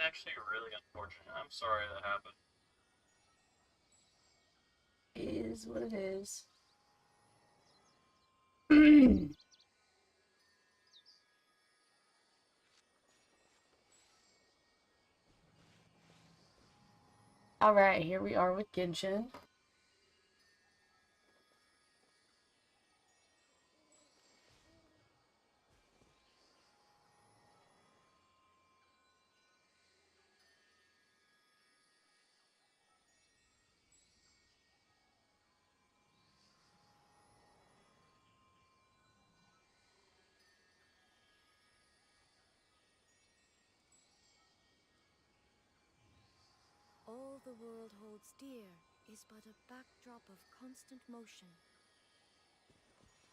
actually really unfortunate. I'm sorry that happened. It is what it is. Alright, here we are with Genshin. All the world holds dear is but a backdrop of constant motion.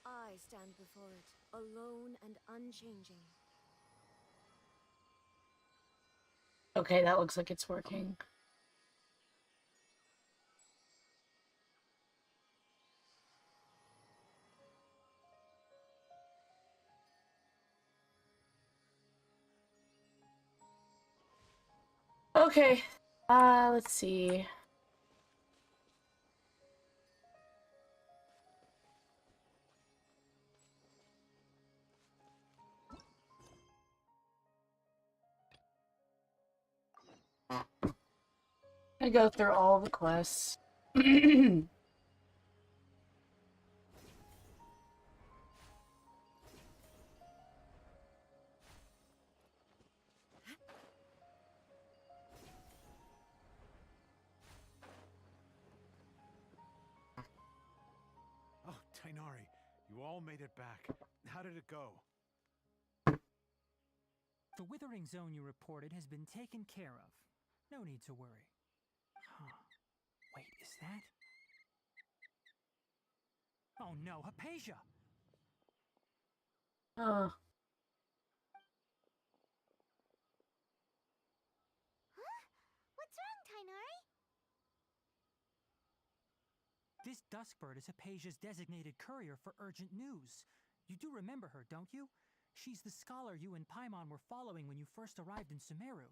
I stand before it, alone and unchanging. Okay, that looks like it's working. Okay, let's see. I go through all the quests. Oh, Tainari, you all made it back. How did it go? The withering zone you reported has been taken care of. No need to worry. Huh. Wait, is that? Oh no, Hypatia! Oh. Huh? What's wrong, Tainari? This Duskbird is Hypatia's designated courier for urgent news. You do remember her, don't you? She's the scholar you and Paimon were following when you first arrived in Sumeru.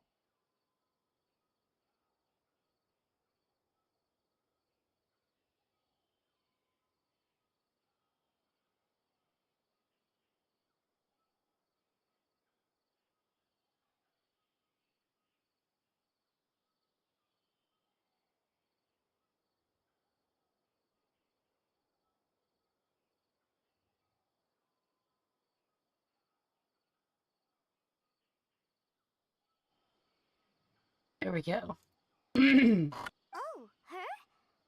There we go. Oh, her?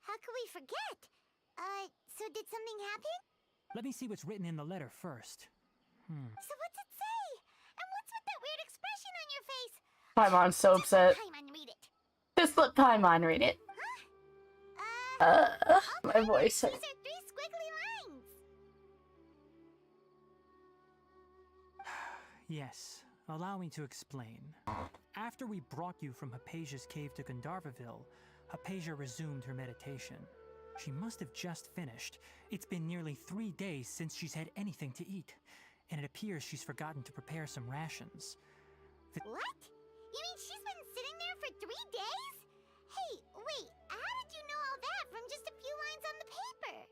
How could we forget? So did something happen? Let me see what's written in the letter first. So what's it say? And what's with that weird expression on your face? Paimon's so Just let upset. Paimon read it. Just let Paimon read it. Huh? My voice. These are 3 squiggly lines. Yes, allow me to explain. After we brought you from Hypatia's cave to Gandharvaville, Hypatia resumed her meditation. She must have just finished. It's been nearly 3 days since she's had anything to eat, and it appears she's forgotten to prepare some rations. What? You mean she's been sitting there for 3 days? Hey, wait, how did you know all that from just a few lines on the paper?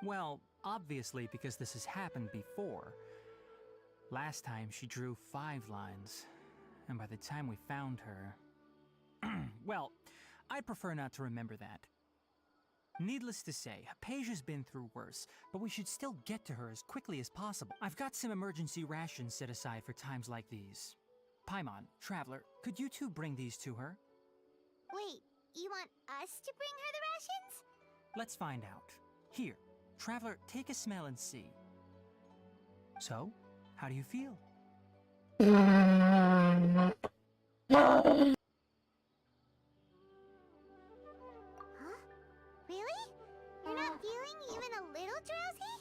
Well, obviously because this has happened before. Last time she drew 5 lines, and by the time we found her... Well, I'd prefer not to remember that. Needless to say, Hypatia's been through worse, but we should still get to her as quickly as possible. I've got some emergency rations set aside for times like these. Paimon, Traveler, could you two bring these to her? Wait, you want us to bring her the rations? Let's find out. Here, Traveler, take a smell and see. So, how do you feel? Huh? Really? You're not feeling even a little drowsy?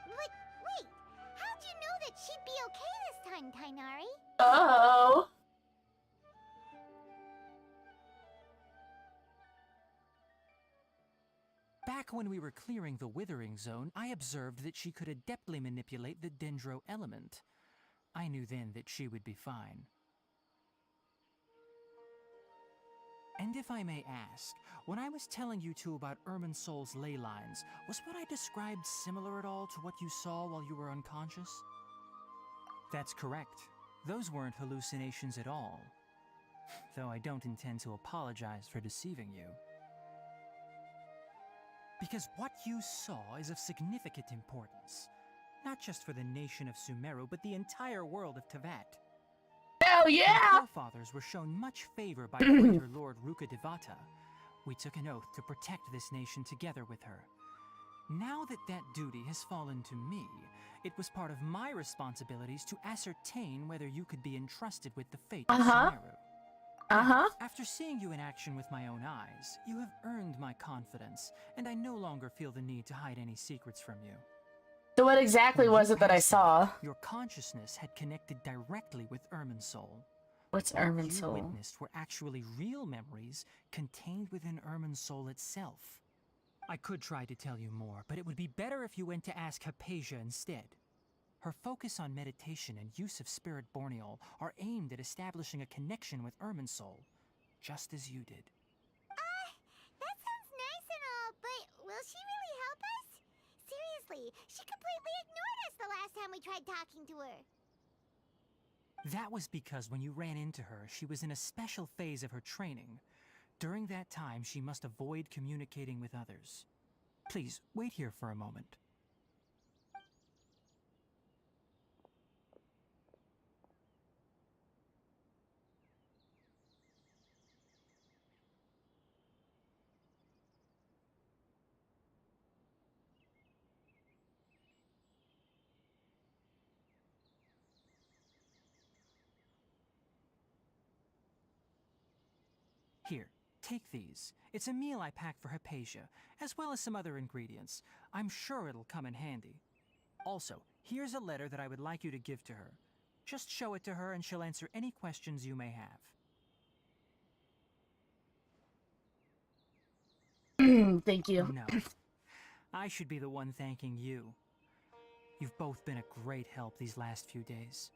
But wait, how'd you know that she'd be okay this time, Tainari? Oh. Back when we were clearing the withering zone, I observed that she could adeptly manipulate the dendro element. I knew then that she would be fine. And if I may ask, when I was telling you two about Irminsul's ley lines, was what I described similar at all to what you saw while you were unconscious? That's correct. Those weren't hallucinations at all. Though I don't intend to apologize for deceiving you. Because what you saw is of significant importance. Not just for the nation of Sumeru, but the entire world of Tevat. Hell Our yeah! forefathers were shown much favor by Greater Lord Rukadevata. We took an oath to protect this nation together with her. Now that that duty has fallen to me, it was part of my responsibilities to ascertain whether you could be entrusted with the fate of Sumeru. Uh-huh. After seeing you in action with my own eyes, you have earned my confidence, and I no longer feel the need to hide any secrets from you. So what exactly When was you it that I passed saw? out, your consciousness had connected directly with Irminsul. What's What you Irminsul? witnessed were actually real memories contained within Irminsul itself. I could try to tell you more, but it would be better if you went to ask Hypatia instead. Her focus on meditation and use of Spirit Borneol are aimed at establishing a connection with Irminsul, just as you did. That sounds nice and all, but will she really help us? Seriously, she completely ignored us the last time we tried talking to her. That was because when you ran into her, she was in a special phase of her training. During that time, she must avoid communicating with others. Please, wait here for a moment. Here, take these. It's a meal I packed for Hypatia, as well as some other ingredients. I'm sure it'll come in handy. Also, here's a letter that I would like you to give to her. Just show it to her and she'll answer any questions you may have. Thank you. No, I should be the one thanking you. You've both been a great help these last few days.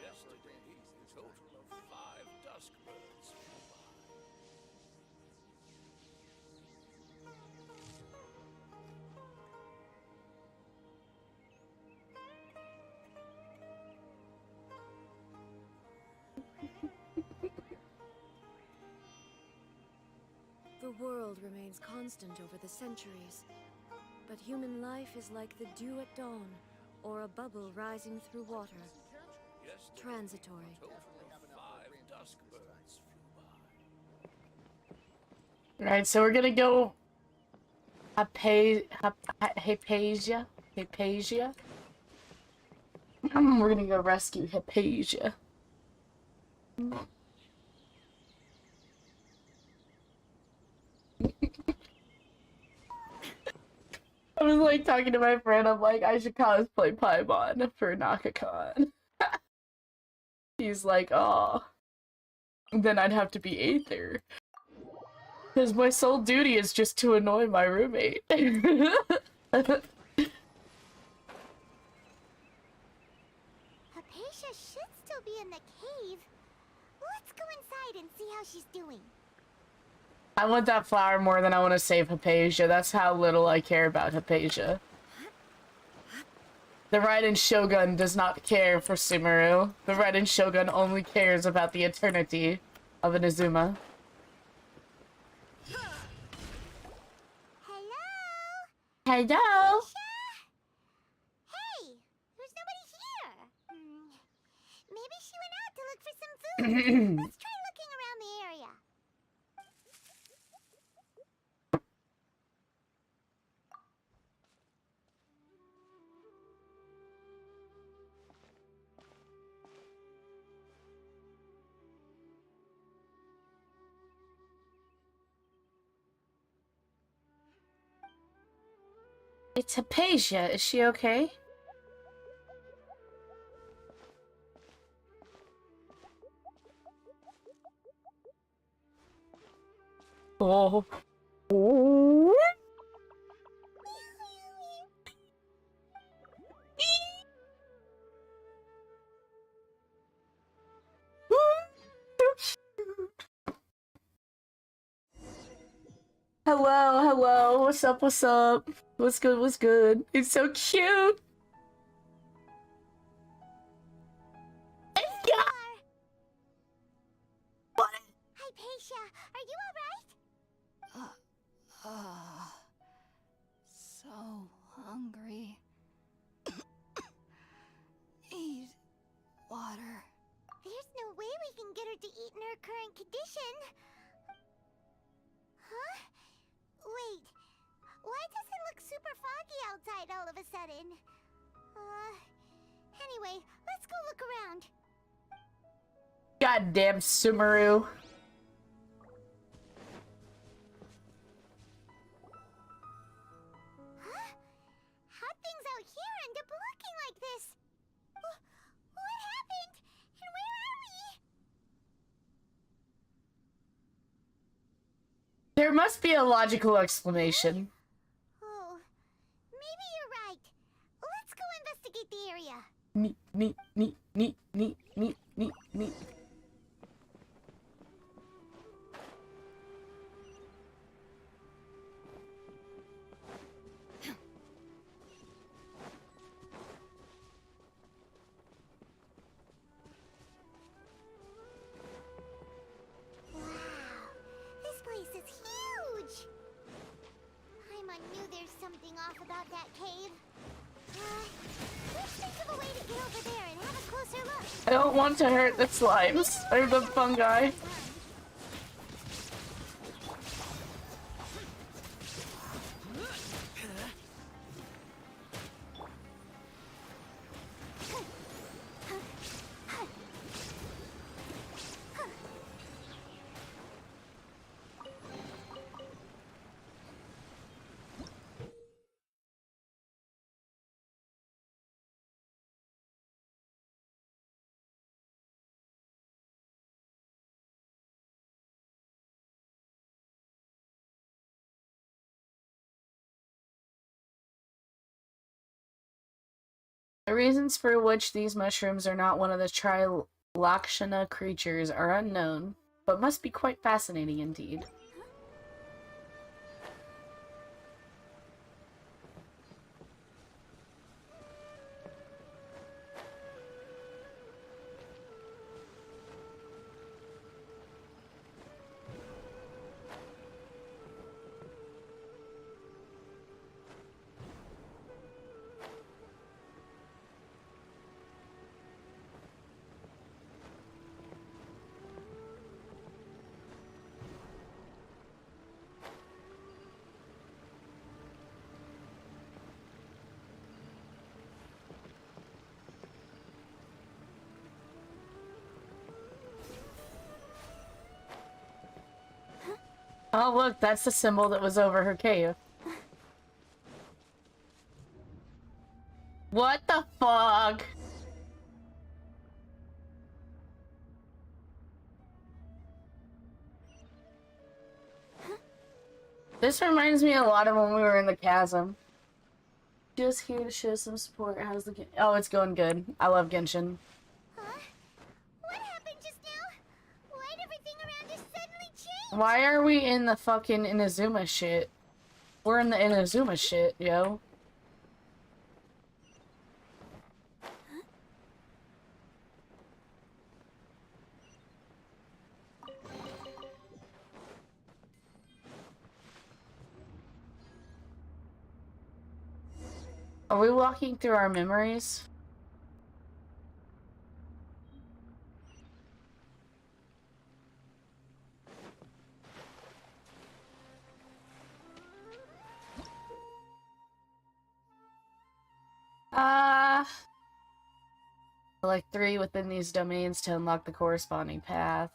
Yesterday, a total of 5 dusk birds flew by. The world remains constant over the centuries, but human life is like the dew at dawn, or a bubble rising through water. Yesterday, Transitory. a total of 5 dusk birds flew by. Alright, so we're gonna go Hypatia. Hypatia. We're gonna go rescue Hypatia. I was like talking to my friend, I'm like, I should cosplay Paimon for NakaCon. He's like, oh. Then I'd have to be Aether. Because my sole duty is just to annoy my roommate. Hypatia should still be in the cave. Let's go inside and see how she's doing. I want that flower more than I want to save Hypatia. That's how little I care about Hypatia. The Raiden Shogun does not care for Sumeru. The Raiden Shogun only cares about the eternity of Inazuma. Hello? Hello? Hey, there's nobody here. Maybe she went out to look for some food. Let's try looking around the area. It's Hypatia. Is she okay? Oh. Oh. Hello, hello. What's up? What's up? What's good? What's good? It's so cute. You are. What? Hypatia, are you alright? So hungry. Need water. There's no way we can get her to eat in her current condition. Huh? Wait. Why does it look super foggy outside all of a sudden? Anyway, let's go look around. Goddamn Sumeru. Huh? How'd things out here end up looking like this? What happened? And where are we? There must be a logical explanation. Oh, maybe you're right. Let's go investigate the area. Neat, neat, neat, neat, neat, neat, neat, neat. Wow, this place is huge. Paimon knew there's something off about that cave. Let's think of a way to get over there and have a closer look. I don't want to hurt the slimes or the fungi. The reasons for which these mushrooms are not one of the Trilakshana creatures are unknown, but must be quite fascinating indeed. Oh look, that's the symbol that was over her cave. What the fuck? This reminds me a lot of when we were in the chasm. Just here to show some support. How's the Oh, it's going good. I love Genshin. Huh? What happened just now? Why'd everything around us suddenly change? Why are we in the fucking Inazuma shit? We're in the Inazuma shit, yo. Are we walking through our memories? Select 3 within these domains to unlock the corresponding path.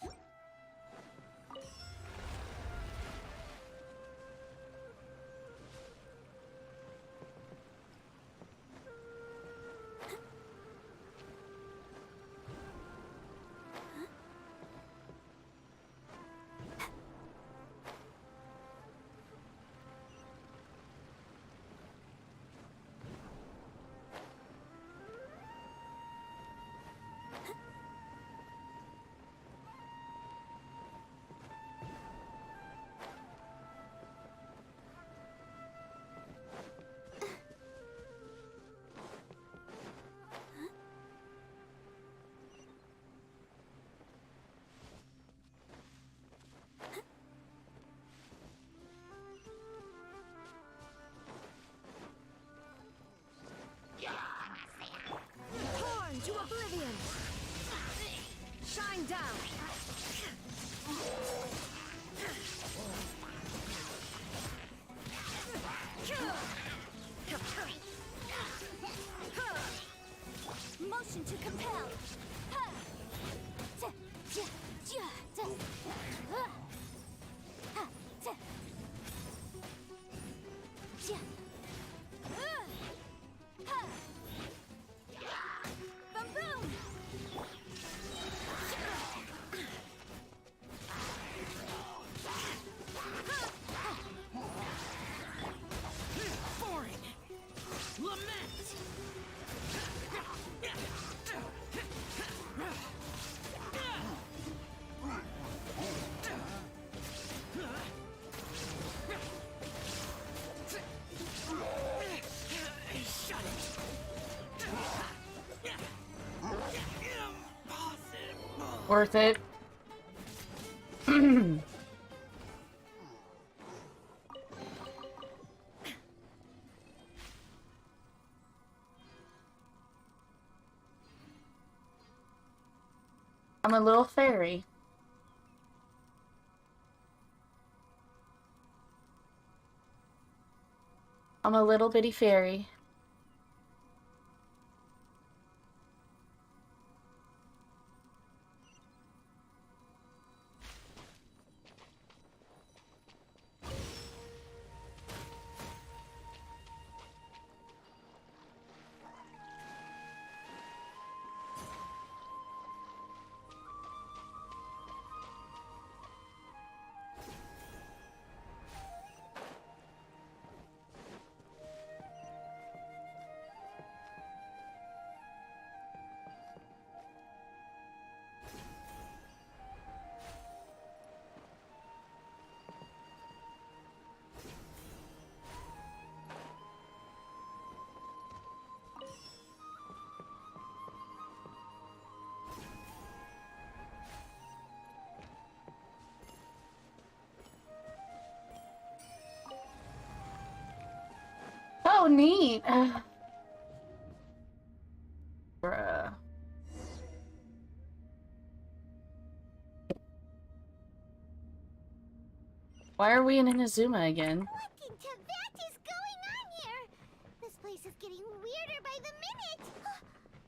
worth it. I'm a little fairy. I'm a little bitty fairy. Oh, neat. Bruh. Why are we in Inazuma again? What in Tibet is going on here? This place is getting weirder by the minute.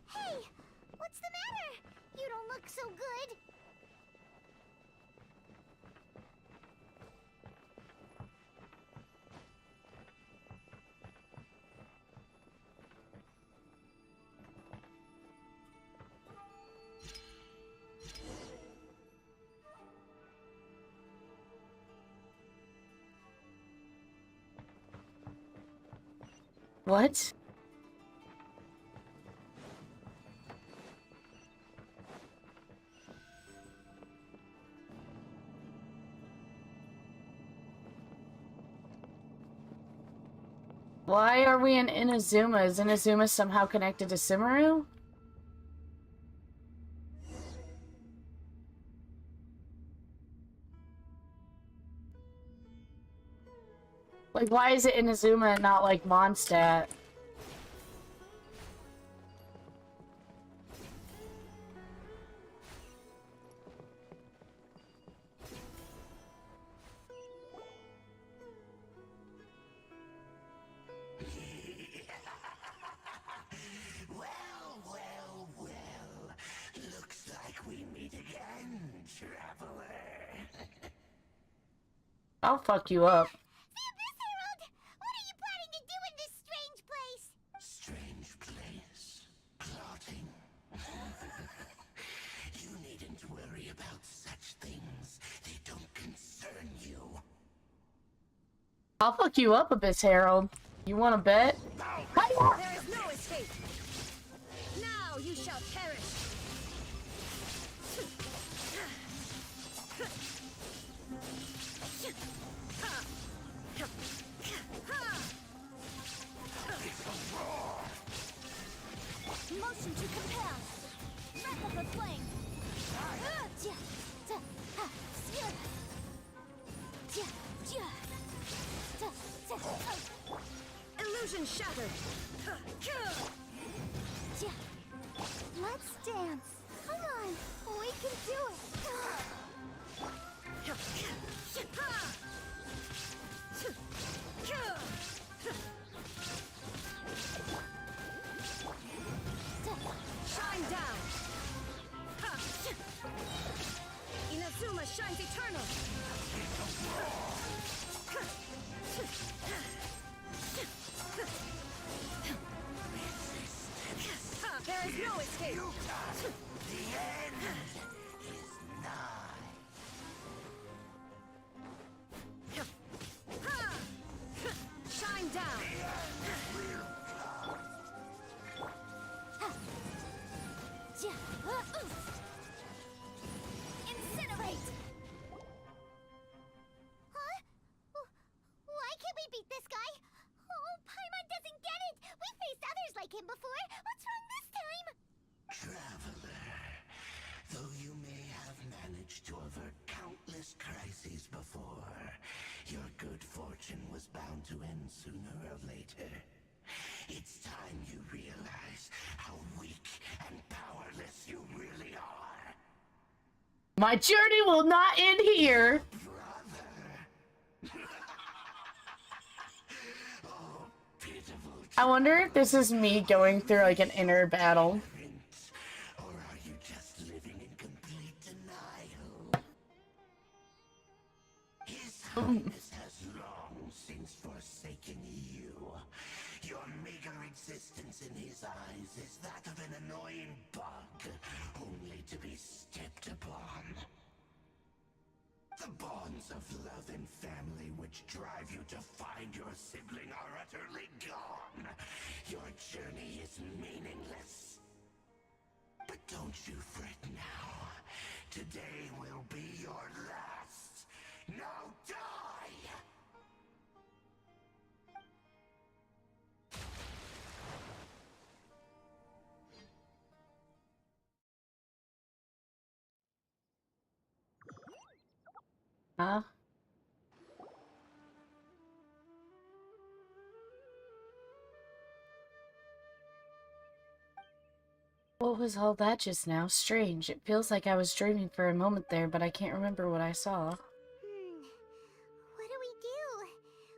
Hey, what's the matter? You don't look so good. What? Why are we in Inazuma? Is Inazuma somehow connected to Sumeru? Like, why is it Inazuma and not, like, Mondstadt? Looks like we meet again, traveler. I'll fuck you up. Miss Harold, what are you planning to do in this strange place? Strange place. Plotting. You needn't worry about such things. They don't concern you. I'll fuck you up, Abyss Herald. You wanna bet? There is no escape. Now you shall perish. Motion to compel. Wrap of the flame. Illusion shattered. Let's dance. Come on, we can do it. Shine down. Inazuma shines eternal. There is no escape. The end is nigh. Shine down. Incinerate! Huh? Why can't we beat this guy? Oh, Paimon doesn't get it! We faced others like him before. What's wrong this time? Your good fortune was bound to end sooner or later. It's time you realize how weak and powerless you really are. My journey will not end here. Oh, pitiful. I wonder if this is me going through like an inner battle. Or are you just living in complete denial? His Highness has long since forsaken you. Your meager existence in his eyes is that of an annoying bug, only to be stepped upon. The bonds of love and family which drive you to find your sibling are utterly gone. Your journey is meaningless. But don't you fret now. Today will be your last. Now die! Huh? What was all that just now? Strange. It feels like I was dreaming for a moment there, but I can't remember what I saw. What do we do?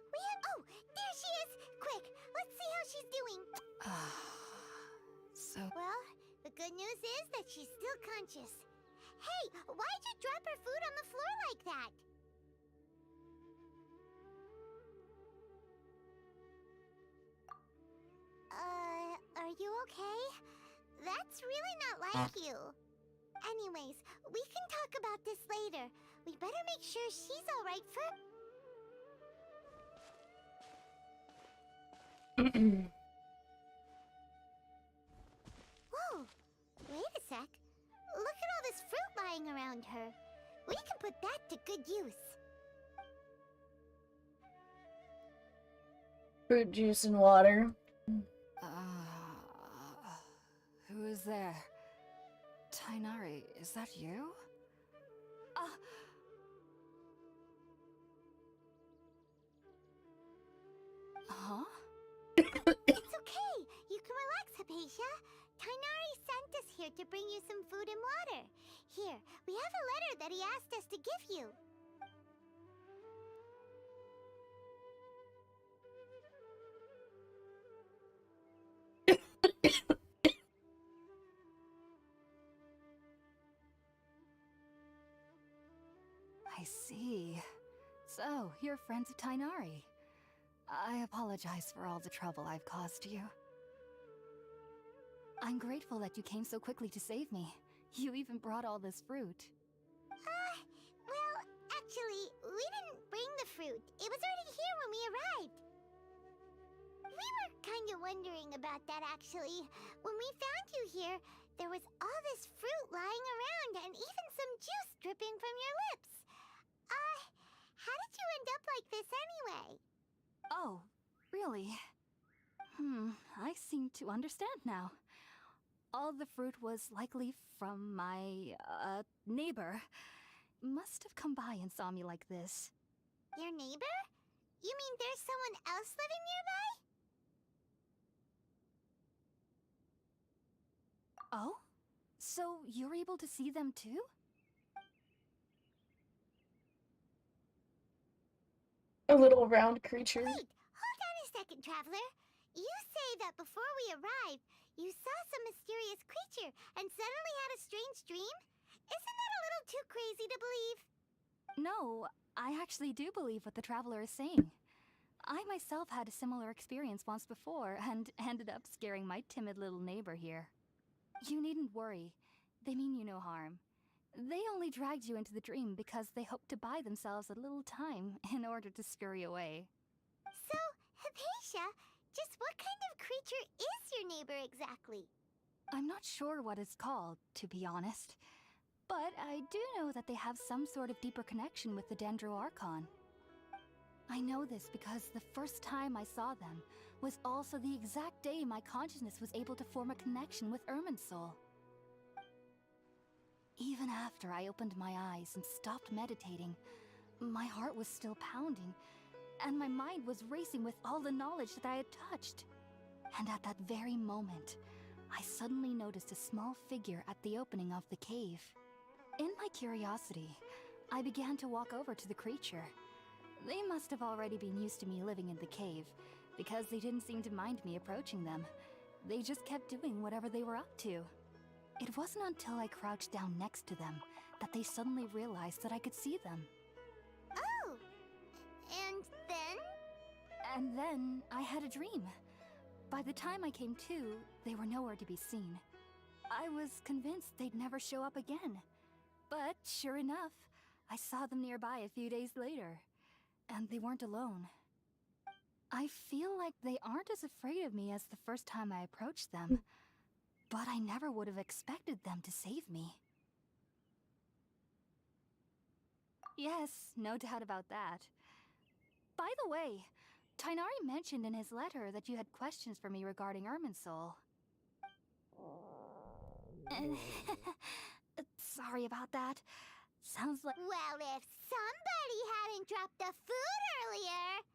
We have. Oh, there she is! Quick, let's see how she's doing. Well, the good news is that she's still conscious. Hey, why'd you drop her food on the floor like that? Are you okay? That's really not like you. Anyways, we can talk about this later. We better make sure she's alright first. Whoa, wait a sec. Look at all this fruit lying around her. We can put that to good use. Fruit juice and water. Who is there? Tainari, is that you? Huh? It's okay. You can relax, Hypatia. Tainari sent us here to bring you some food and water. Here, we have a letter that he asked us to give you. I see. So, you're friends of Tainari. I apologize for all the trouble I've caused you. I'm grateful that you came so quickly to save me. You even brought all this fruit. Well, actually, we didn't bring the fruit. It was already here when we arrived. We were kind of wondering about that, actually. When we found you here, there was all this fruit lying around and even some juice dripping from your lips. How did you end up like this anyway? Oh, really? I seem to understand now. All the fruit was likely from my, neighbor. Must have come by and saw me like this. Your neighbor? You mean there's someone else living nearby? Oh? So you're able to see them too? A little round creature. Wait, hold on a second, Traveler. You say that before we arrived, you saw some mysterious creature and suddenly had a strange dream? Isn't that a little too crazy to believe? No, I actually do believe what the Traveler is saying. I myself had a similar experience once before and ended up scaring my timid little neighbor here. You needn't worry. They mean you no harm. They only dragged you into the dream because they hoped to buy themselves a little time in order to scurry away. So, Hypatia, just what kind of creature is your neighbor exactly? I'm not sure what it's called, to be honest. But I do know that they have some sort of deeper connection with the Dendro Archon. I know this because the first time I saw them was also the exact day my consciousness was able to form a connection with Irminsul. Even after I opened my eyes and stopped meditating, My heart was still pounding, and my mind was racing with all the knowledge that I had touched. And at that very moment, I suddenly noticed a small figure at the opening of the cave. In my curiosity, I began to walk over to the creature. They must have already been used to me living in the cave, because they didn't seem to mind me approaching them. They just kept doing whatever they were up to. It wasn't until I crouched down next to them that they suddenly realized that I could see them. Oh! And then? And then I had a dream. By the time I came to, they were nowhere to be seen. I was convinced they'd never show up again. But sure enough, I saw them nearby a few days later. And they weren't alone. I feel like they aren't as afraid of me as the first time I approached them. But I never would have expected them to save me. Yes, no doubt about that. By the way, Tainari mentioned in his letter that you had questions for me regarding Irminsul. Sorry about that. Sounds like... Well, if somebody hadn't dropped the food earlier...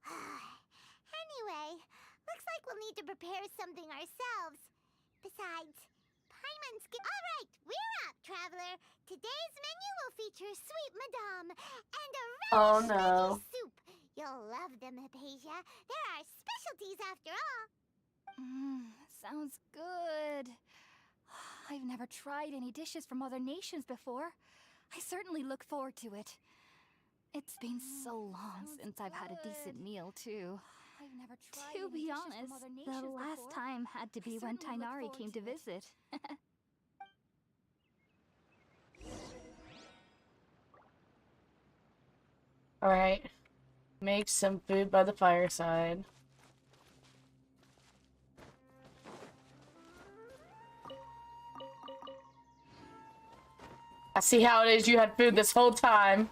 Anyway, looks like we'll need to prepare something ourselves. Besides, Paimon's... Alright, we're up, traveler. Today's menu will feature sweet madame and a Oh relish no. veggie soup. You'll love them, Hypatia. They're our specialties after all. Sounds good. I've never tried any dishes from other nations before. I certainly look forward to it. It's been so long since I've had a decent meal, too. I've never tried To any be dishes honest, from other the nations last before. time had to I be when certainly look Tainari forward came to to it. visit. Alright. Make some food by the fireside. I see how it is you had food this whole time.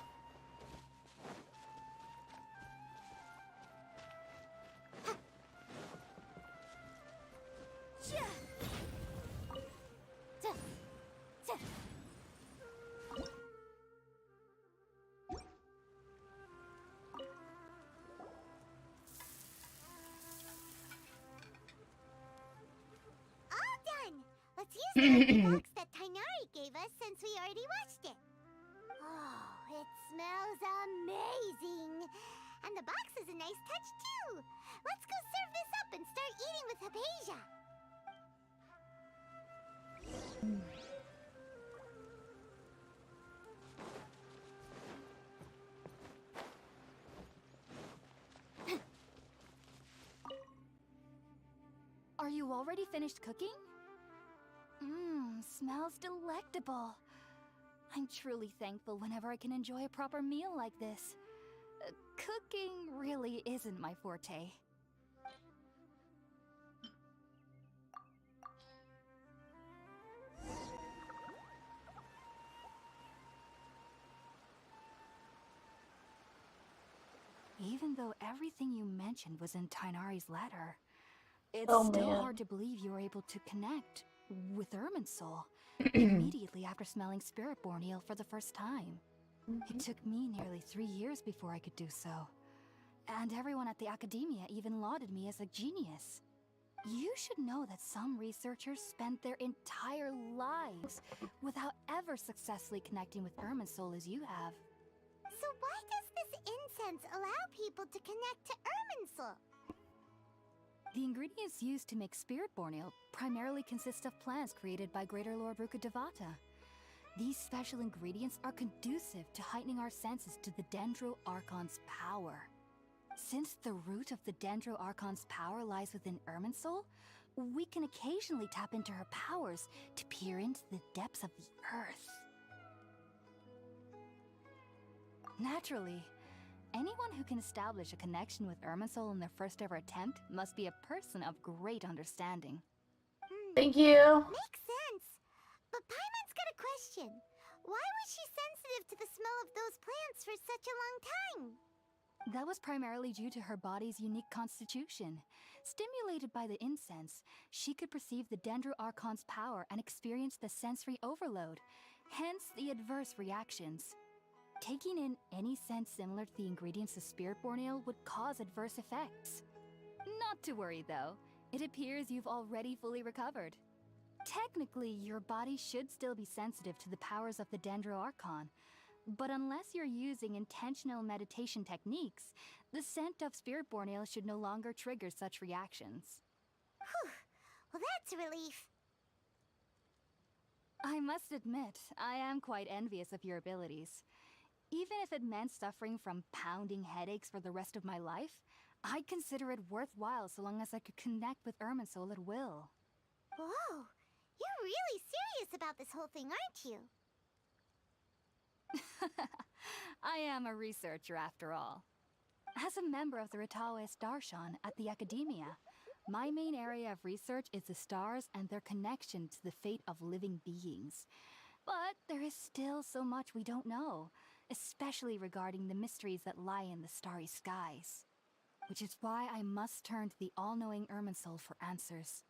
All done. Let's use the empty box that Tainari gave us since we already watched it. Oh, it smells amazing. And the box is a nice touch, too. Let's go serve this up and start eating with Hypatia. Are you already finished cooking? Smells delectable. I'm truly thankful whenever I can enjoy a proper meal like this. Cooking really isn't my forte. Even though everything you mentioned was in Tainari's letter, it's still hard to believe you were able to connect with Irminsul immediately after smelling Spiritborn eel for the first time. It took me nearly 3 years before I could do so. And everyone at the academia even lauded me as a genius. You should know that some researchers spend their entire lives without ever successfully connecting with Irminsul as you have. So why does this incense allow people to connect to Irminsul? The ingredients used to make Spiritborn ale primarily consist of plants created by Greater Lord Rukkhadevata. These special ingredients are conducive to heightening our senses to the Dendro Archon's power. Since the root of the Dendro Archon's power lies within Irminsul, we can occasionally tap into her powers to peer into the depths of the earth. Naturally, anyone who can establish a connection with Irminsul in their first ever attempt must be a person of great understanding. Thank you. Makes sense. But Paimon's got a question. Why was she sensitive to the smell of those plants for such a long time? That was primarily due to her body's unique constitution. Stimulated by the incense, she could perceive the Dendro Archon's power and experience the sensory overload, hence the adverse reactions. Taking in any scent similar to the ingredients of Spiritborn Ale would cause adverse effects. Not to worry though, it appears you've already fully recovered. Technically, your body should still be sensitive to the powers of the Dendroarchon, but unless you're using intentional meditation techniques, the scent of Spiritborn Ale should no longer trigger such reactions. Whew. Well, that's a relief. I must admit, I am quite envious of your abilities. Even if it meant suffering from pounding headaches for the rest of my life, I'd consider it worthwhile so long as I could connect with Irminsul at will. Whoa. You're really serious about this whole thing, aren't you? I am a researcher after all. As a member of the Ritaoist Darshan at the Academia, my main area of research is the stars and their connection to the fate of living beings. But there is still so much we don't know, especially regarding the mysteries that lie in the starry skies. Which is why I must turn to the all-knowing Irminsul for answers.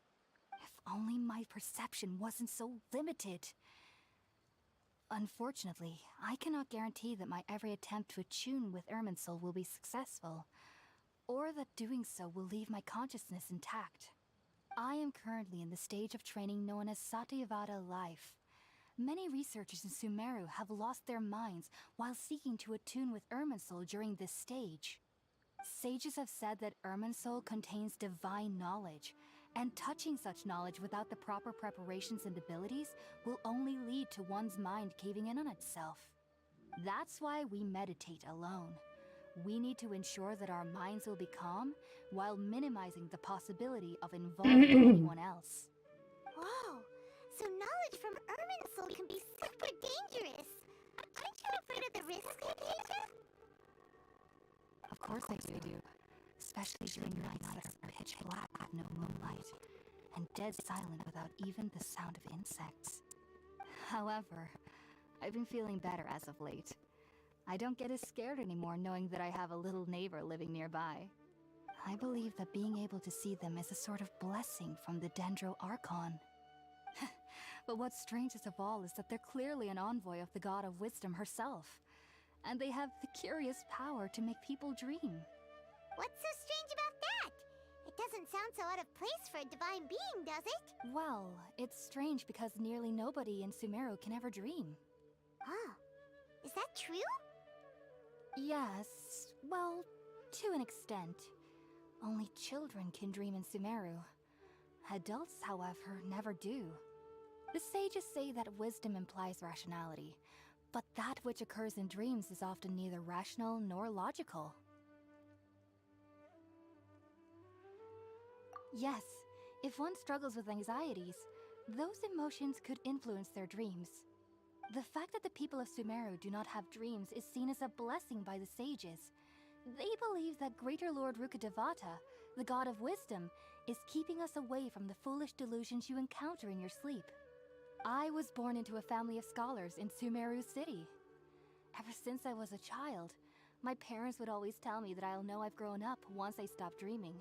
If only my perception wasn't so limited. Unfortunately, I cannot guarantee that my every attempt to attune with Irminsul will be successful, or that doing so will leave my consciousness intact. I am currently in the stage of training known as Satyavada life. Many researchers in Sumeru have lost their minds while seeking to attune with Irminsul during this stage. Sages have said that Irminsul contains divine knowledge, and touching such knowledge without the proper preparations and abilities will only lead to one's mind caving in on itself. That's why we meditate alone. We need to ensure that our minds will be calm while minimizing the possibility of involving anyone else. Whoa. So knowledge from Irminsul can be super dangerous. Aren't you afraid of the risks, Hypatia? Of course I do. Especially during nights that are pitch black with no moonlight, and dead silent without even the sound of insects. However, I've been feeling better as of late. I don't get as scared anymore knowing that I have a little neighbor living nearby. I believe that being able to see them is a sort of blessing from the Dendroarchon. But what's strangest of all is that they're clearly an envoy of the God of Wisdom herself, and they have the curious power to make people dream. What's so strange about that? It doesn't sound so out of place for a divine being, does it? Well, it's strange because nearly nobody in Sumeru can ever dream. Oh. Is that true? Yes, well, to an extent. Only children can dream in Sumeru. Adults, however, never do. The sages say that wisdom implies rationality, but that which occurs in dreams is often neither rational nor logical. Yes, if one struggles with anxieties, those emotions could influence their dreams. The fact that the people of Sumeru do not have dreams is seen as a blessing by the sages. They believe that Greater Lord Rukkhadevata, the God of Wisdom, is keeping us away from the foolish delusions you encounter in your sleep. I was born into a family of scholars in Sumeru City. Ever since I was a child, my parents would always tell me that I'll know I've grown up once I stop dreaming.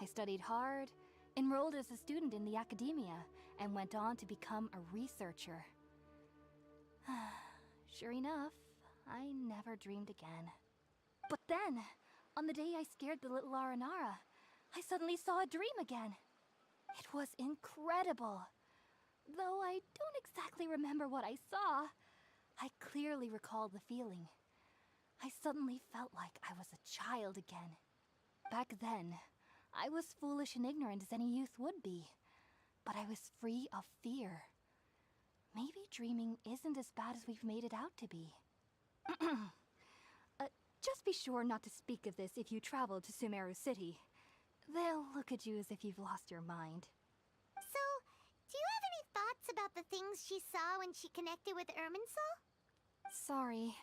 I studied hard, enrolled as a student in the academia, and went on to become a researcher. Sure enough, I never dreamed again. But then, on the day I scared the little Aranara, I suddenly saw a dream again. It was incredible. Though I don't exactly remember what I saw, I clearly recall the feeling. I suddenly felt like I was a child again. Back then, I was foolish and ignorant as any youth would be, but I was free of fear. Maybe dreaming isn't as bad as we've made it out to be. Just be sure not to speak of this if you travel to Sumeru City. They'll look at you as if you've lost your mind. So, do you have any thoughts about the things she saw when she connected with Irminsul? Sorry.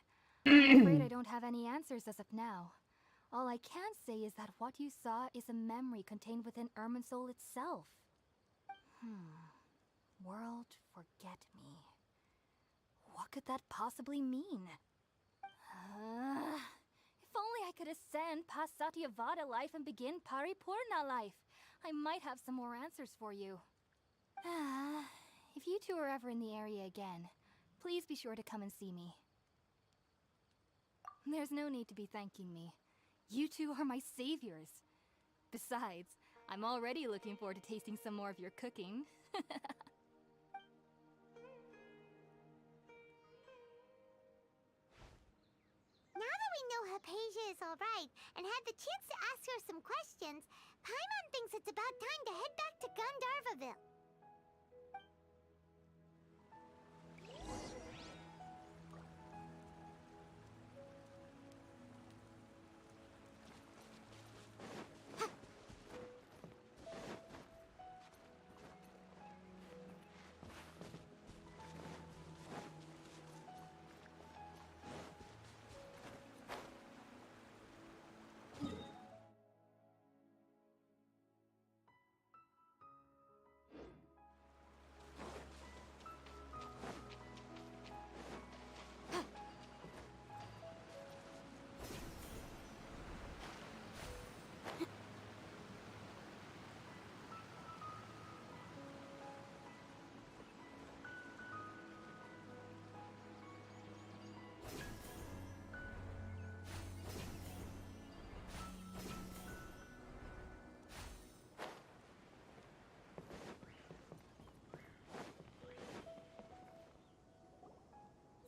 I'm afraid I don't have any answers as of now. All I can say is that what you saw is a memory contained within Irminsul itself. World forget me. What could that possibly mean? If only I could ascend past Satyavada life and begin Paripurna life. I might have some more answers for you. If you two are ever in the area again, please be sure to come and see me. There's no need to be thanking me. You two are my saviors. Besides, I'm already looking forward to tasting some more of your cooking. Now that we know Hypatia is alright and had the chance to ask her some questions, Paimon thinks it's about time to head back to Gandharvaville.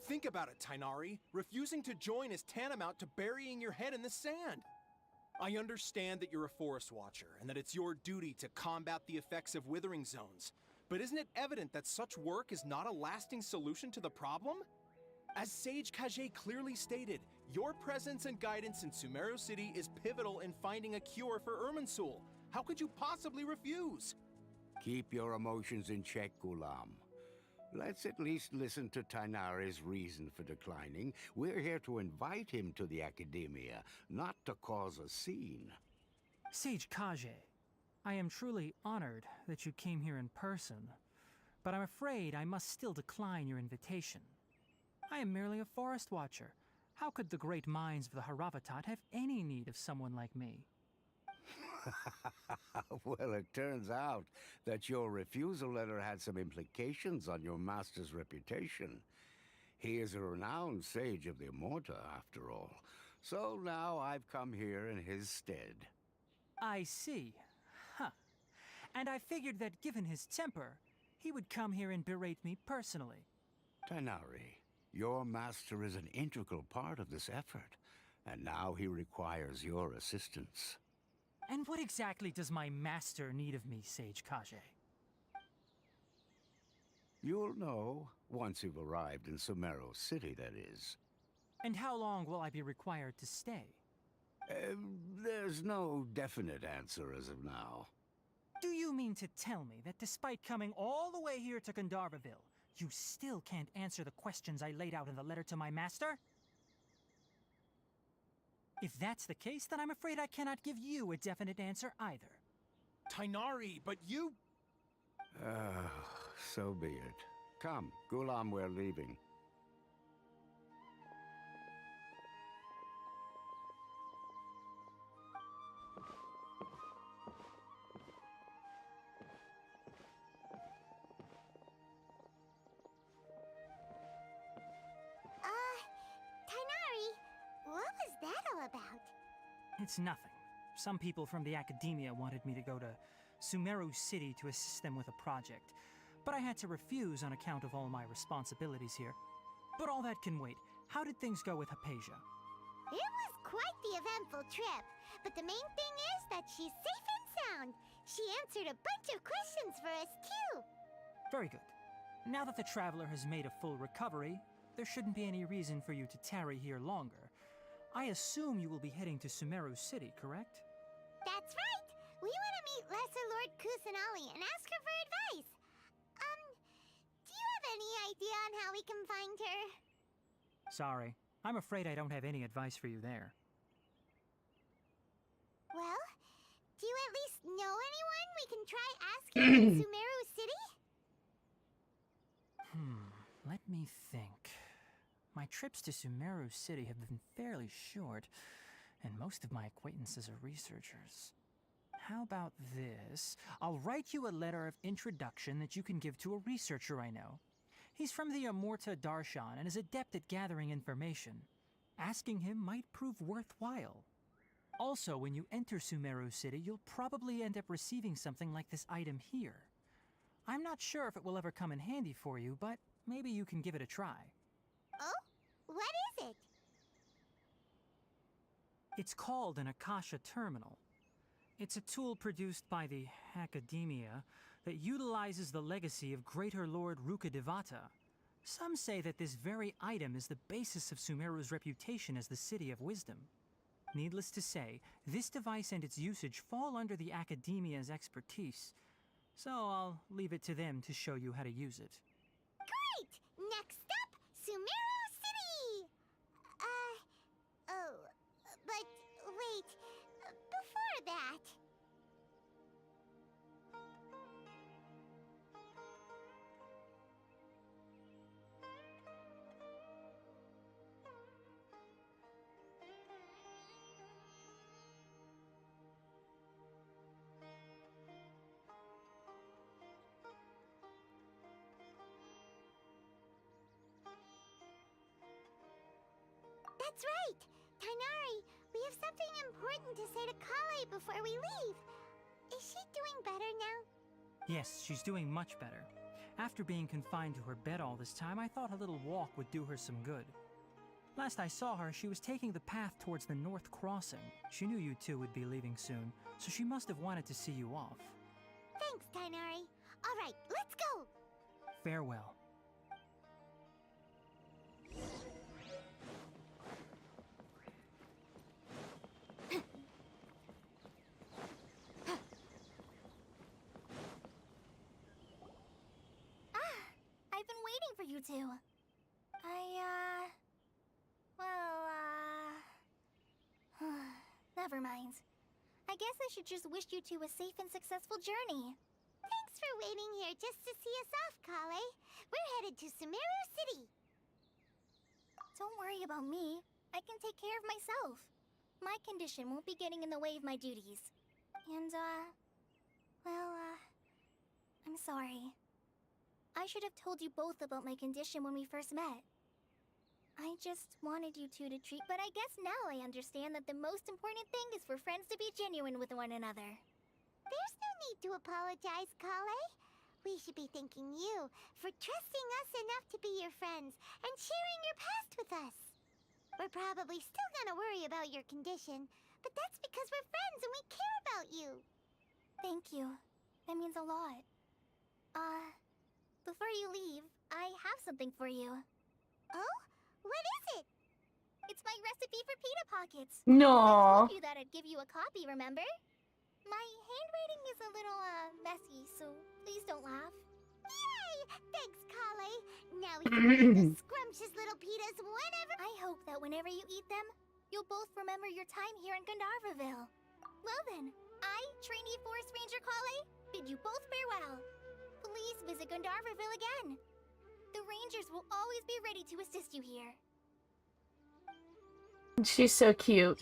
Think about it, Tainari. Refusing to join is tantamount to burying your head in the sand. I understand that you're a forest watcher and that it's your duty to combat the effects of withering zones. But isn't it evident that such work is not a lasting solution to the problem? As Sage Kage clearly stated, your presence and guidance in Sumeru City is pivotal in finding a cure for Irminsul. How could you possibly refuse? Keep your emotions in check, Gulam. Let's at least listen to Tainari's reason for declining. We're here to invite him to the Academia, not to cause a scene. Sage Kage, I am truly honored that you came here in person, but I'm afraid I must still decline your invitation. I am merely a forest watcher. How could the great minds of the Haravatat have any need of someone like me? Well, it turns out that your refusal letter had some implications on your master's reputation. He is a renowned sage of the Immorta, after all. So now I've come here in his stead. I see. Huh. And I figured that given his temper, he would come here and berate me personally. Tainari, your master is an integral part of this effort, and now he requires your assistance. And what exactly does my master need of me, Sage Kage? You'll know once you've arrived in Sumeru City, that is. And how long will I be required to stay? There's no definite answer as of now. Do you mean to tell me that despite coming all the way here to Gandharvaville, you still can't answer the questions I laid out in the letter to my master? If that's the case, then I'm afraid I cannot give you a definite answer either. Tainari, but you... So be it. Come, Gulam, we're leaving. Tainari, what was that all about? It's nothing. Some people from the Academia wanted me to go to Sumeru City to assist them with a project, but I had to refuse on account of all my responsibilities here. But all that can wait. How did things go with Hypatia? It was quite the eventful trip, but the main thing is that she's safe and sound. She answered a bunch of questions for us, too. Very good. Now that the traveler has made a full recovery, there shouldn't be any reason for you to tarry here longer. I assume you will be heading to Sumeru City, correct? That's right. We want to meet Lesser Lord Kusanali and ask her for advice. Do you have any idea on how we can find her? Sorry. I'm afraid I don't have any advice for you there. Well, do you at least know anyone we can try asking in Sumeru City? Let me think. My trips to Sumeru City have been fairly short, and most of my acquaintances are researchers. How about this? I'll write you a letter of introduction that you can give to a researcher I know. He's from the Immorta Darshan and is adept at gathering information. Asking him might prove worthwhile. Also, when you enter Sumeru City, you'll probably end up receiving something like this item here. I'm not sure if it will ever come in handy for you, but maybe you can give it a try. Oh? What is it? It's called an Akasha Terminal. It's a tool produced by the Academia that utilizes the legacy of Greater Lord Rukkhadevata. Some say that this very item is the basis of Sumeru's reputation as the City of Wisdom. Needless to say, this device and its usage fall under the Academia's expertise, so I'll leave it to them to show you how to use it. Great! Next up, Sumeru City! Oh, but wait, before that... That's right! Tainari, we have something important to say to Kale before we leave. Is she doing better now? Yes, she's doing much better. After being confined to her bed all this time, I thought a little walk would do her some good. Last I saw her, she was taking the path towards the North Crossing. She knew you two would be leaving soon, so she must have wanted to see you off. Thanks, Tainari. All right, let's go! Farewell. I've been waiting for you two. Never mind. I guess I should just wish you two a safe and successful journey. Thanks for waiting here just to see us off, Kale. We're headed to Sumeru City. Don't worry about me. I can take care of myself. My condition won't be getting in the way of my duties. And, I'm sorry. I should have told you both about my condition when we first met. I just wanted you two to treat, but I guess now I understand that the most important thing is for friends to be genuine with one another. There's no need to apologize, Kale. We should be thanking you for trusting us enough to be your friends and sharing your past with us. We're probably still gonna worry about your condition, but that's because we're friends and we care about you. Thank you. That means a lot. Before you leave, I have something for you. Oh? What is it? It's my recipe for pita pockets. I No. told you that I'd give you a copy, remember? My handwriting is a little, messy, so please don't laugh. Yay! Thanks, Kale. Now we can eat the scrumptious little pitas whenever... I hope that whenever you eat them, you'll both remember your time here in Gandharvaville. Well then, I, Trainee Forest Ranger Kale, bid you both farewell. Please visit Gandharvaville again. The Rangers will always be ready to assist you here. She's so cute.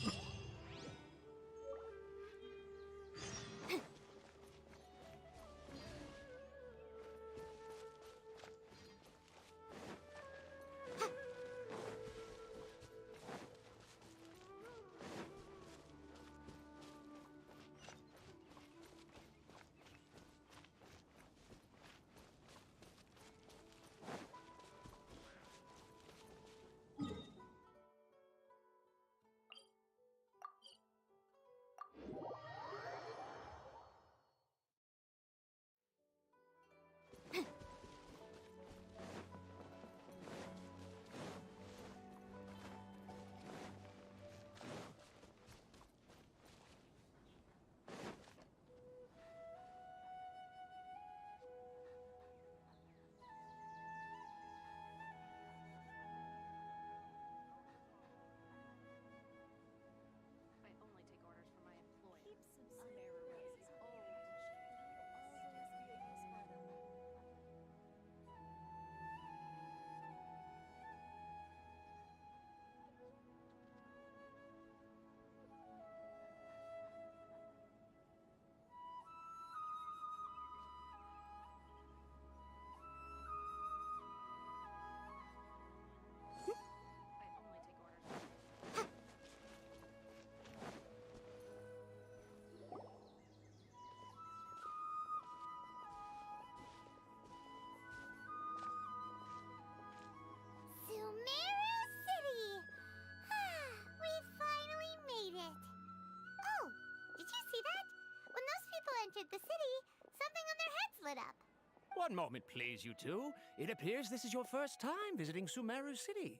One moment, please, you two. It appears this is your first time visiting Sumeru City.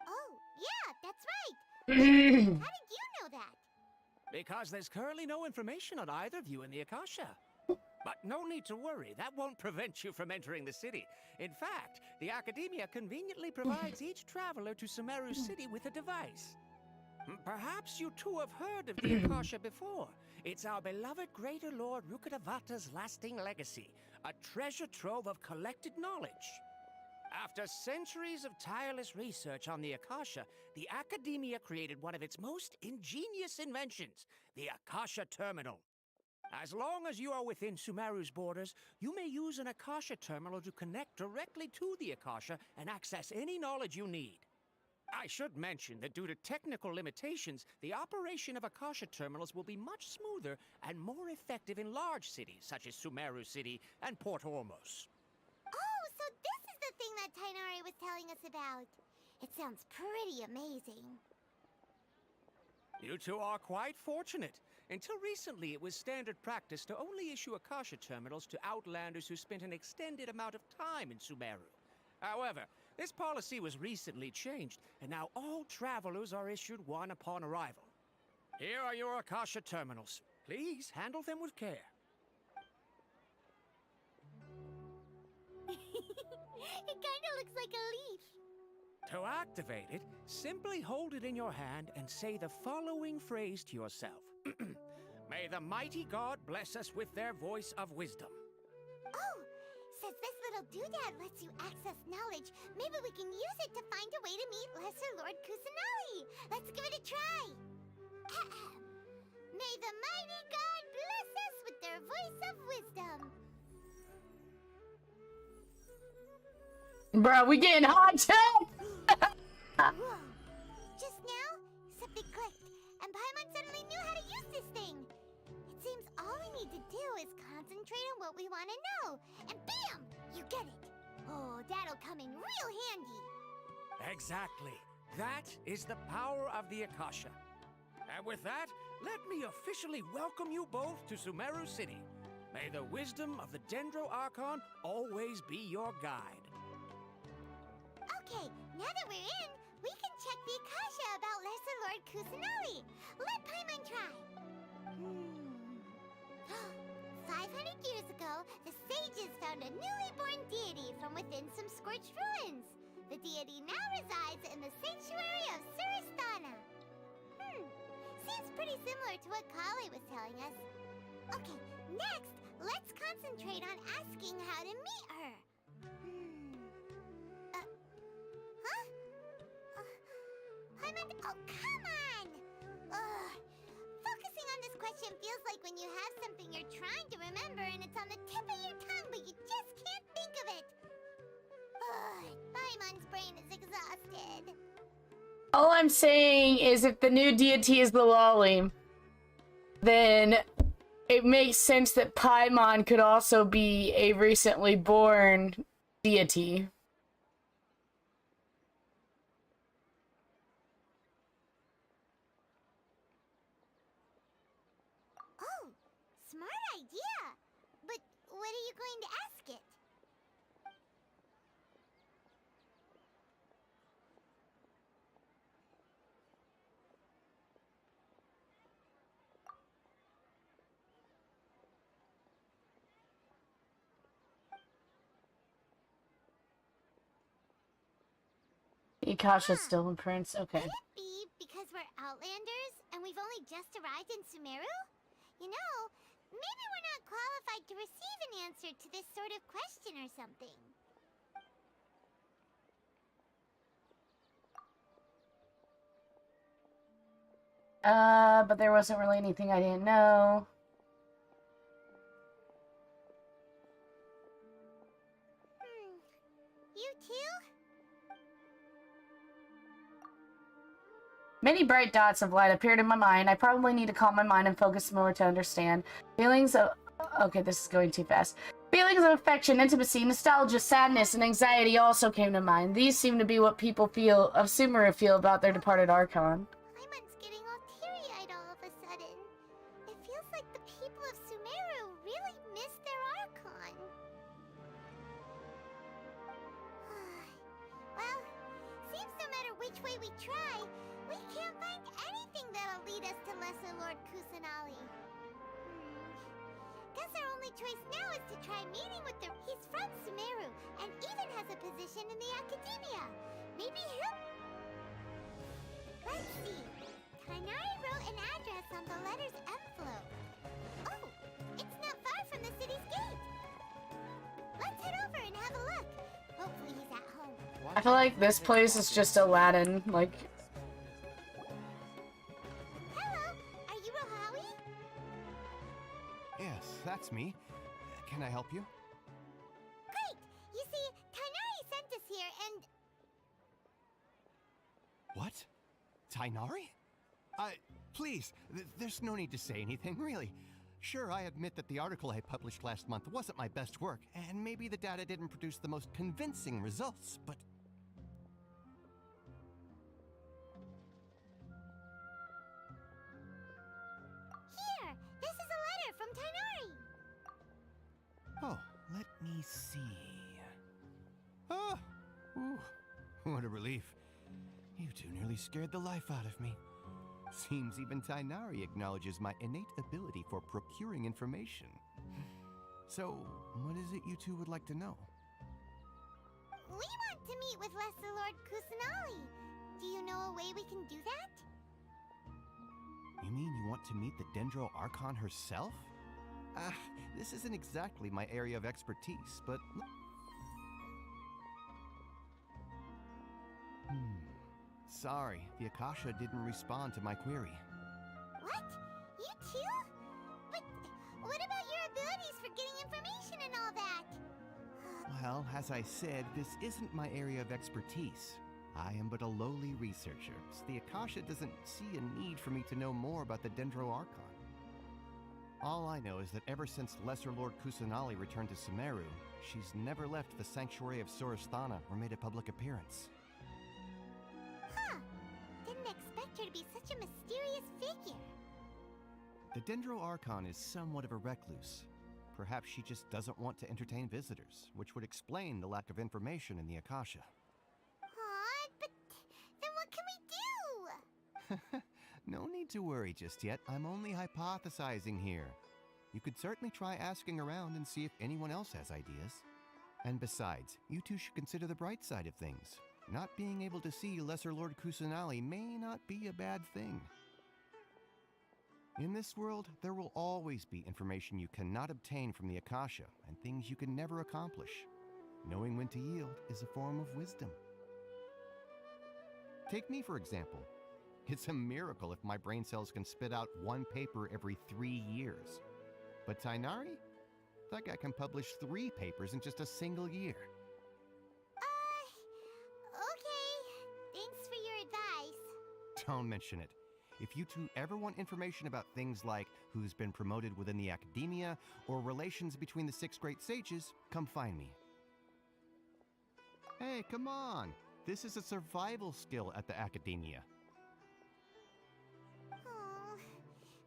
Oh, yeah, that's right. How did you know that? Because there's currently no information on either of you in the Akasha. But no need to worry, that won't prevent you from entering the city. In fact, the Academia conveniently provides each traveler to Sumeru City with a device. Perhaps you two have heard of the Akasha before. It's our beloved Greater Lord Rukkhadevata's lasting legacy, a treasure trove of collected knowledge. After centuries of tireless research on the Akasha, the Academia created one of its most ingenious inventions, the Akasha Terminal. As long as you are within Sumeru's borders, you may use an Akasha terminal to connect directly to the Akasha and access any knowledge you need. I should mention that due to technical limitations, the operation of Akasha terminals will be much smoother and more effective in large cities such as Sumeru City and Port Ormos. Oh, so this is the thing that Tainari was telling us about. It sounds pretty amazing. You two are quite fortunate. Until recently, it was standard practice to only issue Akasha terminals to outlanders who spent an extended amount of time in Sumeru. However, this policy was recently changed, and now all travelers are issued one upon arrival. Here are your Akasha terminals. Please handle them with care. It kinda looks like a leaf. To activate it, simply hold it in your hand and say the following phrase to yourself. May the mighty God bless us with their voice of wisdom. Oh, since this little doodad lets you access knowledge, maybe we can use it to find a way to meet Lesser Lord Kusanali. Let's give it a try. May the mighty God bless us with their voice of wisdom. Bro, we getting hot tech! Whoa. Just now, something clicked, and Paimon suddenly knew how to use this thing. It seems all we need to do is concentrate on what we want to know, and bam! You get it. Oh, that'll come in real handy. Exactly. That is the power of the Akasha. And with that, let me officially welcome you both to Sumeru City. May the wisdom of the Dendro Archon always be your guide. Okay, now that we're in, we can check the Akasha about Lesser Lord Kusanali. Let Paimon try. 500 years ago, the sages found a newly born deity from within some scorched ruins. The deity now resides in the sanctuary of Suristana. Seems pretty similar to what Kali was telling us. Okay, next, let's concentrate on asking how to meet her. Paimon, oh, come on! Focusing on this question feels like when you have something you're trying to remember and it's on the tip of your tongue, but you just can't think of it. Paimon's brain is exhausted. All I'm saying is if the new deity is the lolly, then it makes sense that Paimon could also be a recently born deity. Oh, smart idea. But what are you going to ask it? Akasha's still in Prince. Okay. Could it be because we're Outlanders and we've only just arrived in Sumeru? You know, maybe we're not qualified to receive an answer to this sort of question or something. But there wasn't really anything I didn't know. You too? Many bright dots of light appeared in my mind. I probably need to calm my mind and focus more to understand. Feelings of... Okay, this is going too fast. Feelings of affection, intimacy, nostalgia, sadness, and anxiety also came to mind. These seem to be what people of Sumeru feel about their departed Archon. Paimon's getting all teary-eyed all of a sudden. It feels like the people of Sumeru really miss their Archon. which way we try, we can't find anything that'll lead us to Lesser Lord Kusanali. Guess our only choice now is to try meeting with the... He's from Sumeru, and even has a position in the Academia. Maybe he'll... Let's see. Kainari wrote an address on the letter's envelope. Oh, it's not far from the city's gate. Let's head over and have a look. Hopefully he's at home. I feel like this place is just Aladdin, like... Hello, are you Rohawi? Yes, that's me. Can I help you? Great! You see, Kainari sent us here and... What? Tainari? Please, there's no need to say anything, really. Sure, I admit that the article I published last month wasn't my best work, and maybe the data didn't produce the most convincing results, but... Here! This is a letter from Tainari! Oh, let me see... Oh! Ooh, what a relief. You two nearly scared the life out of me. Seems even Tainari acknowledges my innate ability for procuring information. So, what is it you two would like to know? We want to meet with Lesser Lord Kusanali. Do you know a way we can do that? You mean you want to meet the Dendro Archon herself? This isn't exactly my area of expertise, but... Sorry, the Akasha didn't respond to my query. What? You too? But what about your abilities for getting information and all that? Well, as I said, this isn't my area of expertise. I am but a lowly researcher, so the Akasha doesn't see a need for me to know more about the Dendro Archon. All I know is that ever since Lesser Lord Kusanali returned to Sumeru, she's never left the Sanctuary of Sorasthana or made a public appearance. Didn't expect her to be such a mysterious figure. The Dendro Archon is somewhat of a recluse. Perhaps she just doesn't want to entertain visitors, which would explain the lack of information in the Akasha. Aw, but then what can we do? No need to worry just yet. I'm only hypothesizing here. You could certainly try asking around and see if anyone else has ideas. And besides, you two should consider the bright side of things. Not being able to see Lesser Lord Kusanali may not be a bad thing. In this world, there will always be information you cannot obtain from the Akasha, and things you can never accomplish. Knowing when to yield is a form of wisdom. Take me, for example. It's a miracle if my brain cells can spit out one paper every 3 years. But Tainari? That guy can publish 3 papers in just a single year. Okay. Thanks for your advice. Don't mention it. If you two ever want information about things like who's been promoted within the Academia or relations between the 6 great sages, come find me. Hey, come on! This is a survival skill at the Academia. Oh,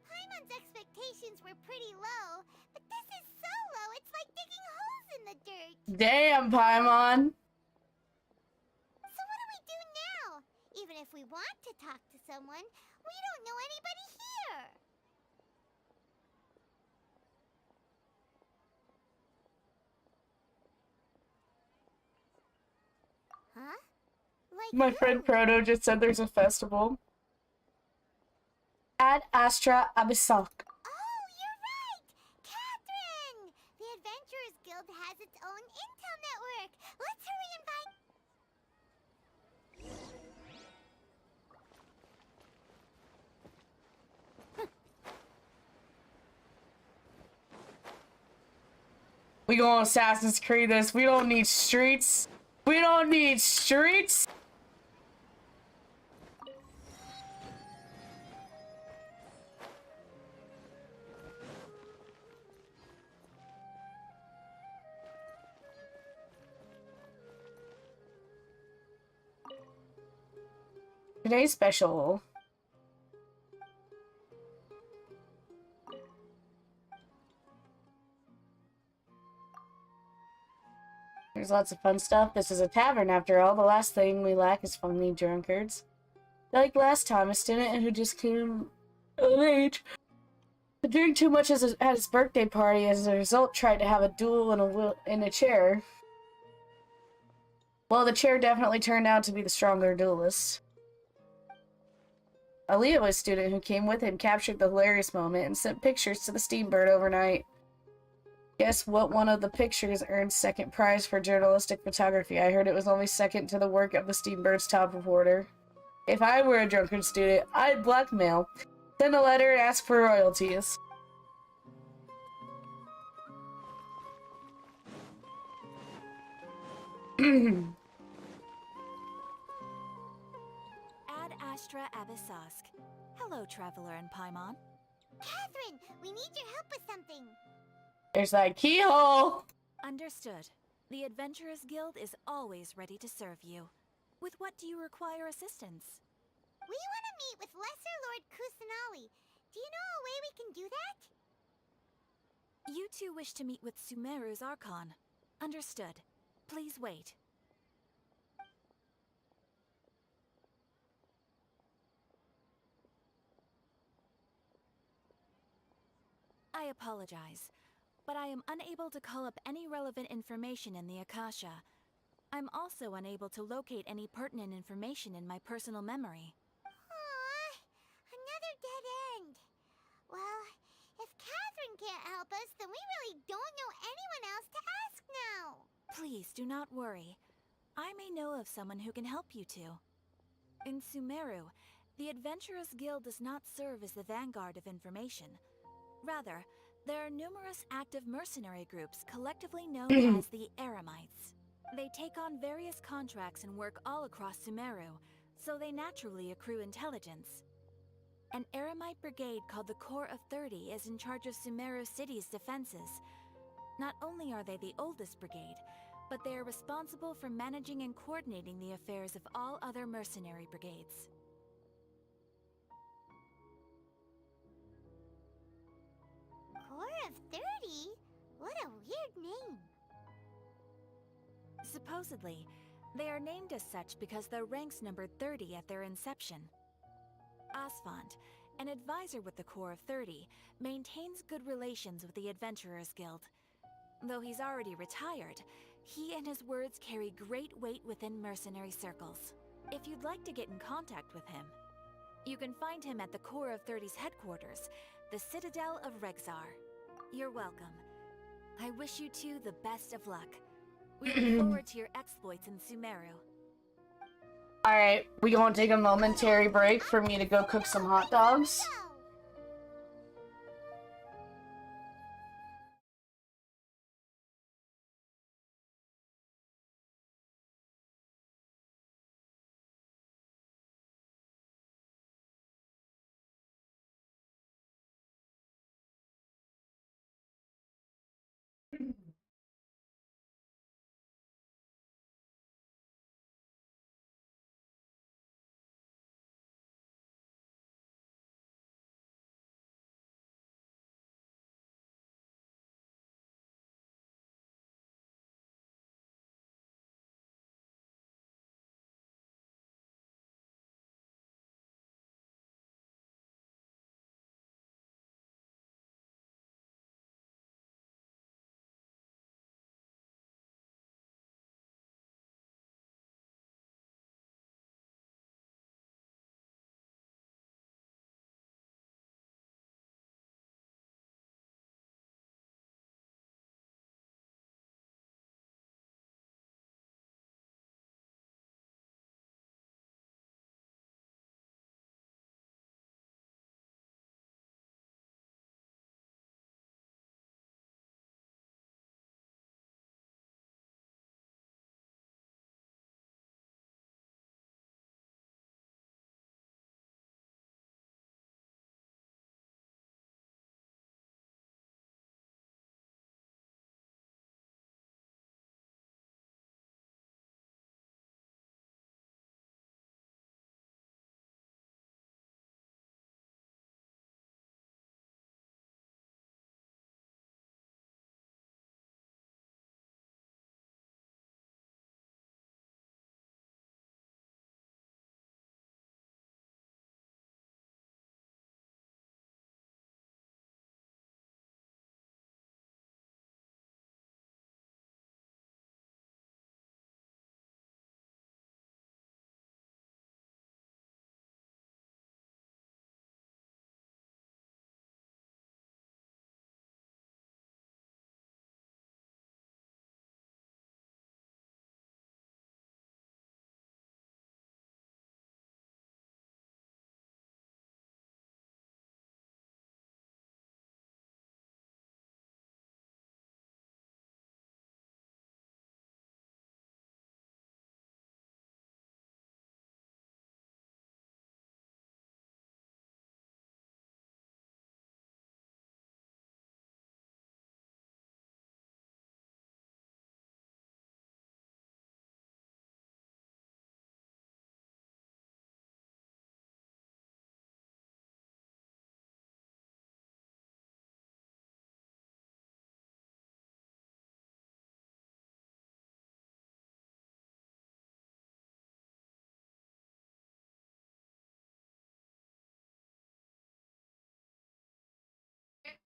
Paimon's expectations were pretty low, but this is so low, it's like digging holes in the dirt. Damn, Paimon! So what do we do now? Even if we want to talk to someone, we don't know anybody here. Huh? Like My who? friend Proto just said there's a festival. Ad Astra Abyssal. Oh, you're right! Catherine! The Adventurers Guild has its own intel network. Let's hurry and find... We gonna Assassin's Creed this. We don't need streets. We don't need streets. Today's special. There's lots of fun stuff. This is a tavern, after all. The last thing we lack is funny drunkards. Like last time, a student who just came of age drank too much at his birthday party. As a result, tried to have a duel in a chair. Well, the chair definitely turned out to be the stronger duelist. A Leo student who came with him captured the hilarious moment and sent pictures to the Steambird overnight. Guess what one of the pictures earned second prize for journalistic photography? I heard it was only second to the work of the Steambird's top reporter. If I were a drunkard student, I'd blackmail. Send a letter and ask for royalties. Ad Astra Abyssosk. Hello, Traveler and Paimon. Catherine, we need your help with something. There's that keyhole! Understood. The Adventurers Guild is always ready to serve you. With what do you require assistance? We want to meet with Lesser Lord Kusanali. Do you know a way we can do that? You two wish to meet with Sumeru's Archon. Understood. Please wait. I apologize, but I am unable to call up any relevant information in the Akasha. I'm also unable to locate any pertinent information in my personal memory. Aww, another dead end. Well, if Catherine can't help us, then we really don't know anyone else to ask now. Please do not worry. I may know of someone who can help you two. In Sumeru, the Adventurers Guild does not serve as the vanguard of information. Rather, there are numerous active mercenary groups collectively known as the Eremites. They take on various contracts and work all across Sumeru, so they naturally accrue intelligence. An Eremite brigade called the Corps of 30 is in charge of Sumeru City's defenses. Not only are they the oldest brigade, but they are responsible for managing and coordinating the affairs of all other mercenary brigades. Corps of 30? What a weird name. Supposedly, they are named as such because their ranks numbered 30 at their inception. Asfand, an advisor with the Corps of 30, maintains good relations with the Adventurers Guild. Though he's already retired, he and his words carry great weight within mercenary circles. If you'd like to get in contact with him, you can find him at the Corps of 30's headquarters, the Citadel of Rexar. You're welcome. I wish you two the best of luck. We look forward to your exploits in Sumeru. Alright, we gonna take a momentary break for me to go cook some hot dogs.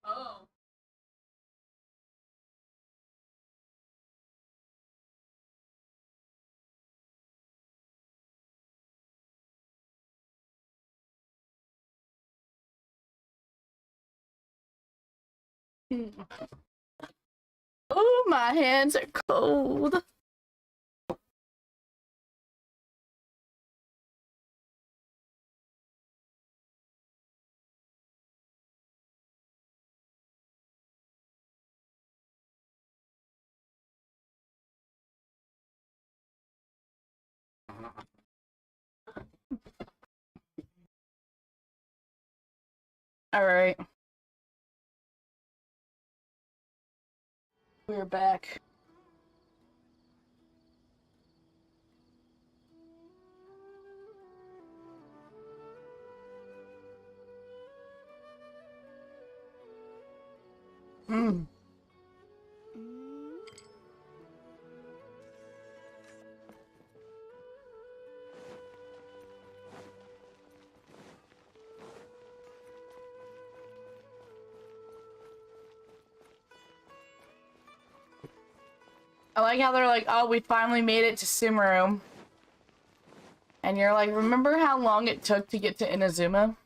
Oh. Oh, my hands are cold. All right. We're back. Mm. I like how they're like, oh, we finally made it to Sumeru. And you're like, remember how long it took to get to Inazuma?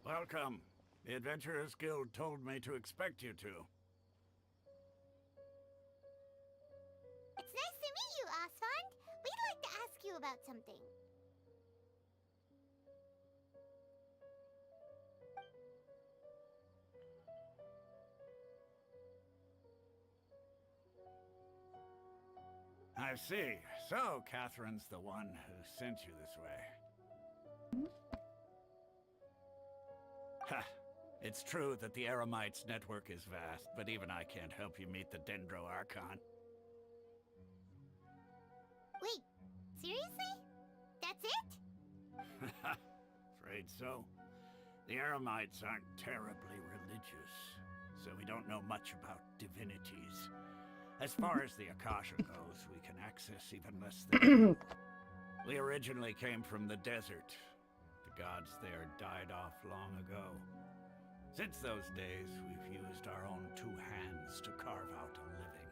Welcome. The Adventurers Guild told me to expect you to. It's nice to meet you, Osfond. We'd like to ask you about something. I see. So, Catherine's the one who sent you this way. Ha! It's true that the Eremites network is vast, but even I can't help you meet the Dendro Archon. Wait, seriously? That's it? Afraid so. The Eremites aren't terribly religious, so we don't know much about divinities. As far as the Akasha goes, we can access even less than... We originally came from the desert. The gods there died off long ago. Since those days, we've used our own two hands to carve out a living.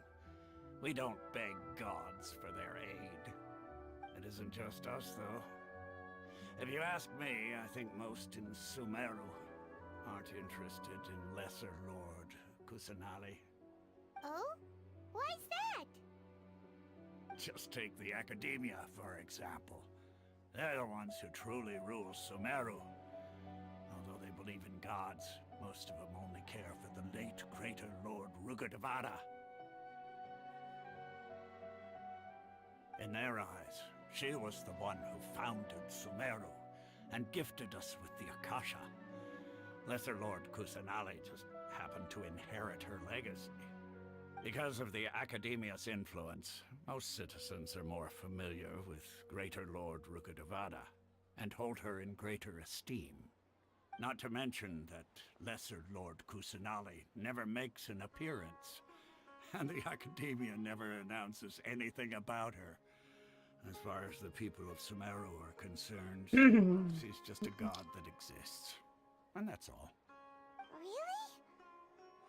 We don't beg gods for their aid. It isn't just us, though. If you ask me, I think most in Sumeru aren't interested in Lesser Lord Kusanali. Oh? Why's that? Just take the Academia, for example. They're the ones who truly rule Sumeru. Although they believe in gods, most of them only care for the late Greater Lord Rugurdevada. In their eyes, she was the one who founded Sumeru and gifted us with the Akasha. Lesser Lord Kusanali just happened to inherit her legacy. Because of the Academia's influence, most citizens are more familiar with Greater Lord Rugurdevada and hold her in greater esteem. Not to mention that Lesser Lord Kusanali never makes an appearance, and the Academia never announces anything about her. As far as the people of Sumeru are concerned, she's just a god that exists. And that's all. Really?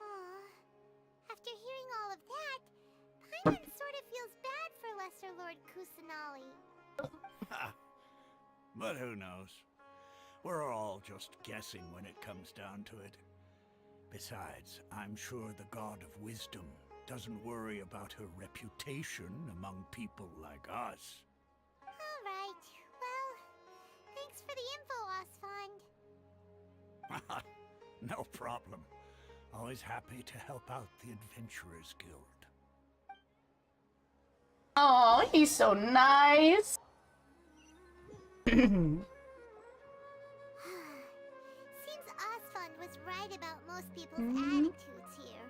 Aw. After hearing all of that, Paimon sort of feels bad for Lesser Lord Kusanali. But who knows? We're all just guessing when it comes down to it. Besides, I'm sure the God of Wisdom doesn't worry about her reputation among people like us. All right. Well, thanks for the info, Osfond. No problem. Always happy to help out the Adventurers Guild. Oh, he's so nice. Seems Osfond was right about most people's attitudes here.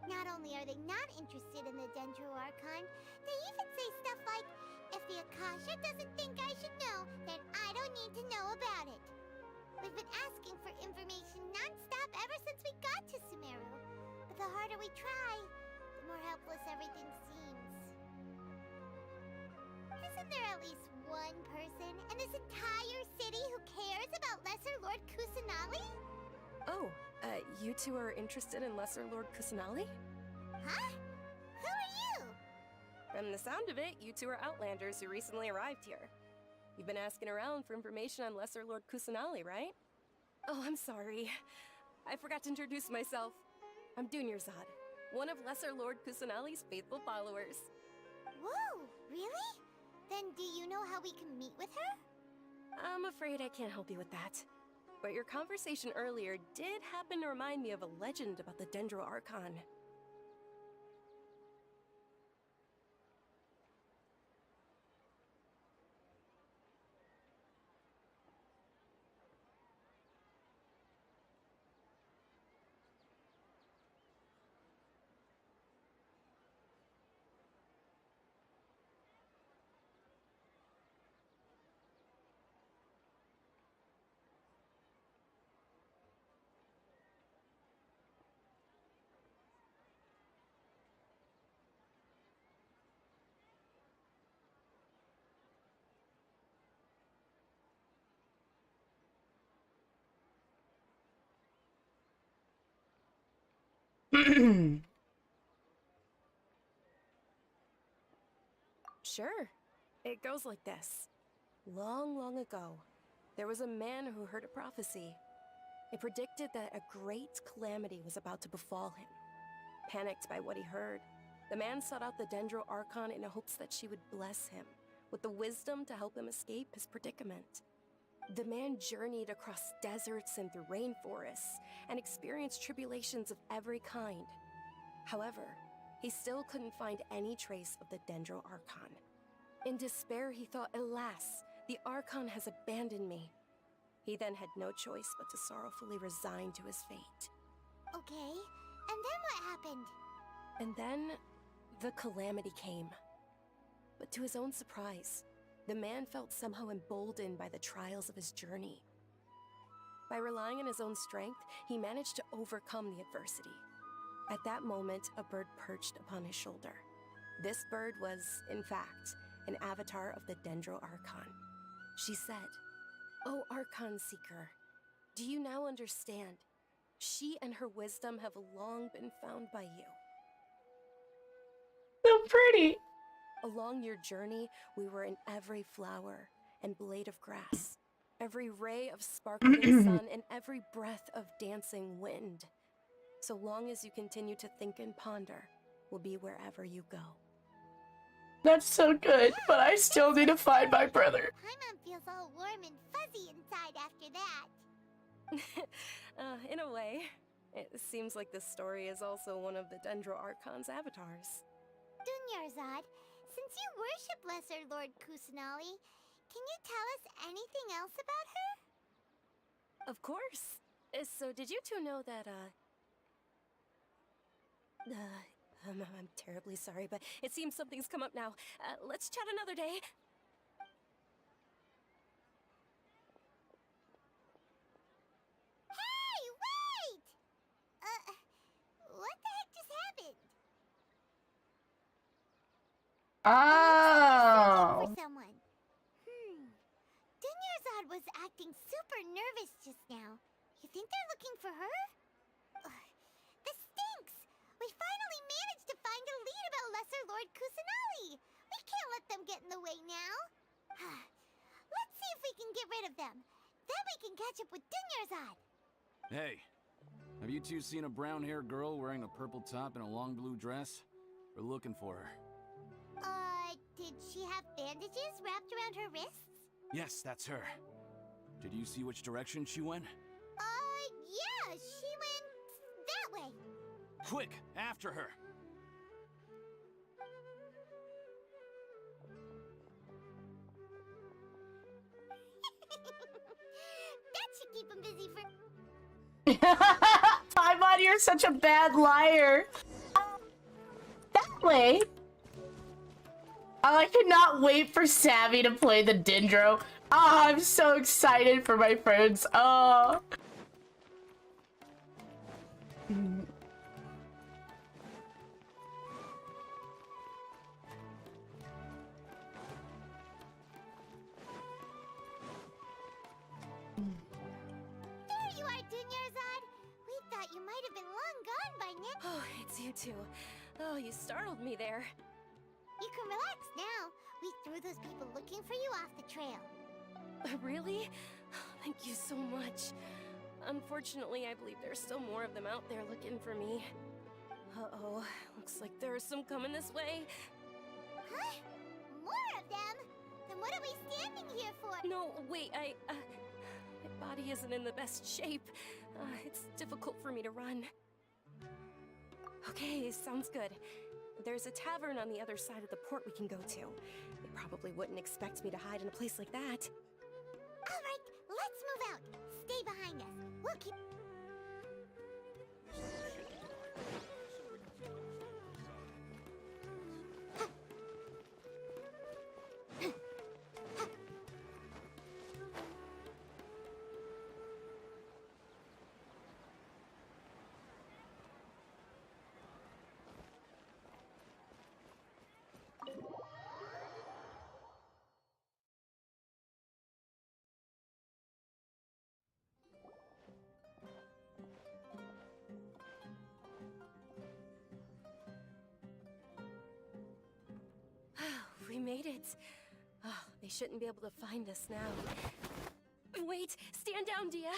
Not only are they not interested in the Dendro Archon, they even say stuff like, if the Akasha doesn't think I should know, then I don't need to know about it. We've been asking for information non-stop ever since we got to Sumeru. But the harder we try, the more helpless everything seems. Isn't there at least one person in this entire city who cares about Lesser Lord Kusanali? Oh, you two are interested in Lesser Lord Kusanali? Huh? Who are you? From the sound of it, you two are Outlanders who recently arrived here. You've been asking around for information on Lesser Lord Kusanali, right? Oh, I'm sorry. I forgot to introduce myself. I'm Dunyarzad, one of Lesser Lord Kusanali's faithful followers. Whoa, really? Then do you know how we can meet with her? I'm afraid I can't help you with that. But your conversation earlier did happen to remind me of a legend about the Dendro Archon. Sure. It goes like this. Long, long ago, there was a man who heard a prophecy. It predicted that a great calamity was about to befall him. Panicked by what he heard, the man sought out the Dendro Archon in hopes that she would bless him with the wisdom to help him escape his predicament. The man journeyed across deserts and through rainforests and experienced tribulations of every kind. However, he still couldn't find any trace of the Dendro Archon. In despair, he thought, alas, the Archon has abandoned me. He then had no choice but to sorrowfully resign to his fate. Okay, and then what happened? And then, the calamity came. But to his own surprise, the man felt somehow emboldened by the trials of his journey. By relying on his own strength, he managed to overcome the adversity. At that moment, a bird perched upon his shoulder. This bird was, in fact, an avatar of the Dendro Archon. She said, "O Archon Seeker, do you now understand? She and her wisdom have long been found by you." So pretty. Along your journey, we were in every flower and blade of grass, every ray of sparkling sun, and every breath of dancing wind. So long as you continue to think and ponder, we'll be wherever you go. That's so good, but I still need to find my brother. Paimon feels all warm and fuzzy inside after that. In a way, it seems like this story is also one of the Dendro Archon's avatars. Dunyarzad, since you worship Lesser Lord Kusanali, can you tell us anything else about her? Of course. So did you two know that, I'm terribly sorry, but it seems something's come up now. Let's chat another day. Hey, wait! What the heck just happened? Oh. For someone. Dunyarzad was acting super nervous just now. You think they're looking for her? This stinks! We finally managed to find a lead about Lesser Lord Kusanali! We can't let them get in the way now! Let's see if we can get rid of them. Then we can catch up with Dunyarzad! Hey, have you two seen a brown-haired girl wearing a purple top and a long blue dress? We're looking for her. Did she have bandages wrapped around her wrists? Yes, that's her. Did you see which direction she went? Yeah, she went that way. Quick, after her! That should keep him busy for... Paimon, you're such a bad liar. That way. Oh, I cannot wait for Savvy to play the Dendro. Oh, I'm so excited for my friends. Oh. Dunyarzad. We thought you might have been long gone by now. Oh, it's you two. Oh, you startled me there. You can relax now. We threw those people looking for you off the trail. Really? Thank you so much. Unfortunately, I believe there's still more of them out there looking for me. Uh-oh, looks like there are some coming this way. Huh? More of them? Then what are we standing here for? No, wait, my body isn't in the best shape. It's difficult for me to run. Okay, sounds good. There's a tavern on the other side of the port we can go to. They probably wouldn't expect me to hide in a place like that. All right, let's move out. Stay behind us. We'll keep... We made it. Oh, they shouldn't be able to find us now. Wait, stand down, Dia.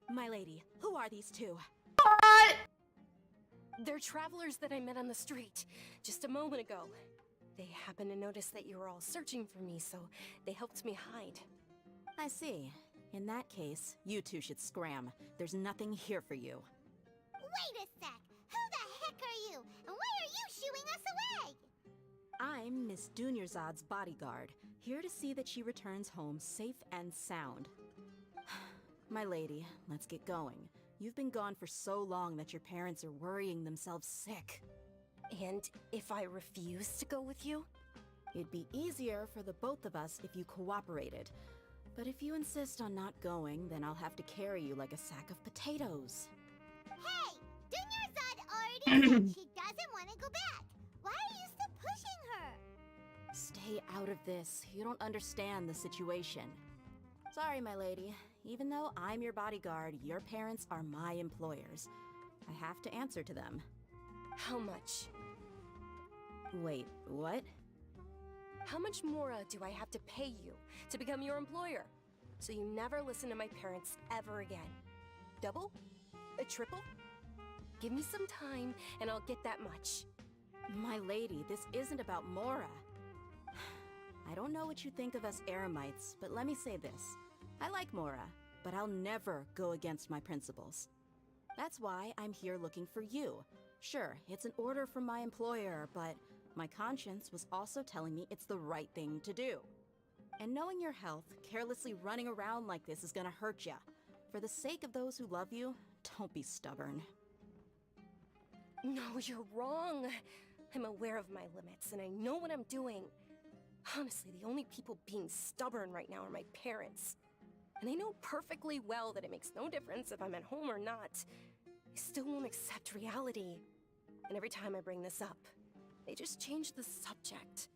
My lady, who are these two? What? They're travelers that I met on the street just a moment ago. They happened to notice that you were all searching for me, so they helped me hide. I see. In that case, you two should scram. There's nothing here for you. Wait a sec. Who the heck are you? And why are you shooing us away? I'm Miss Dunyarzad's bodyguard, here to see that she returns home safe and sound. My lady, let's get going. You've been gone for so long that your parents are worrying themselves sick. And if I refuse to go with you? It'd be easier for the both of us if you cooperated. But if you insist on not going, then I'll have to carry you like a sack of potatoes. Hey! Dunyarzad already said she doesn't want to go back. Why are you still pushing her? Stay out of this. You don't understand the situation. Sorry, my lady. Even though I'm your bodyguard, your parents are my employers. I have to answer to them. How much? Wait, what? How much more do I have to pay you to become your employer? So you never listen to my parents ever again. Double? A triple? Give me some time and I'll get that much. My lady, this isn't about Mora. I don't know what you think of us Eremites, but let me say this. I like Mora, but I'll never go against my principles. That's why I'm here looking for you. Sure, it's an order from my employer, but my conscience was also telling me it's the right thing to do. And knowing your health, carelessly running around like this is gonna hurt ya. For the sake of those who love you, don't be stubborn. No, you're wrong. I'm aware of my limits, and I know what I'm doing. Honestly, the only people being stubborn right now are my parents. And they know perfectly well that it makes no difference if I'm at home or not. They still won't accept reality. And every time I bring this up, they just change the subject.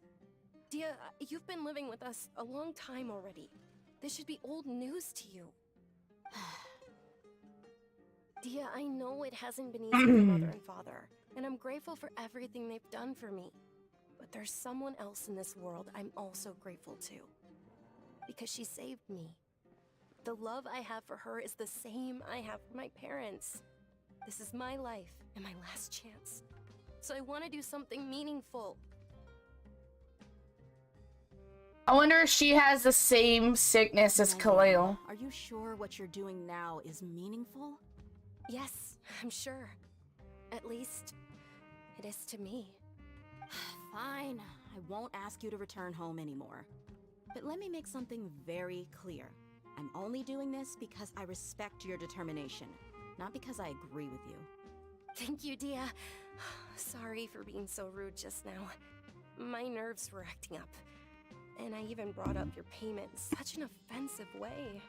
Dia, you've been living with us a long time already. This should be old news to you. Dia, I know it hasn't been easy for Mother and Father, and I'm grateful for everything they've done for me. But there's someone else in this world I'm also grateful to. Because she saved me. The love I have for her is the same I have for my parents. This is my life and my last chance. So I want to do something meaningful. I wonder if she has the same sickness as Khalil. Are you sure what you're doing now is meaningful? Yes, I'm sure. At least, it is to me. Fine, I won't ask you to return home anymore. But let me make something very clear. I'm only doing this because I respect your determination, not because I agree with you. Thank you, Dia. Sorry for being so rude just now. My nerves were acting up. And I even brought up your payment in such an offensive way.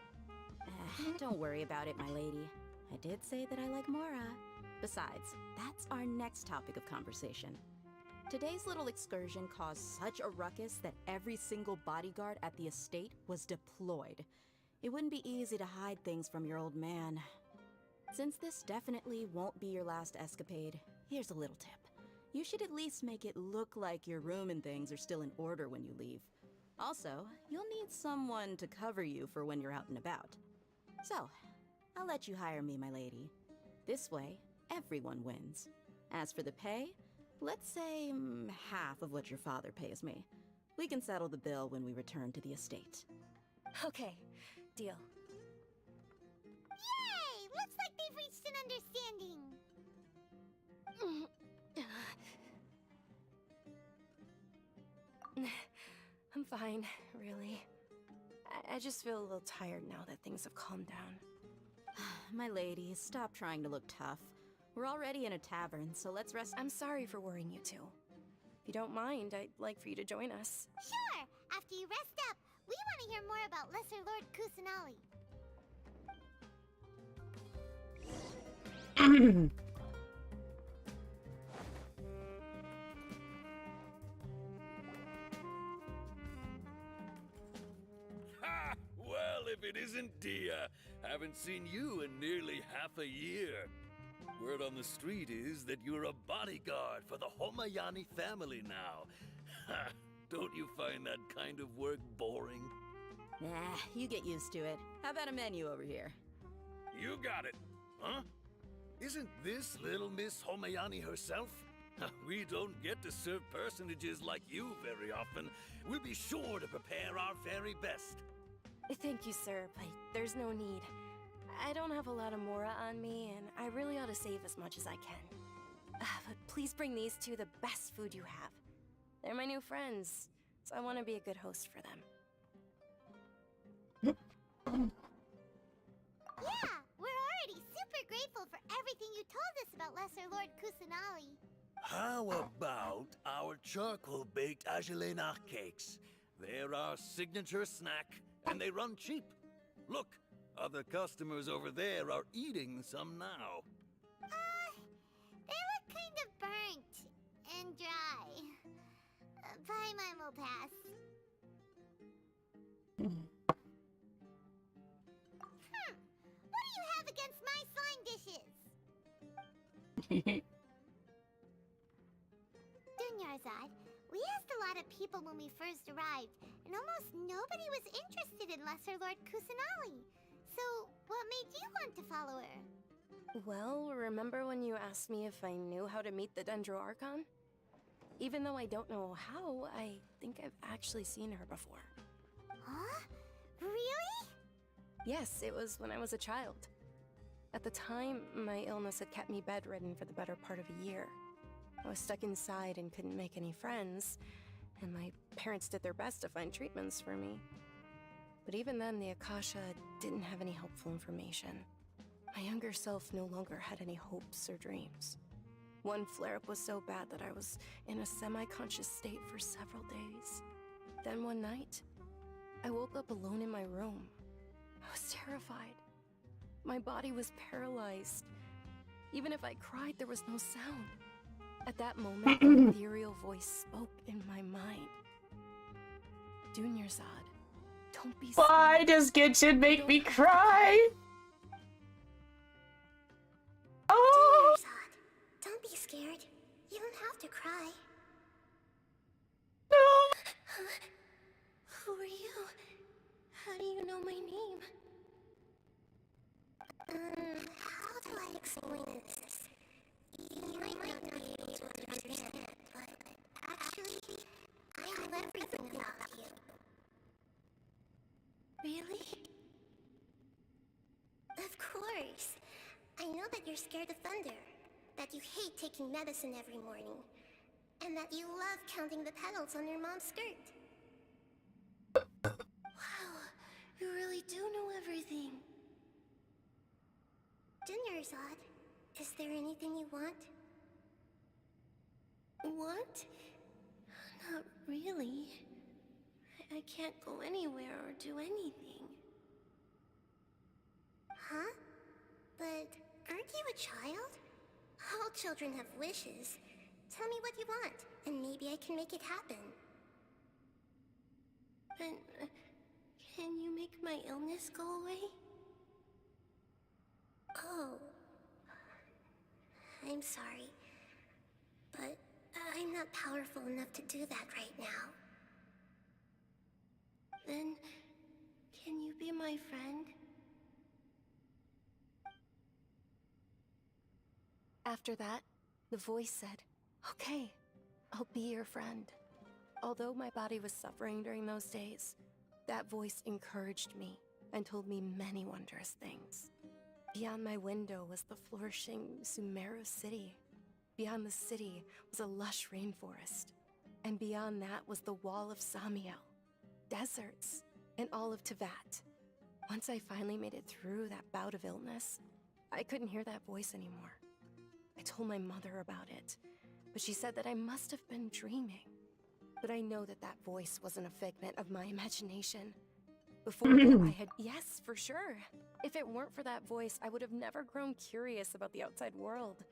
Don't worry about it, my lady. I did say that I like Mora. Besides, that's our next topic of conversation. Today's little excursion caused such a ruckus that every single bodyguard at the estate was deployed. It wouldn't be easy to hide things from your old man. Since this definitely won't be your last escapade, here's a little tip. You should at least make it look like your room and things are still in order when you leave. Also, you'll need someone to cover you for when you're out and about. So, I'll let you hire me, my lady. This way, everyone wins. As for the pay, let's say half of what your father pays me. We can settle the bill when we return to the estate. Okay, deal. Yay! Looks like they've reached an understanding. I'm fine, really. I just feel a little tired now that things have calmed down. My lady, stop trying to look tough. We're already in a tavern, so let's rest. I'm sorry for worrying you two. If you don't mind, I'd like for you to join us. Sure! After you rest up, we want to hear more about Lesser Lord Kusanali. Ha! Well, if it isn't Dia. Haven't seen you in nearly half a year. Word on the street is that you're a bodyguard for the Homayani family now. Ha! Don't you find that kind of work boring? Nah, you get used to it. How about a menu over here? You got it, huh? Isn't this little Miss Homayani herself? We don't get to serve personages like you very often. We'll be sure to prepare our very best. Thank you, sir, but there's no need. I don't have a lot of Mora on me, and I really ought to save as much as I can. But please bring these two the best food you have. They're my new friends, so I want to be a good host for them. Yeah, we're already super grateful for everything you told us about Lesser Lord Kusanali. How about our charcoal-baked Agelena cakes? They're our signature snack, and they run cheap. Look, other customers over there are eating some now. They look kind of burnt and dry. Paimon will pass. What do you have against my slime dishes? Dunyarzad, we asked a lot of people when we first arrived, and almost nobody was interested in Lesser Lord Kusanali. So, what made you want to follow her? Well, remember when you asked me if I knew how to meet the Dendro Archon? Even though I don't know how, I think I've actually seen her before. Huh? Really? Yes, it was when I was a child. At the time, my illness had kept me bedridden for the better part of a year. I was stuck inside and couldn't make any friends, and my parents did their best to find treatments for me. But even then, the Akasha didn't have any helpful information. My younger self no longer had any hopes or dreams. One flare-up was so bad that I was in a semi-conscious state for several days. Then one night, I woke up alone in my room. I was terrified. My body was paralyzed. Even if I cried, there was no sound. At that moment, an ethereal voice spoke in my mind. Dunyarzad, don't be scared. Why does Genshin make me cry? Oh! Dunyarzad, don't be scared. You don't have to cry. No! Who are you? How do you know my name? How do I explain this? You might not be able to understand, but actually, I know everything about you. Really? Of course. I know that you're scared of thunder, that you hate taking medicine every morning, and that you love counting the petals on your mom's skirt. Wow, you really do know everything. Dunyarzad, is there anything you want? Want? Not really. I can't go anywhere or do anything. Huh? But aren't you a child? All children have wishes. Tell me what you want, and maybe I can make it happen. But, can you make my illness go away? Oh. I'm sorry. But I'm not powerful enough to do that right now. Then, can you be my friend? After that, the voice said, "Okay, I'll be your friend." Although my body was suffering during those days, that voice encouraged me and told me many wondrous things. Beyond my window was the flourishing Sumeru city. Beyond the city was a lush rainforest. And beyond that was the wall of Samiel, deserts, and all of Teyvat. Once I finally made it through that bout of illness, I couldn't hear that voice anymore. I told my mother about it, but she said that I must have been dreaming. But I know that that voice wasn't a figment of my imagination. Before that, I had... Yes, for sure. If it weren't for that voice, I would have never grown curious about the outside world.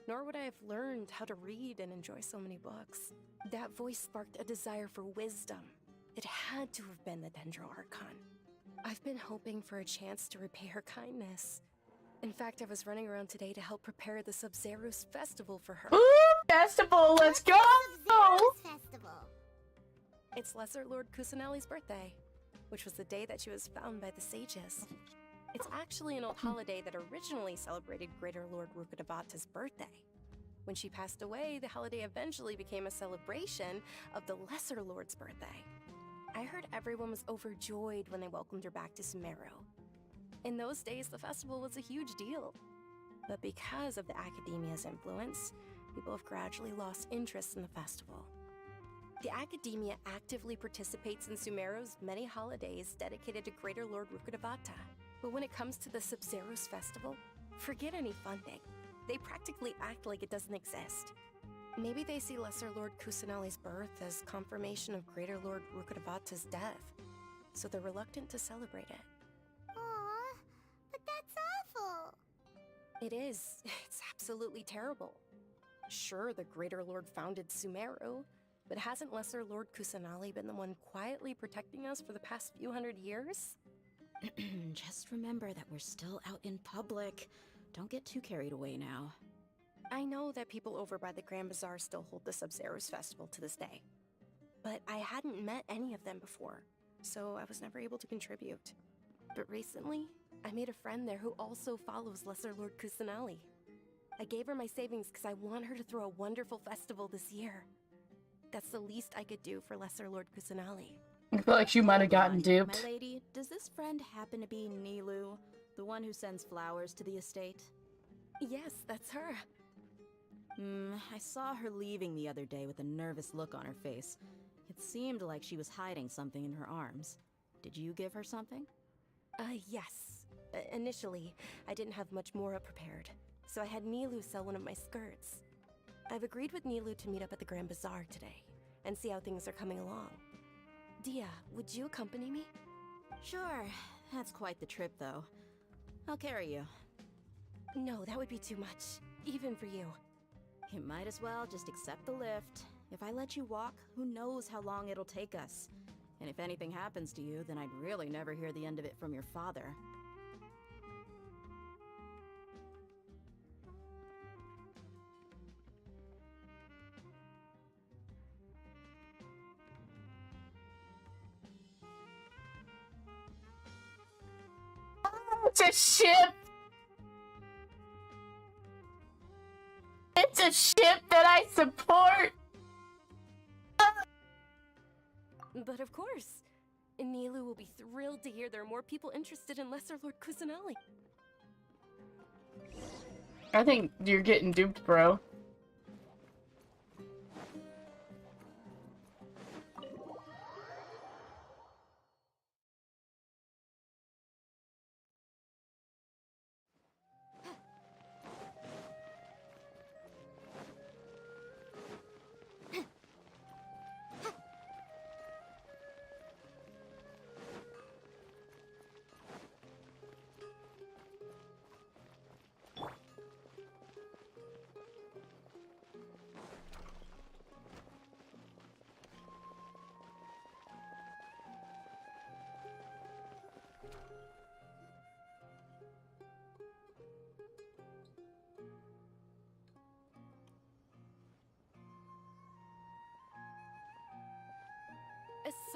Nor would I have learned how to read and enjoy so many books. That voice sparked a desire for wisdom. It had to have been the Dendro Archon. I've been hoping for a chance to repay her kindness. In fact, I was running around today to help prepare the Sub-Zerus festival for her. Ooh, festival, let's go! Festival. It's Lesser Lord Kusanali's birthday, which was the day that she was found by the sages. It's actually an old holiday that originally celebrated Greater Lord Rukkhadevata's birthday. When she passed away, the holiday eventually became a celebration of the Lesser Lord's birthday. I heard everyone was overjoyed when they welcomed her back to Sumeru. In those days, the festival was a huge deal. But because of the Academia's influence, people have gradually lost interest in the festival. The Academia actively participates in Sumeru's many holidays dedicated to Greater Lord Rukkhadevata. But when it comes to the Sub-Zerus festival, forget any funding. They practically act like it doesn't exist. Maybe they see Lesser Lord Kusanali's birth as confirmation of Greater Lord Rukkhadevata's death, so they're reluctant to celebrate it. Aww, but that's awful. It is. It's absolutely terrible. Sure, the Greater Lord founded Sumeru, but hasn't Lesser Lord Kusanali been the one quietly protecting us for the past few hundred years? Just remember that we're still out in public. Don't get too carried away now. I know that people over by the Grand Bazaar still hold the Sub-Zerus festival to this day. But I hadn't met any of them before, so I was never able to contribute. But recently, I made a friend there who also follows Lesser Lord Kusanali. I gave her my savings because I want her to throw a wonderful festival this year. That's the least I could do for Lesser Lord Kusanali. I feel like she might have gotten duped. My lady, does this friend happen to be Nilu, the one who sends flowers to the estate? Yes, that's her. I saw her leaving the other day with a nervous look on her face. It seemed like she was hiding something in her arms. Did you give her something? Yes. Initially, I didn't have much Mora prepared, so I had Nilu sell one of my skirts. I've agreed with Nilu to meet up at the Grand Bazaar today, and see how things are coming along. Dia, would you accompany me? Sure. That's quite the trip, though. I'll carry you. No, that would be too much, even for you. You might as well just accept the lift. If I let you walk, who knows how long it'll take us. And if anything happens to you, then I'd really never hear the end of it from your father. It's a ship! It's a ship that I support! But of course, Nilu will be thrilled to hear there are more people interested in Lesser Lord Kusanali. I think you're getting duped, bro.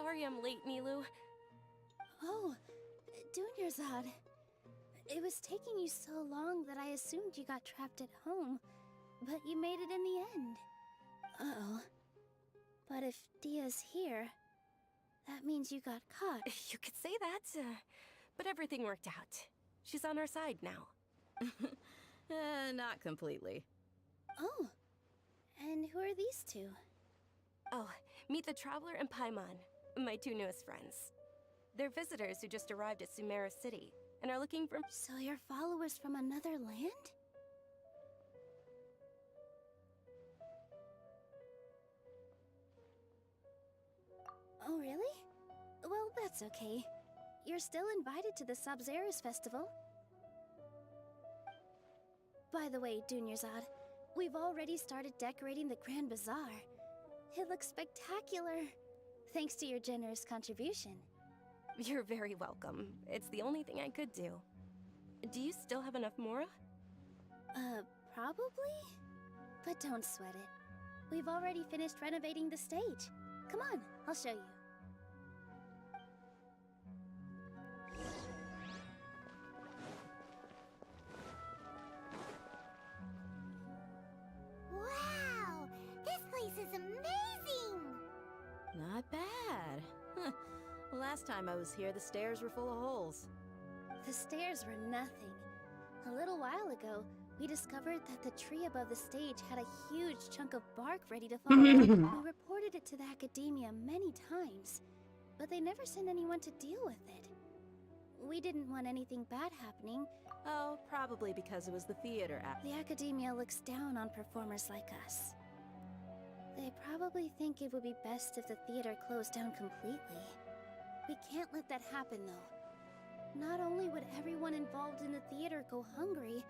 sorry I'm late, Nilu. Oh, Dunyarzad. It was taking you so long that I assumed you got trapped at home, but you made it in the end. Uh-oh. But if Dia's here, that means you got caught. You could say that, but everything worked out. She's on our side now. Not completely. Oh, and who are these two? Oh, meet the Traveler and Paimon, my two newest friends. They're visitors who just arrived at Sumeru City and are looking for— So you're followers from another land? Oh, really? Well, that's okay. You're still invited to the Sabzeruz festival. By the way, Dunyarzad, we've already started decorating the Grand Bazaar. It looks spectacular, thanks to your generous contribution. You're very welcome. It's the only thing I could do. Do you still have enough Mora? Probably? But don't sweat it. We've already finished renovating the stage. Come on, I'll show you. Wow! This place is amazing! Not bad. Huh. Last time I was here, the stairs were full of holes. The stairs were nothing. A little while ago, we discovered that the tree above the stage had a huge chunk of bark ready to fall. We reported it to the academia many times, but they never sent anyone to deal with it. We didn't want anything bad happening. Oh, probably because it was the theater act. The academia looks down on performers like us. They probably think it would be best if the theater closed down completely. We can't let that happen, though. Not only would everyone involved in the theater go hungry,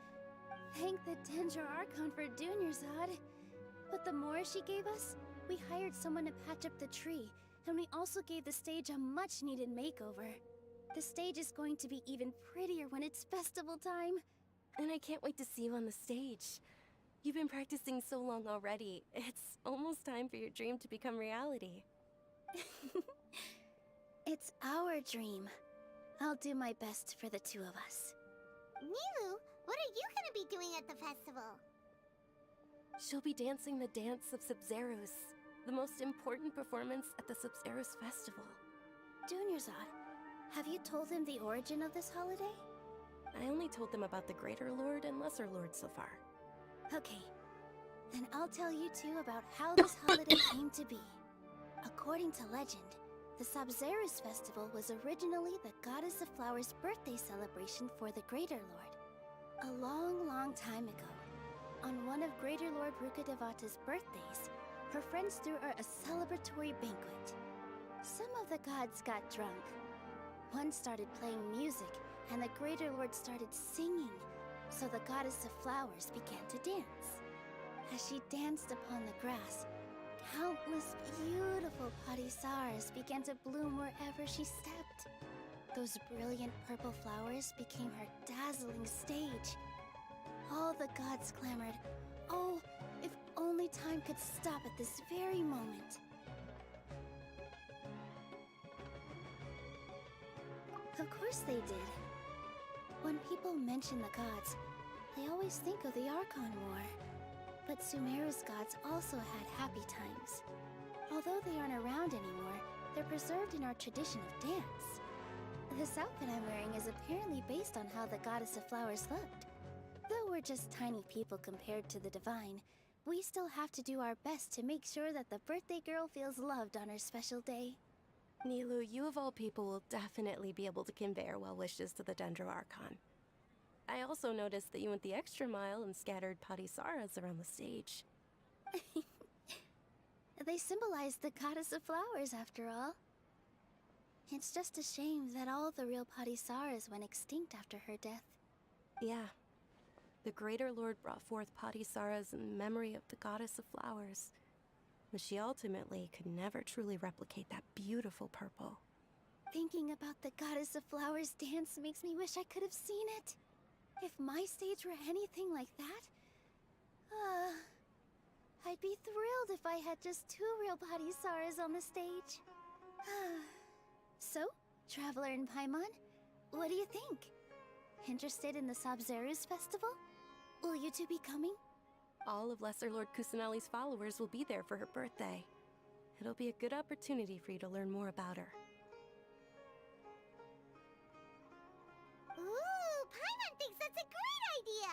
thank the Dendro Archon for Dunyarzad, but the more she gave us, we hired someone to patch up the tree, and we also gave the stage a much-needed makeover. The stage is going to be even prettier when it's festival time. And I can't wait to see you on the stage. You've been practicing so long already. It's almost time for your dream to become reality. It's our dream. I'll do my best for the two of us. Nilu, what are you gonna be doing at the festival? She'll be dancing the dance of Sabzeruz, the most important performance at the Sabzeruz festival. Dunyarzad, have you told him the origin of this holiday? I only told them about the Greater Lord and Lesser Lord so far. Okay, then I'll tell you two about how this holiday came to be. According to legend, the Sabzeruz festival was originally the Goddess of Flowers' birthday celebration for the Greater Lord. A long, long time ago, on one of Greater Lord Rukkhadevata's birthdays, her friends threw her a celebratory banquet. Some of the gods got drunk. One started playing music, and the Greater Lord started singing, so the Goddess of Flowers began to dance. As she danced upon the grass, countless beautiful Padisaras began to bloom wherever she stepped. Those brilliant purple flowers became her dazzling stage. All the gods clamored, "Oh, if only time could stop at this very moment." Of course they did. When people mention the gods, they always think of the Archon War. But Sumeru's gods also had happy times. Although they aren't around anymore, they're preserved in our tradition of dance. This outfit I'm wearing is apparently based on how the Goddess of Flowers looked. Though we're just tiny people compared to the Divine, we still have to do our best to make sure that the birthday girl feels loved on her special day. Nilu, you of all people will definitely be able to convey our well wishes to the Dendro Archon. I also noticed that you went the extra mile and scattered Padisaras around the stage. They symbolize the Goddess of Flowers, after all. It's just a shame that all the real Padisaras went extinct after her death. Yeah. The Greater Lord brought forth Padisaras in memory of the Goddess of Flowers, but she ultimately could never truly replicate that beautiful purple. Thinking about the Goddess of Flowers dance makes me wish I could have seen it. If my stage were anything like that, I'd be thrilled if I had just two real Padisaras on the stage. So, Traveler in Paimon, what do you think? Interested in the Sabzeruz festival? Will you two be coming? All of Lesser Lord Kusanali's followers will be there for her birthday. It'll be a good opportunity for you to learn more about her. Ooh, Paimon thinks that's a great idea!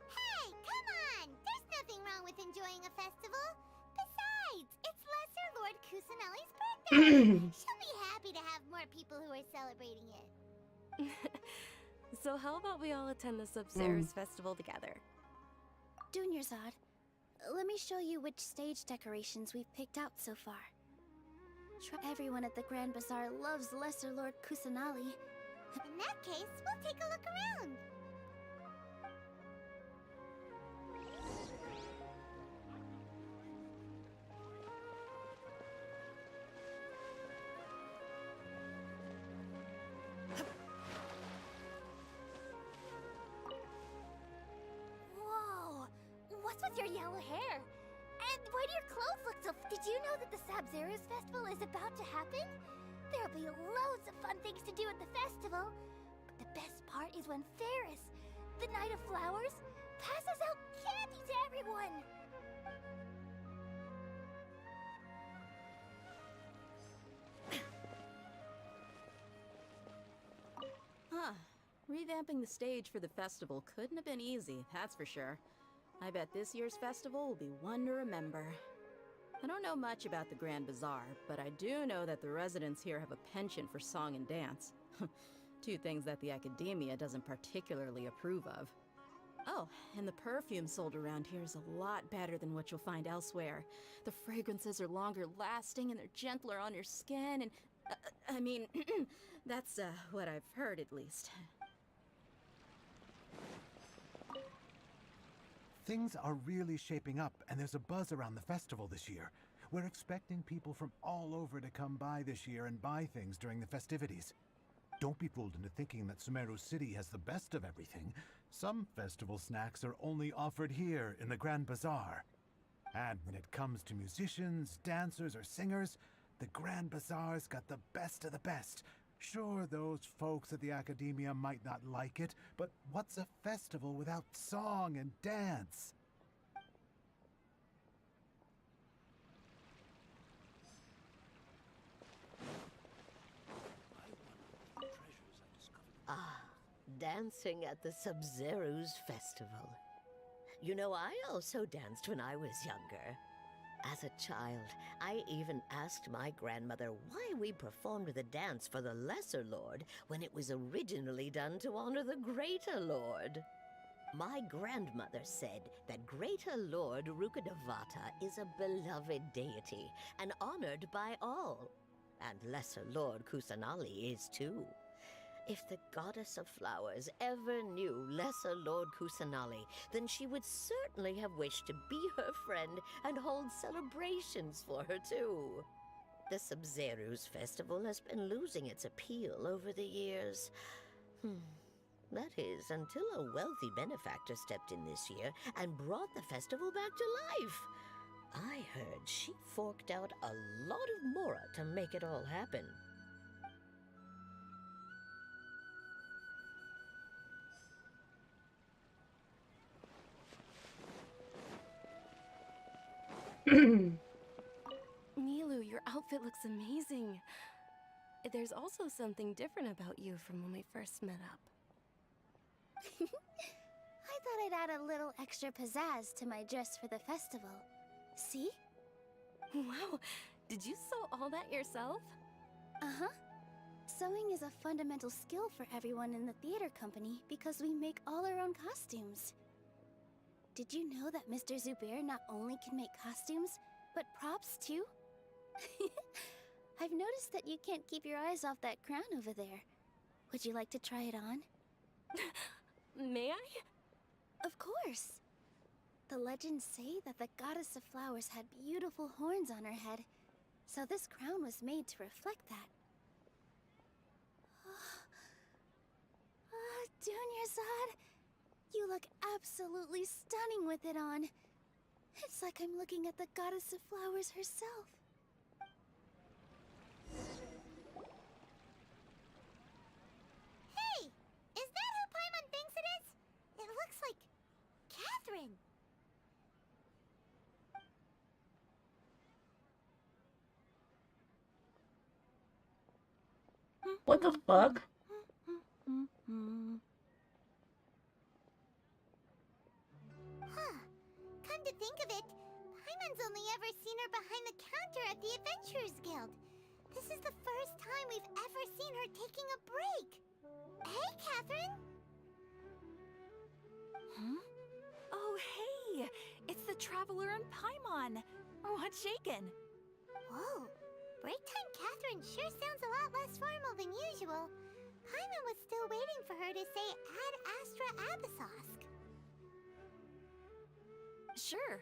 Hey, come on! There's nothing wrong with enjoying a festival. Besides, it's Lesser Lord Kusanali's birthday. She'll be happy to have more people who are celebrating it. So how about we all attend the Sabzeruz festival together? Dunyarzad, let me show you which stage decorations we've picked out so far. Everyone at the Grand Bazaar loves Lesser Lord Kusanali. In that case, we'll take a look around. Whoa! What's with your yellow hair? And why do your clothes look so... Did you know that the Sabzeruz festival is about to happen? There'll be loads of fun things to do at the festival. But the best part is when Ferris, the Knight of Flowers, passes out candy to everyone. Huh. Revamping the stage for the festival couldn't have been easy, that's for sure. I bet this year's festival will be one to remember. I don't know much about the Grand Bazaar, but I do know that the residents here have a penchant for song and dance. Two things that the academia doesn't particularly approve of. Oh, and the perfume sold around here is a lot better than what you'll find elsewhere. The fragrances are longer lasting and they're gentler on your skin and... I mean, that's what I've heard at least. Things are really shaping up, and there's a buzz around the festival this year. We're expecting people from all over to come by this year and buy things during the festivities. Don't be fooled into thinking that Sumeru City has the best of everything. Some festival snacks are only offered here in the Grand Bazaar. And when it comes to musicians, dancers, or singers, the Grand Bazaar's got the best of the best. Sure, those folks at the academia might not like it, but what's a festival without song and dance? Ah, dancing at the Sabzeruz festival. You know, I also danced when I was younger. As a child, I even asked my grandmother why we performed the dance for the Lesser Lord when it was originally done to honor the Greater Lord. My grandmother said that Greater Lord Rukkhadevata is a beloved deity and honored by all. And Lesser Lord Kusanali is too. If the Goddess of Flowers ever knew Lesser Lord Kusanali, then she would certainly have wished to be her friend and hold celebrations for her too. The Sabzeruz festival has been losing its appeal over the years. That is, until a wealthy benefactor stepped in this year and brought the festival back to life. I heard she forked out a lot of mora to make it all happen. Nilu, your outfit looks amazing. There's also something different about you from when we first met up. I thought I'd add a little extra pizzazz to my dress for the festival. See? Wow, did you sew all that yourself? Uh-huh. Sewing is a fundamental skill for everyone in the theater company because we make all our own costumes. Did you know that Mr. Zubair not only can make costumes, but props too? I've noticed that you can't keep your eyes off that crown over there. Would you like to try it on? May I? Of course. The legends say that the Goddess of Flowers had beautiful horns on her head, so this crown was made to reflect that. Dunyarzad, you look absolutely stunning with it on. It's like I'm looking at the goddess of flowers herself. Hey! Is that who Paimon thinks it is? It looks like Catherine. What the fuck? Huh. Come to think of it, Paimon's only ever seen her behind the counter at the Adventurers Guild. This is the first time we've ever seen her taking a break. Hey, Catherine! Huh? Oh, hey! It's the Traveler and Paimon! What's shaken? Whoa! Break time Catherine sure sounds a lot less formal than usual. Paimon was still waiting for her to say Ad Astra Abyssosk. Sure.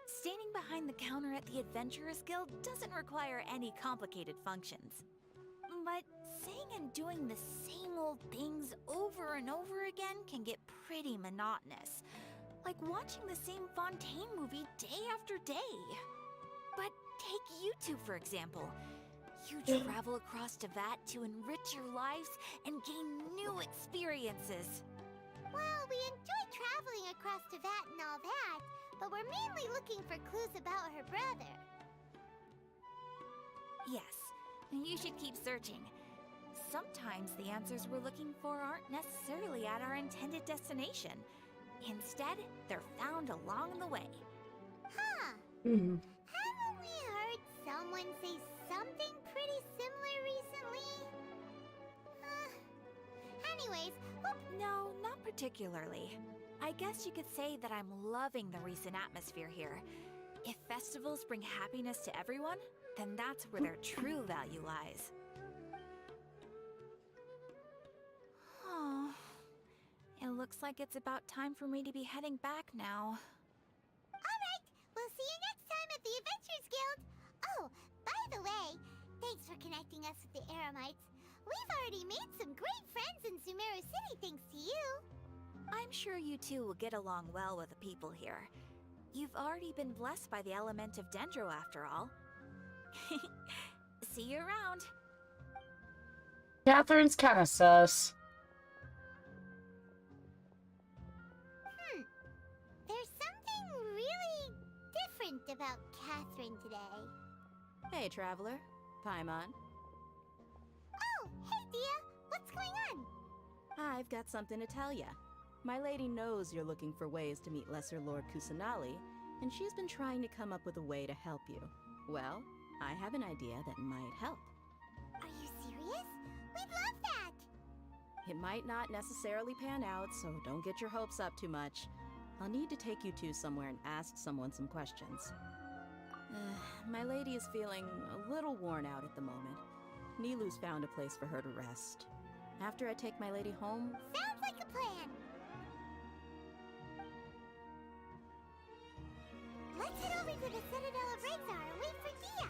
Standing behind the counter at the Adventurers Guild doesn't require any complicated functions. But saying and doing the same old things over and over again can get pretty monotonous. Like watching the same Fontaine movie day after day. But take you two, for example. You travel across Tevat to enrich your lives and gain new experiences. Well, we enjoy traveling across Tevat and all that, but we're mainly looking for clues about her brother. Yes, you should keep searching. Sometimes the answers we're looking for aren't necessarily at our intended destination. Instead, they're found along the way. Huh. Haven't we heard someone say something pretty similar recently? Anyways, no, not particularly. I guess you could say that I'm loving the recent atmosphere here. If festivals bring happiness to everyone, then that's where their true value lies. Oh, it looks like it's about time for me to be heading back now. Alright, we'll see you next time at the Adventurers Guild. Oh, by the way, thanks for connecting us with the Eremites. We've already made some great friends in Sumeru City thanks to you. I'm sure you two will get along well with the people here. You've already been blessed by the element of Dendro after all. See you around. Catherine's kinda sus. There's something really different about Catherine today. Hey, Traveler. Paimon. Oh, hey, Dia. What's going on? I've got something to tell ya. My lady knows you're looking for ways to meet Lesser Lord Kusanali, and she's been trying to come up with a way to help you. Well, I have an idea that might help. Are you serious? We'd love that! It might not necessarily pan out, so don't get your hopes up too much. I'll need to take you two somewhere and ask someone some questions. My lady is feeling a little worn out at the moment. Nilu's found a place for her to rest. After I take my lady home... Sounds like a plan! Let's head over to the Citadel of Razar and wait for Dia!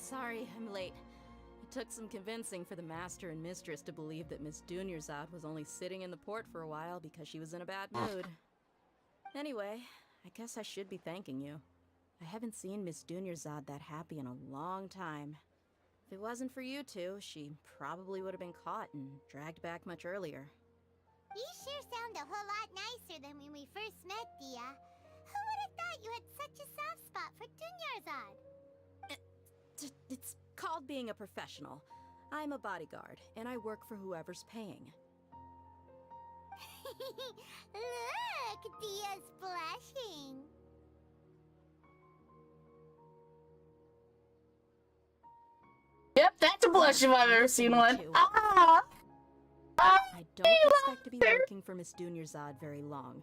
Sorry, I'm late. It took some convincing for the Master and Mistress to believe that Miss Dunyarzad was only sitting in the port for a while because she was in a bad mood. Anyway, I guess I should be thanking you. I haven't seen Miss Dunyarzad that happy in a long time. If it wasn't for you two, she probably would have been caught and dragged back much earlier. You sure sound a whole lot nicer than when we first met, Dia. Who would have thought you had such a soft spot for Dunyarzad? It's called being a professional. I'm a bodyguard, and I work for whoever's paying. Look, Dia's blushing. Yep, that's a blush if I've ever seen one. I don't expect to be working for Miss Dunyarzad very long,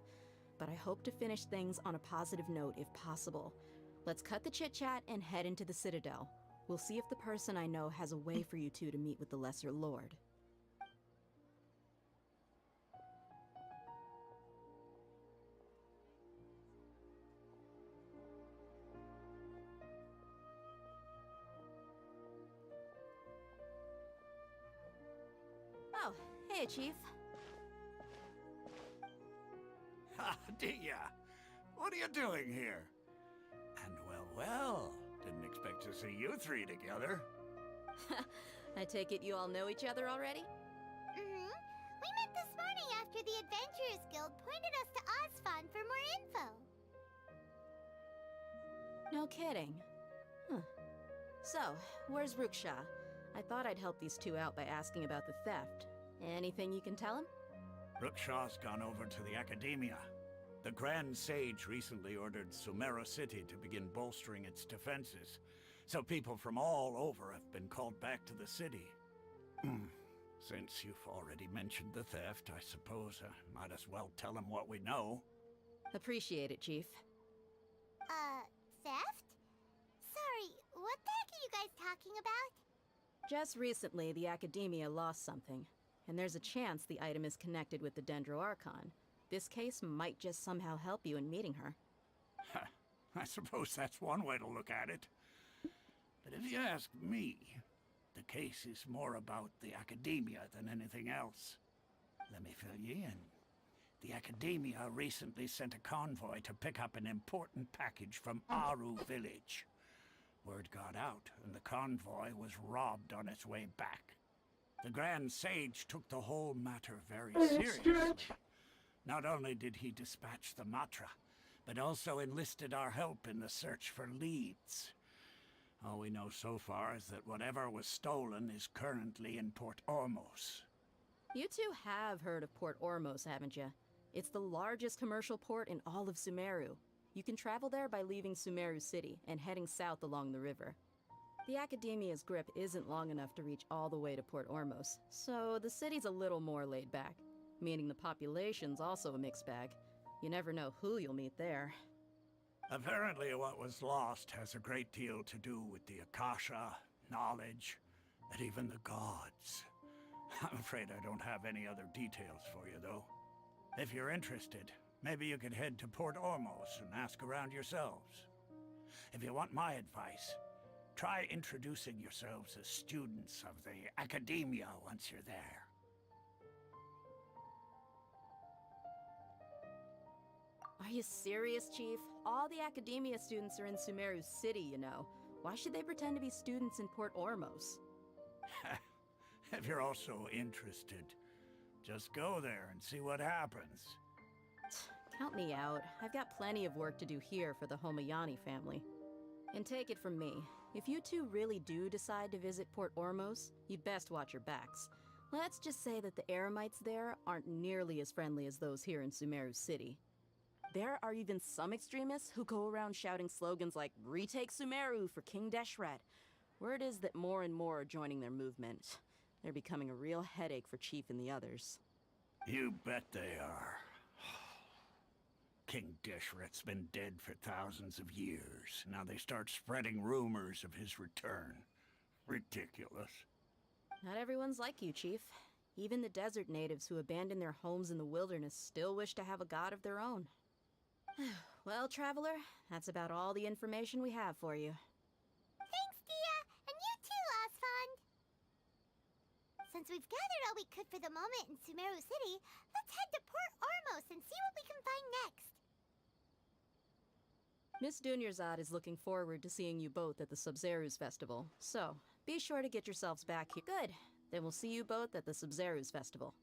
but I hope to finish things on a positive note if possible. Let's cut the chit-chat and head into the Citadel. We'll see if the person I know has a way for you two to meet with the Lesser Lord. Hey, Chief. Ha, Dia! What are you doing here? And well, didn't expect to see you three together. I take it you all know each other already? Mm-hmm. We met this morning after the Adventurers Guild pointed us to Osfon for more info. No kidding. Huh. So, where's Ruksha? I thought I'd help these two out by asking about the theft. Anything you can tell him? Rukshaw's gone over to the Academia. The Grand Sage recently ordered Sumeru City to begin bolstering its defenses, so people from all over have been called back to the city. Since you've already mentioned the theft, I suppose I might as well tell him what we know. Appreciate it, Chief. Theft? Sorry, what the heck are you guys talking about? Just recently, the Academia lost something, and there's a chance the item is connected with the Dendro Archon. This case might just somehow help you in meeting her. I suppose that's one way to look at it. But if you ask me, the case is more about the Academia than anything else. Let me fill you in. The Academia recently sent a convoy to pick up an important package from Aru village. Word got out, and the convoy was robbed on its way back. The Grand Sage took the whole matter very seriously. Not only did he dispatch the Matra, but also enlisted our help in the search for leads. All we know so far is that whatever was stolen is currently in Port Ormos. You two have heard of Port Ormos, haven't you? It's the largest commercial port in all of Sumeru. You can travel there by leaving Sumeru City and heading south along the river. The Academia's grip isn't long enough to reach all the way to Port Ormos, so the city's a little more laid back, meaning the population's also a mixed bag. You never know who you'll meet there. Apparently what was lost has a great deal to do with the Akasha, knowledge, and even the gods. I'm afraid I don't have any other details for you, though. If you're interested, maybe you could head to Port Ormos and ask around yourselves. If you want my advice, try introducing yourselves as students of the Academia once you're there. Are you serious, Chief? All the Academia students are in Sumeru City, you know. Why should they pretend to be students in Port Ormos? If you're also interested, just go there and see what happens. Count me out. I've got plenty of work to do here for the Homayani family. And take it from me, if you two really do decide to visit Port Ormos, you'd best watch your backs. Let's just say that the Eremites there aren't nearly as friendly as those here in Sumeru City. There are even some extremists who go around shouting slogans like, "Retake Sumeru for King Deshret." Word is that more and more are joining their movement. They're becoming a real headache for Chief and the others. You bet they are. King Deshret's been dead for thousands of years. Now they start spreading rumors of his return. Ridiculous. Not everyone's like you, Chief. Even the desert natives who abandoned their homes in the wilderness still wish to have a god of their own. Well, Traveler, that's about all the information we have for you. Thanks, Dia! And you too, Osfond! Since we've gathered all we could for the moment in Sumeru City, let's head to Port Ormos and see what we can find next. Miss Dunyarzad is looking forward to seeing you both at the Sub-Zerus Festival, so be sure to get yourselves back here. Good. Then we'll see you both at the Sub-Zerus Festival.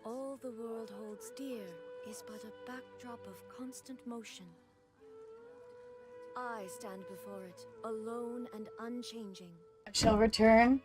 All the world holds dear is but a backdrop of constant motion. I stand before it, alone and unchanging. I shall return.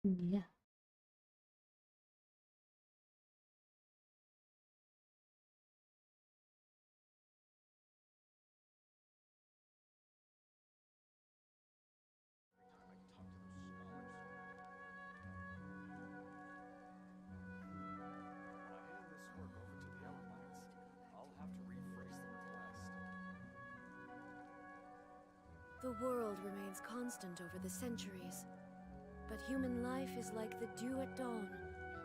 Yeah. The world remains constant over the centuries, but human life is like the dew at dawn,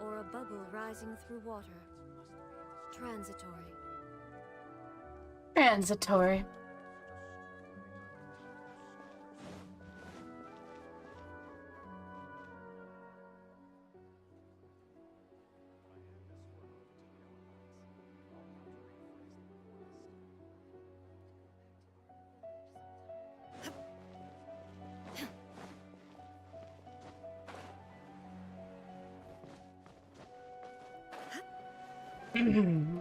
or a bubble rising through water. Transitory. Transitory. Hmm.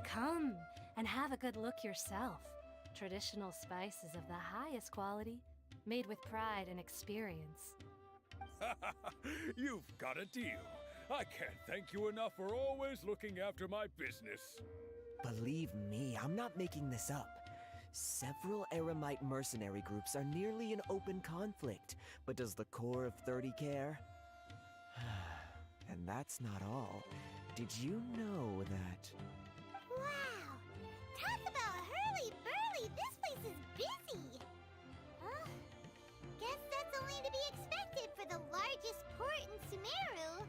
Come and have a good look yourself. Traditional spices of the highest quality, made with pride and experience. You've got a deal. I can't thank you enough for always looking after my business. Believe me, I'm not making this up. Several Eremite mercenary groups are nearly in open conflict, but does the core of 30 care? And that's not all. Did you know that... Wow! Talk about hurly-burly! This place is busy! Guess that's only to be expected for the largest port in Sumeru.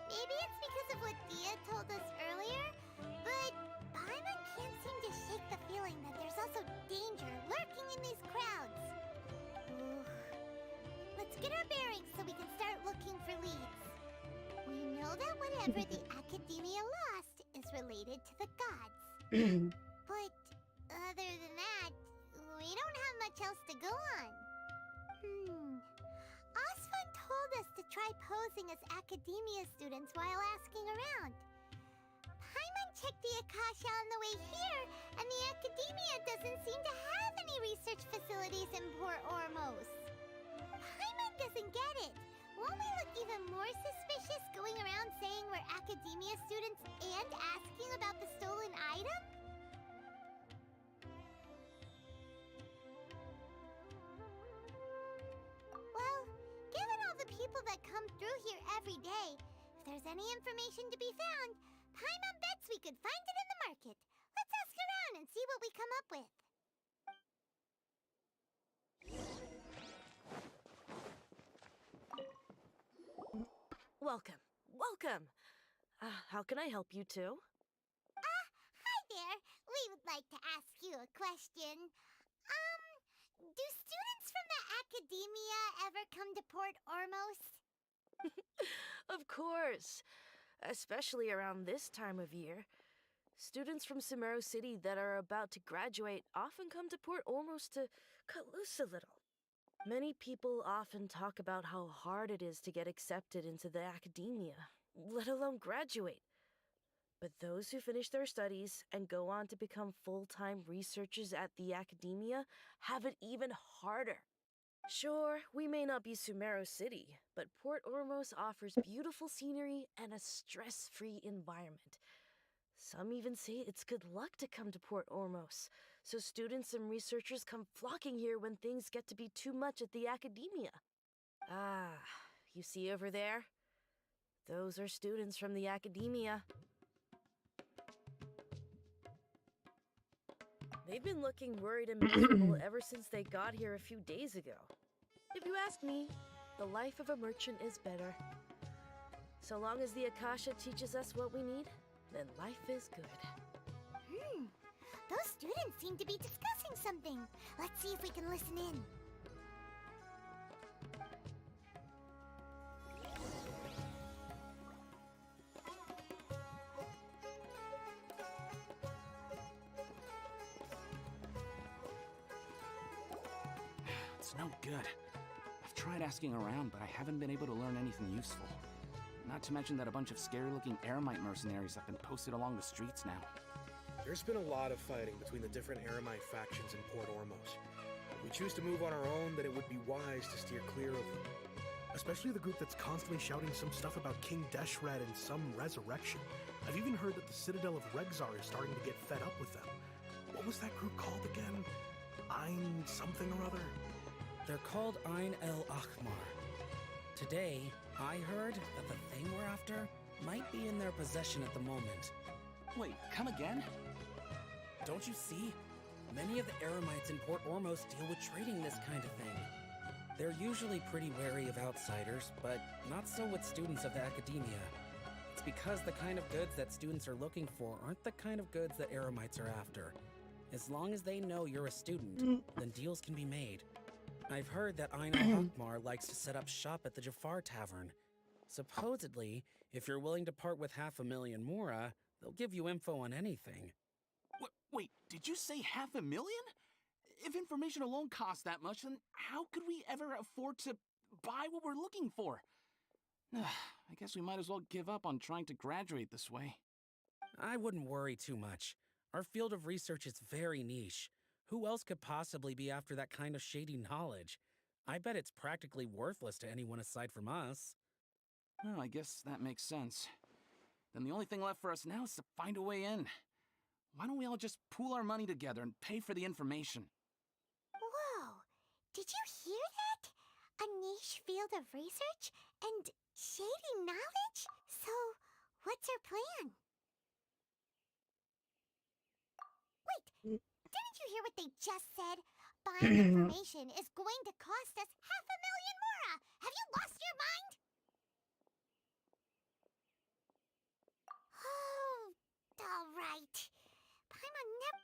Maybe it's because of what Dia told us earlier, but Paimon can't seem to shake the feeling that there's also danger lurking in these crowds. Ooh. Let's get our bearings so we can start looking for leads. We know that whatever the Academia lost is related to the gods. But other than that, we don't have much else to go on. Osfun told us to try posing as Academia students while asking around. Paimon checked the Akasha on the way here, and the Academia doesn't seem to have any research facilities in Port Ormos. Paimon doesn't get it. Won't we look even more suspicious going around saying we're Academia students and asking about the stolen item? Well, given all the people that come through here every day, if there's any information to be found, Paimon bets we could find it in the market. Let's ask around and see what we come up with. Welcome. Welcome. How can I help you two? Hi there. We would like to ask you a question. Do students from the Academia ever come to Port Ormos? Of course. Especially around this time of year. Students from Sumeru City that are about to graduate often come to Port Ormos to cut loose a little. Many people often talk about how hard it is to get accepted into the Academia, let alone graduate. But those who finish their studies and go on to become full-time researchers at the Academia have it even harder. Sure, we may not be Sumeru City, but Port Ormos offers beautiful scenery and a stress-free environment. Some even say it's good luck to come to Port Ormos, so students and researchers come flocking here when things get to be too much at the Academia. Ah, you see over there? Those are students from the Academia. They've been looking worried and miserable ever since they got here a few days ago. If you ask me, the life of a merchant is better. So long as the Akasha teaches us what we need, then life is good. Those students seem to be discussing something. Let's see if we can listen in. It's no good. I've tried asking around, but I haven't been able to learn anything useful. Not to mention that a bunch of scary-looking Eremite mercenaries have been posted along the streets now. There's been a lot of fighting between the different Eremite factions in Port Ormos. If we choose to move on our own, then it would be wise to steer clear of them. Especially the group that's constantly shouting some stuff about King Deshret and some resurrection. I've even heard that the Citadel of Regzar is starting to get fed up with them. What was that group called again? Ein something or other? They're called Ein El Akhmar. Today, I heard that the thing we're after might be in their possession at the moment. Wait, come again? Don't you see? Many of the Eremites in Port Ormos deal with trading this kind of thing. They're usually pretty wary of outsiders, but not so with students of the Academia. It's because the kind of goods that students are looking for aren't the kind of goods that Eremites are after. As long as they know you're a student, then deals can be made. I've heard that Ein al-Hakmar likes to set up shop at the Jafar Tavern. Supposedly, if you're willing to part with 500,000 Mora, they'll give you info on anything. Wait, did you say 500,000? If information alone costs that much, then how could we ever afford to buy what we're looking for? I guess we might as well give up on trying to graduate this way. I wouldn't worry too much. Our field of research is very niche. Who else could possibly be after that kind of shady knowledge? I bet it's practically worthless to anyone aside from us. Well, I guess that makes sense. Then the only thing left for us now is to find a way in. Why don't we all just pool our money together and pay for the information? Whoa! Did you hear that? A niche field of research and shady knowledge? So, what's our plan? Wait, didn't you hear what they just said? Buying information is going to cost us 500,000 Mora! Have you lost your mind? Oh, all right. Paimon never...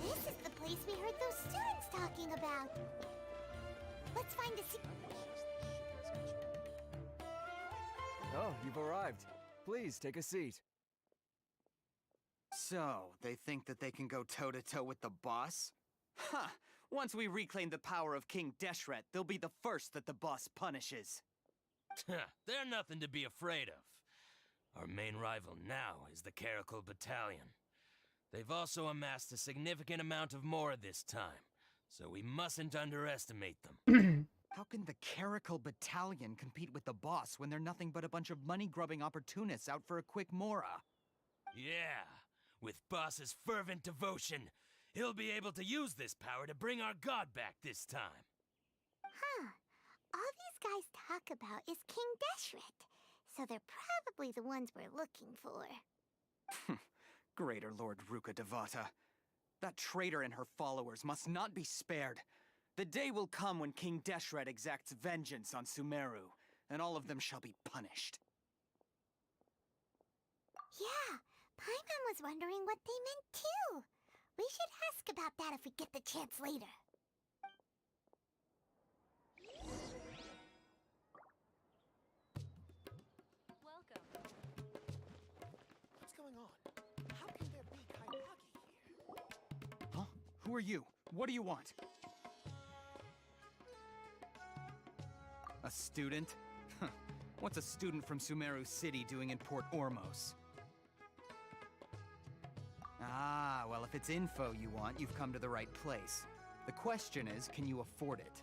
This is the place we heard those students talking about. Let's find a Oh, you've arrived. Please, take a seat. So, they think that they can go toe-to-toe with the boss? Ha! Once we reclaim the power of King Deshret, they'll be the first that the boss punishes. They're nothing to be afraid of. Our main rival now is the Caracal Battalion. They've also amassed a significant amount of Mora this time, so we mustn't underestimate them. How can the Caracal Battalion compete with the boss when they're nothing but a bunch of money-grubbing opportunists out for a quick Mora? Yeah, with boss's fervent devotion, he'll be able to use this power to bring our god back this time. Huh. All these guys talk about is King Deshret, so they're probably the ones we're looking for. Greater Lord Ruka Devata. That traitor and her followers must not be spared. The day will come when King Deshret exacts vengeance on Sumeru, and all of them shall be punished. Yeah, Paimon was wondering what they meant too. We should ask about that if we get the chance later. Welcome. What's going on? How can there be Kainagi here? Huh? Who are you? What do you want? A student? Huh. What's a student from Sumeru City doing in Port Ormos? Ah, well, if it's info you want, you've come to the right place. The question is, can you afford it?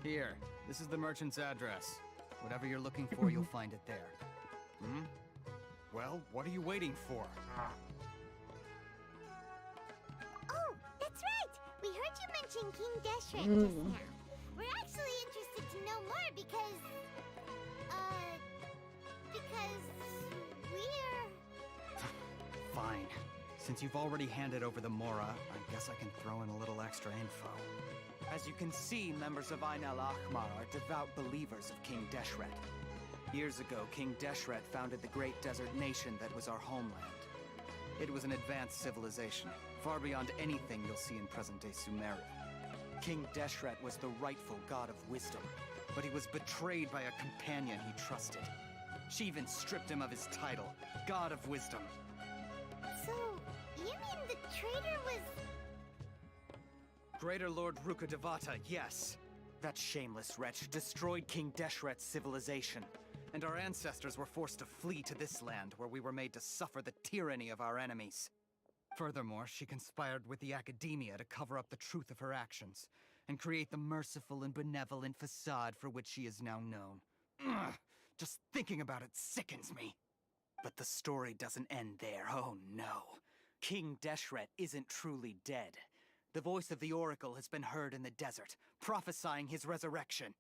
Here, this is the merchant's address. Whatever you're looking for, you'll find it there. Hmm? Well, what are you waiting for? Oh, that's right! We heard you mention King Deshret just now. We're actually interested to know more because we're... Fine. Since you've already handed over the Mora, I guess I can throw in a little extra info. As you can see, members of Ain al-Ahmar are devout believers of King Deshret. Years ago, King Deshret founded the great desert nation that was our homeland. It was an advanced civilization, far beyond anything you'll see in present-day Sumeru. King Deshret was the rightful god of wisdom, but he was betrayed by a companion he trusted. She even stripped him of his title, God of Wisdom. So, you mean the traitor was... Greater Lord Rukkhadevata, yes. That shameless wretch destroyed King Deshret's civilization, and our ancestors were forced to flee to this land where we were made to suffer the tyranny of our enemies. Furthermore, she conspired with the Academia to cover up the truth of her actions, and create the merciful and benevolent facade for which she is now known. Ugh, just thinking about it sickens me. But the story doesn't end there, oh no. King Deshret isn't truly dead. The voice of the Oracle has been heard in the desert, prophesying his resurrection.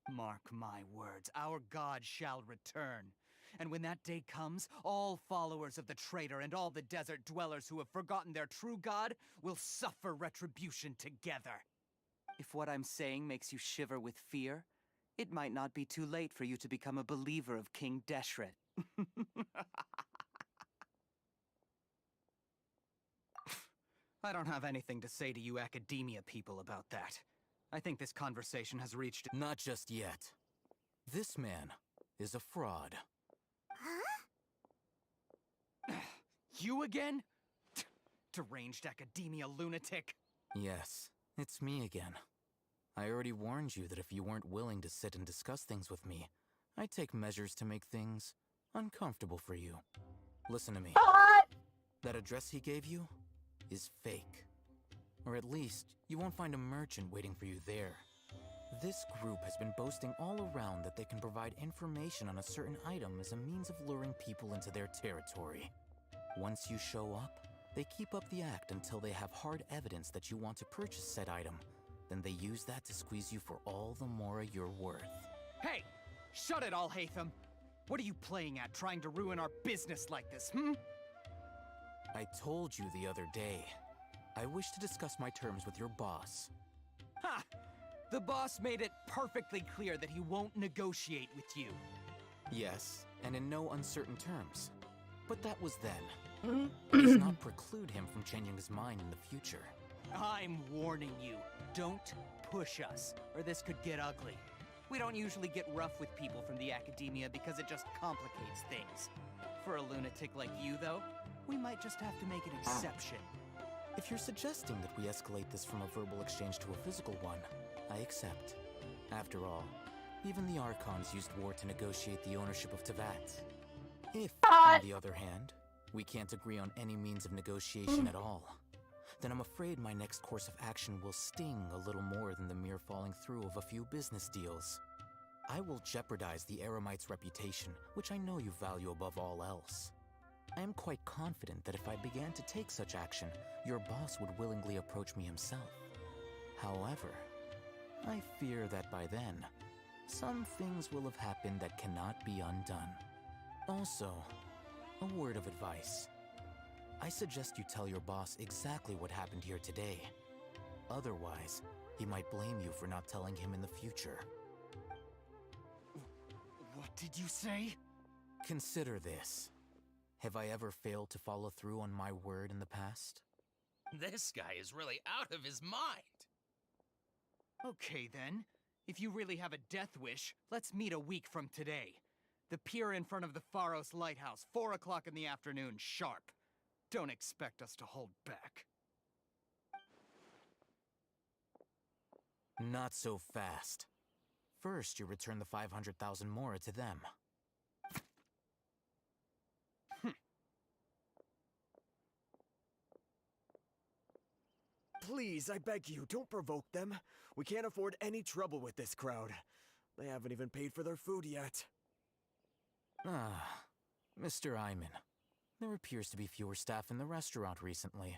Mark my words, our god shall return. And when that day comes, all followers of the traitor and all the desert dwellers who have forgotten their true god will suffer retribution together. If what I'm saying makes you shiver with fear, it might not be too late for you to become a believer of King Deshret. I don't have anything to say to you Academia people about that. I think this conversation has reached... Not just yet. This man is a fraud. Huh? You again? Deranged Academia lunatic. Yes, it's me again. I already warned you that if you weren't willing to sit and discuss things with me, I'd take measures to make things uncomfortable for you. Listen to me. That address he gave you is fake. Or at least, you won't find a merchant waiting for you there. This group has been boasting all around that they can provide information on a certain item as a means of luring people into their territory. Once you show up, they keep up the act until they have hard evidence that you want to purchase said item. Then they use that to squeeze you for all the Mora you're worth. Hey! Shut it all, Hatham! What are you playing at, trying to ruin our business like this, hmm? I told you the other day. I wish to discuss my terms with your boss. Ha! The boss made it perfectly clear that he won't negotiate with you. Yes, and in no uncertain terms. But that was then. It does not preclude him from changing his mind in the future. I'm warning you, don't push us, or this could get ugly. We don't usually get rough with people from the Academia because it just complicates things. For a lunatic like you, though, we might just have to make an exception. If you're suggesting that we escalate this from a verbal exchange to a physical one, I accept. After all, even the Archons used war to negotiate the ownership of Teyvat. If, on the other hand, we can't agree on any means of negotiation at all, then I'm afraid my next course of action will sting a little more than the mere falling through of a few business deals. I will jeopardize the Eremite's reputation, which I know you value above all else. I am quite confident that if I began to take such action, your boss would willingly approach me himself. However, I fear that by then, some things will have happened that cannot be undone. Also, a word of advice. I suggest you tell your boss exactly what happened here today. Otherwise, he might blame you for not telling him in the future. What did you say? Consider this. Have I ever failed to follow through on my word in the past? This guy is really out of his mind. Okay then. If you really have a death wish, let's meet a week from today. The pier in front of the Pharos Lighthouse, 4 o'clock in the afternoon, sharp. Don't expect us to hold back. Not so fast. First, you return the 500,000 Mora to them. Please. Please, I beg you, don't provoke them. We can't afford any trouble with this crowd. They haven't even paid for their food yet. Ah, Mr. Iman. There appears to be fewer staff in the restaurant recently.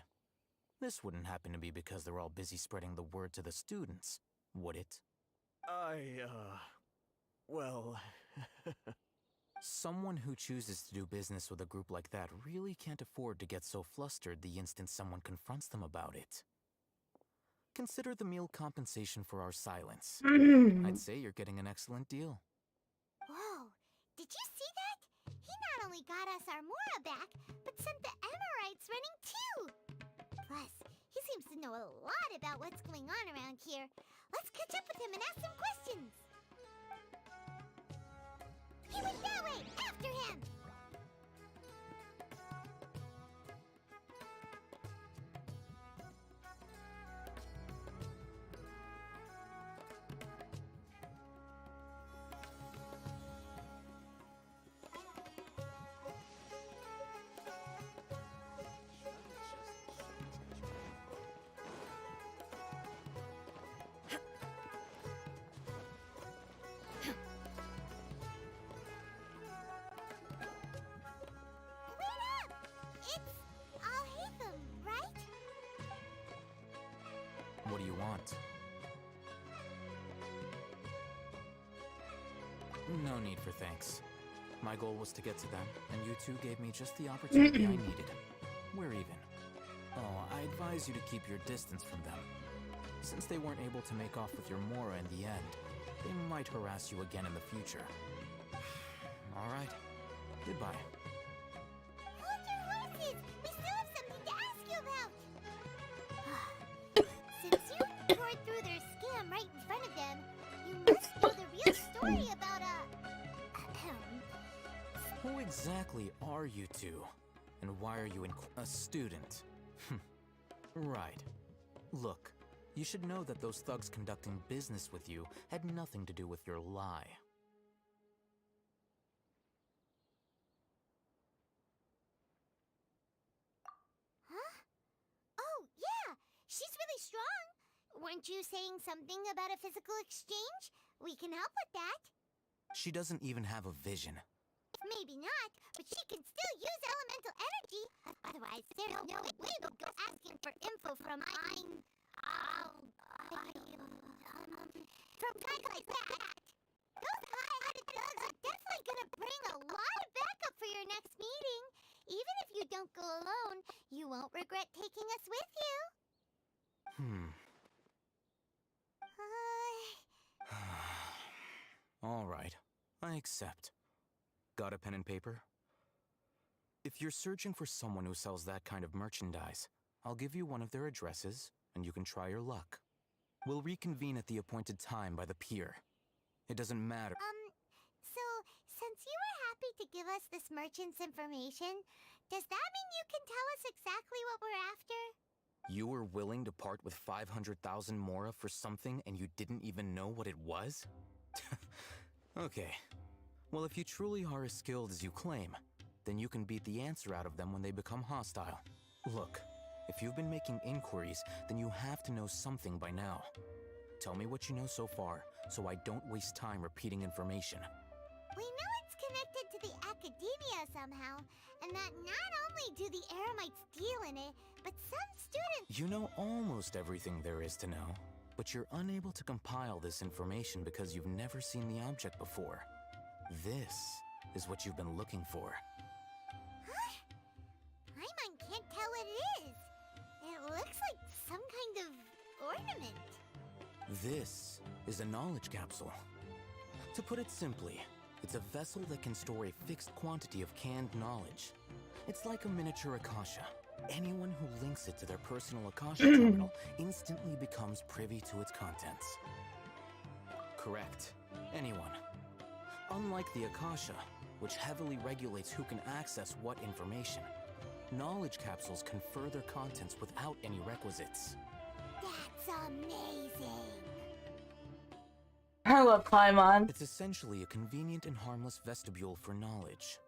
This wouldn't happen to be because they're all busy spreading the word to the students, would it? Well... Someone who chooses to do business with a group like that really can't afford to get so flustered the instant someone confronts them about it. Consider the meal compensation for our silence. I'd say you're getting an excellent deal. Whoa, did you see that? He not only got us our Mora back, but sent the Emirites running too! Plus, he seems to know a lot about what's going on around here. Let's catch up with him and ask some questions! He went that way! After him! What do you want? No need for thanks. My goal was to get to them, and you two gave me just the opportunity I needed. We're even. Oh, I advise you to keep your distance from them. Since they weren't able to make off with your Mora in the end, they might harass you again in the future. Alright. Goodbye. Hold your horses! We still have something to ask you about! Since you tore through their scam right in front of them, you must know the real story about, Who exactly are you two? And why are you a student? Right. Look, you should know that those thugs conducting business with you had nothing to do with your lie. Huh? Oh, yeah! She's really strong! Weren't you saying something about a physical exchange? We can help with that. She doesn't even have a vision. Maybe not, but she can still use elemental energy. Otherwise, there's no way to go asking for info from from guys like that. Those high-headed thugs are definitely gonna bring a lot of backup for your next meeting. Even if you don't go alone, you won't regret taking us with you. All right, I accept. Got a pen and paper? If you're searching for someone who sells that kind of merchandise, I'll give you one of their addresses, and you can try your luck. We'll reconvene at the appointed time by the pier. It doesn't matter. So, since you were happy to give us this merchant's information, does that mean you can tell us exactly what we're after? You were willing to part with 500,000 Mora for something and you didn't even know what it was? Okay. Well, if you truly are as skilled as you claim, then you can beat the answer out of them when they become hostile. Look, if you've been making inquiries, then you have to know something by now. Tell me what you know so far, so I don't waste time repeating information. We know it's connected to the academia somehow, and that not only do the Eremites deal in it, but some students— You know almost everything there is to know, but you're unable to compile this information because you've never seen the object before. This is what you've been looking for. Huh? Paimon can't tell what it is. It looks like some kind of ornament. This is a knowledge capsule. To put it simply, it's a vessel that can store a fixed quantity of canned knowledge. It's like a miniature Akasha. Anyone who links it to their personal Akasha terminal instantly becomes privy to its contents. Correct. Anyone. Unlike the Akasha, which heavily regulates who can access what information, knowledge capsules confer their contents without any requisites. That's amazing. I love Paimon. It's essentially a convenient and harmless vestibule for knowledge.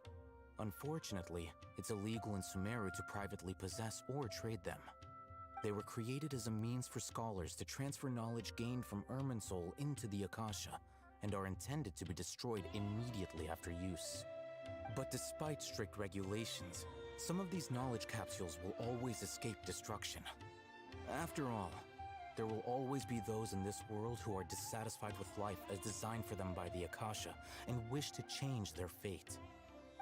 Unfortunately, it's illegal in Sumeru to privately possess or trade them. They were created as a means for scholars to transfer knowledge gained from Irminsul into the Akasha, and are intended to be destroyed immediately after use. But despite strict regulations, some of these knowledge capsules will always escape destruction. After all, there will always be those in this world who are dissatisfied with life as designed for them by the Akasha and wish to change their fate.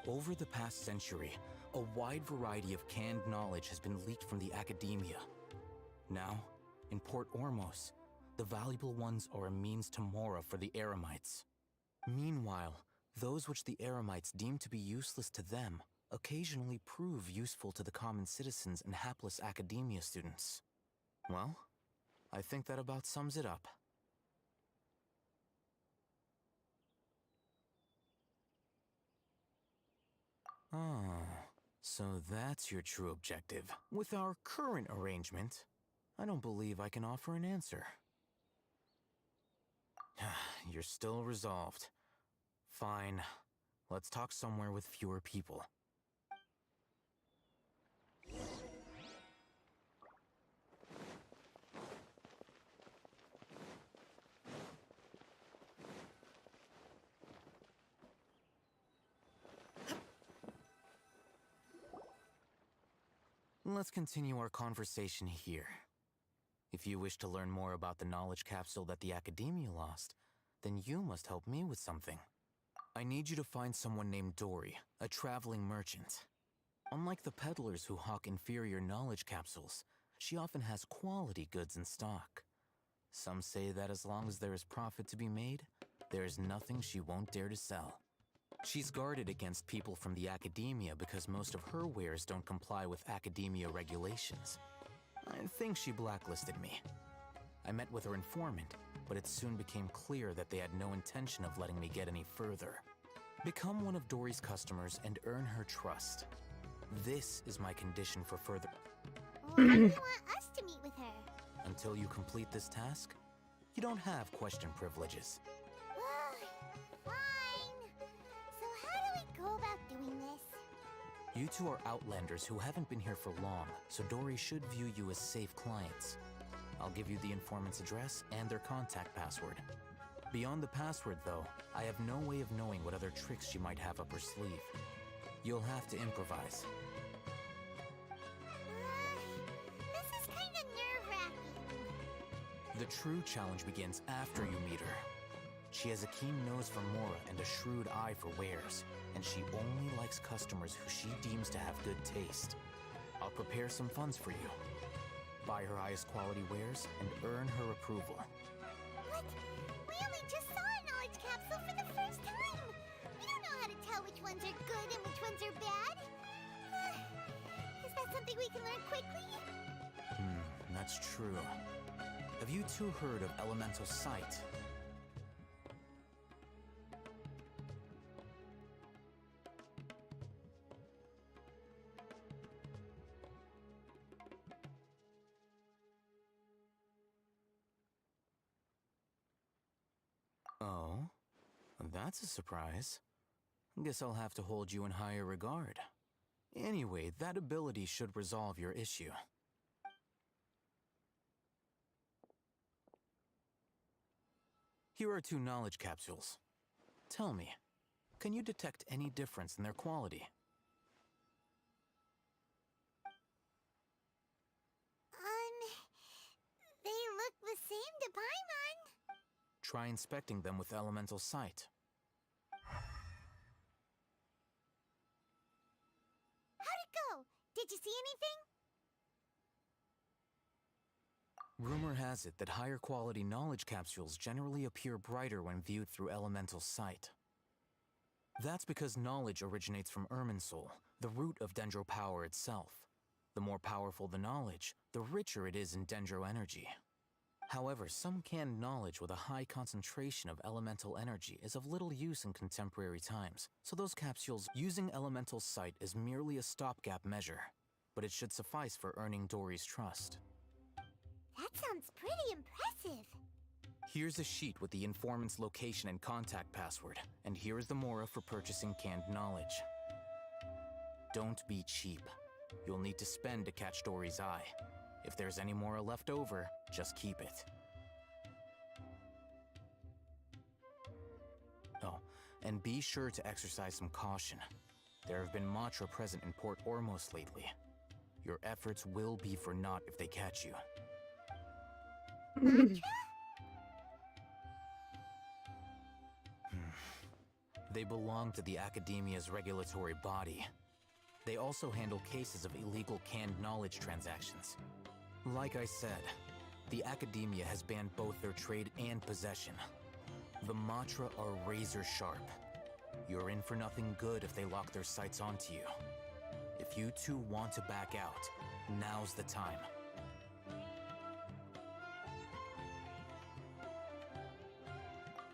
Over the past century, a wide variety of canned knowledge has been leaked from the academia. Now, in Port Ormos, the valuable ones are a means to Mora for the Eremites. Meanwhile, those which the Eremites deem to be useless to them occasionally prove useful to the common citizens and hapless academia students. Well, I think that about sums it up. Oh, so that's your true objective. With our current arrangement, I don't believe I can offer an answer. You're still resolved. Fine. Let's talk somewhere with fewer people. Let's continue our conversation here. If you wish to learn more about the knowledge capsule that the Academia lost, then you must help me with something. I need you to find someone named Dory, a traveling merchant. Unlike the peddlers who hawk inferior knowledge capsules, she often has quality goods in stock. Some say that as long as there is profit to be made, there is nothing she won't dare to sell. She's guarded against people from the Academia because most of her wares don't comply with Academia regulations. I think she blacklisted me. I met with her informant, but it soon became clear that they had no intention of letting me get any further. Become one of Dory's customers and earn her trust. This is my condition for further... Why do you want us to meet with her? Until you complete this task, you don't have question privileges. Fine. So how do we go about doing this? You two are Outlanders who haven't been here for long, so Dory should view you as safe clients. I'll give you the informant's address and their contact password. Beyond the password, though, I have no way of knowing what other tricks she might have up her sleeve. You'll have to improvise. This is kind of nerve-wracking. The true challenge begins after you meet her. She has a keen nose for Mora and a shrewd eye for wares, and she only likes customers who she deems to have good taste. I'll prepare some funds for you. Buy her highest quality wares and earn her approval. What? We only just saw a knowledge capsule for the first time! We don't know how to tell which ones are good and which ones are bad. Is that something we can learn quickly? That's true. Have you two heard of elemental sight? Oh, that's a surprise. Guess I'll have to hold you in higher regard. Anyway, that ability should resolve your issue. Here are 2 knowledge capsules. Tell me, can you detect any difference in their quality? They look the same to Paimon. Try inspecting them with elemental sight. How'd it go? Did you see anything? Rumor has it that higher quality knowledge capsules generally appear brighter when viewed through elemental sight. That's because knowledge originates from Irminsul, the root of Dendro power itself. The more powerful the knowledge, the richer it is in Dendro energy. However, some canned knowledge with a high concentration of elemental energy is of little use in contemporary times, so those capsules using elemental sight is merely a stopgap measure, but it should suffice for earning Dory's trust. That sounds pretty impressive. Here's a sheet with the informant's location and contact password, and here is the Mora for purchasing canned knowledge. Don't be cheap. You'll need to spend to catch Dory's eye. If there's any more left over, just keep it. Oh, and be sure to exercise some caution. There have been Matra present in Port Ormos lately. Your efforts will be for naught if they catch you. They belong to the Academia's regulatory body. They also handle cases of illegal canned knowledge transactions. Like I said, the Academia has banned both their trade and possession. The Matra are razor sharp. You're in for nothing good if they lock their sights onto you. If you two want to back out, now's the time.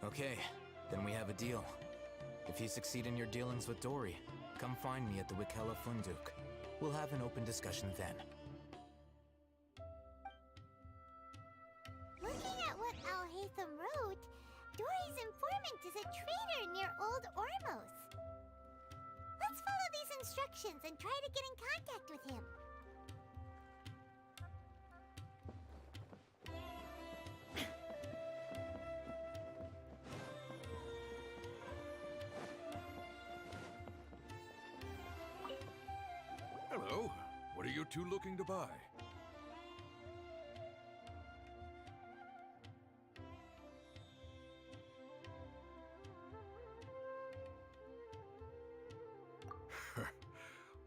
Okay, then we have a deal. If you succeed in your dealings with Dory, come find me at the Wikela Funduk. We'll have an open discussion then. Looking at what Alhaitham wrote, Dory's informant is a traitor near Old Ormos. Let's follow these instructions and try to get in contact with him. Hello. What are you two looking to buy?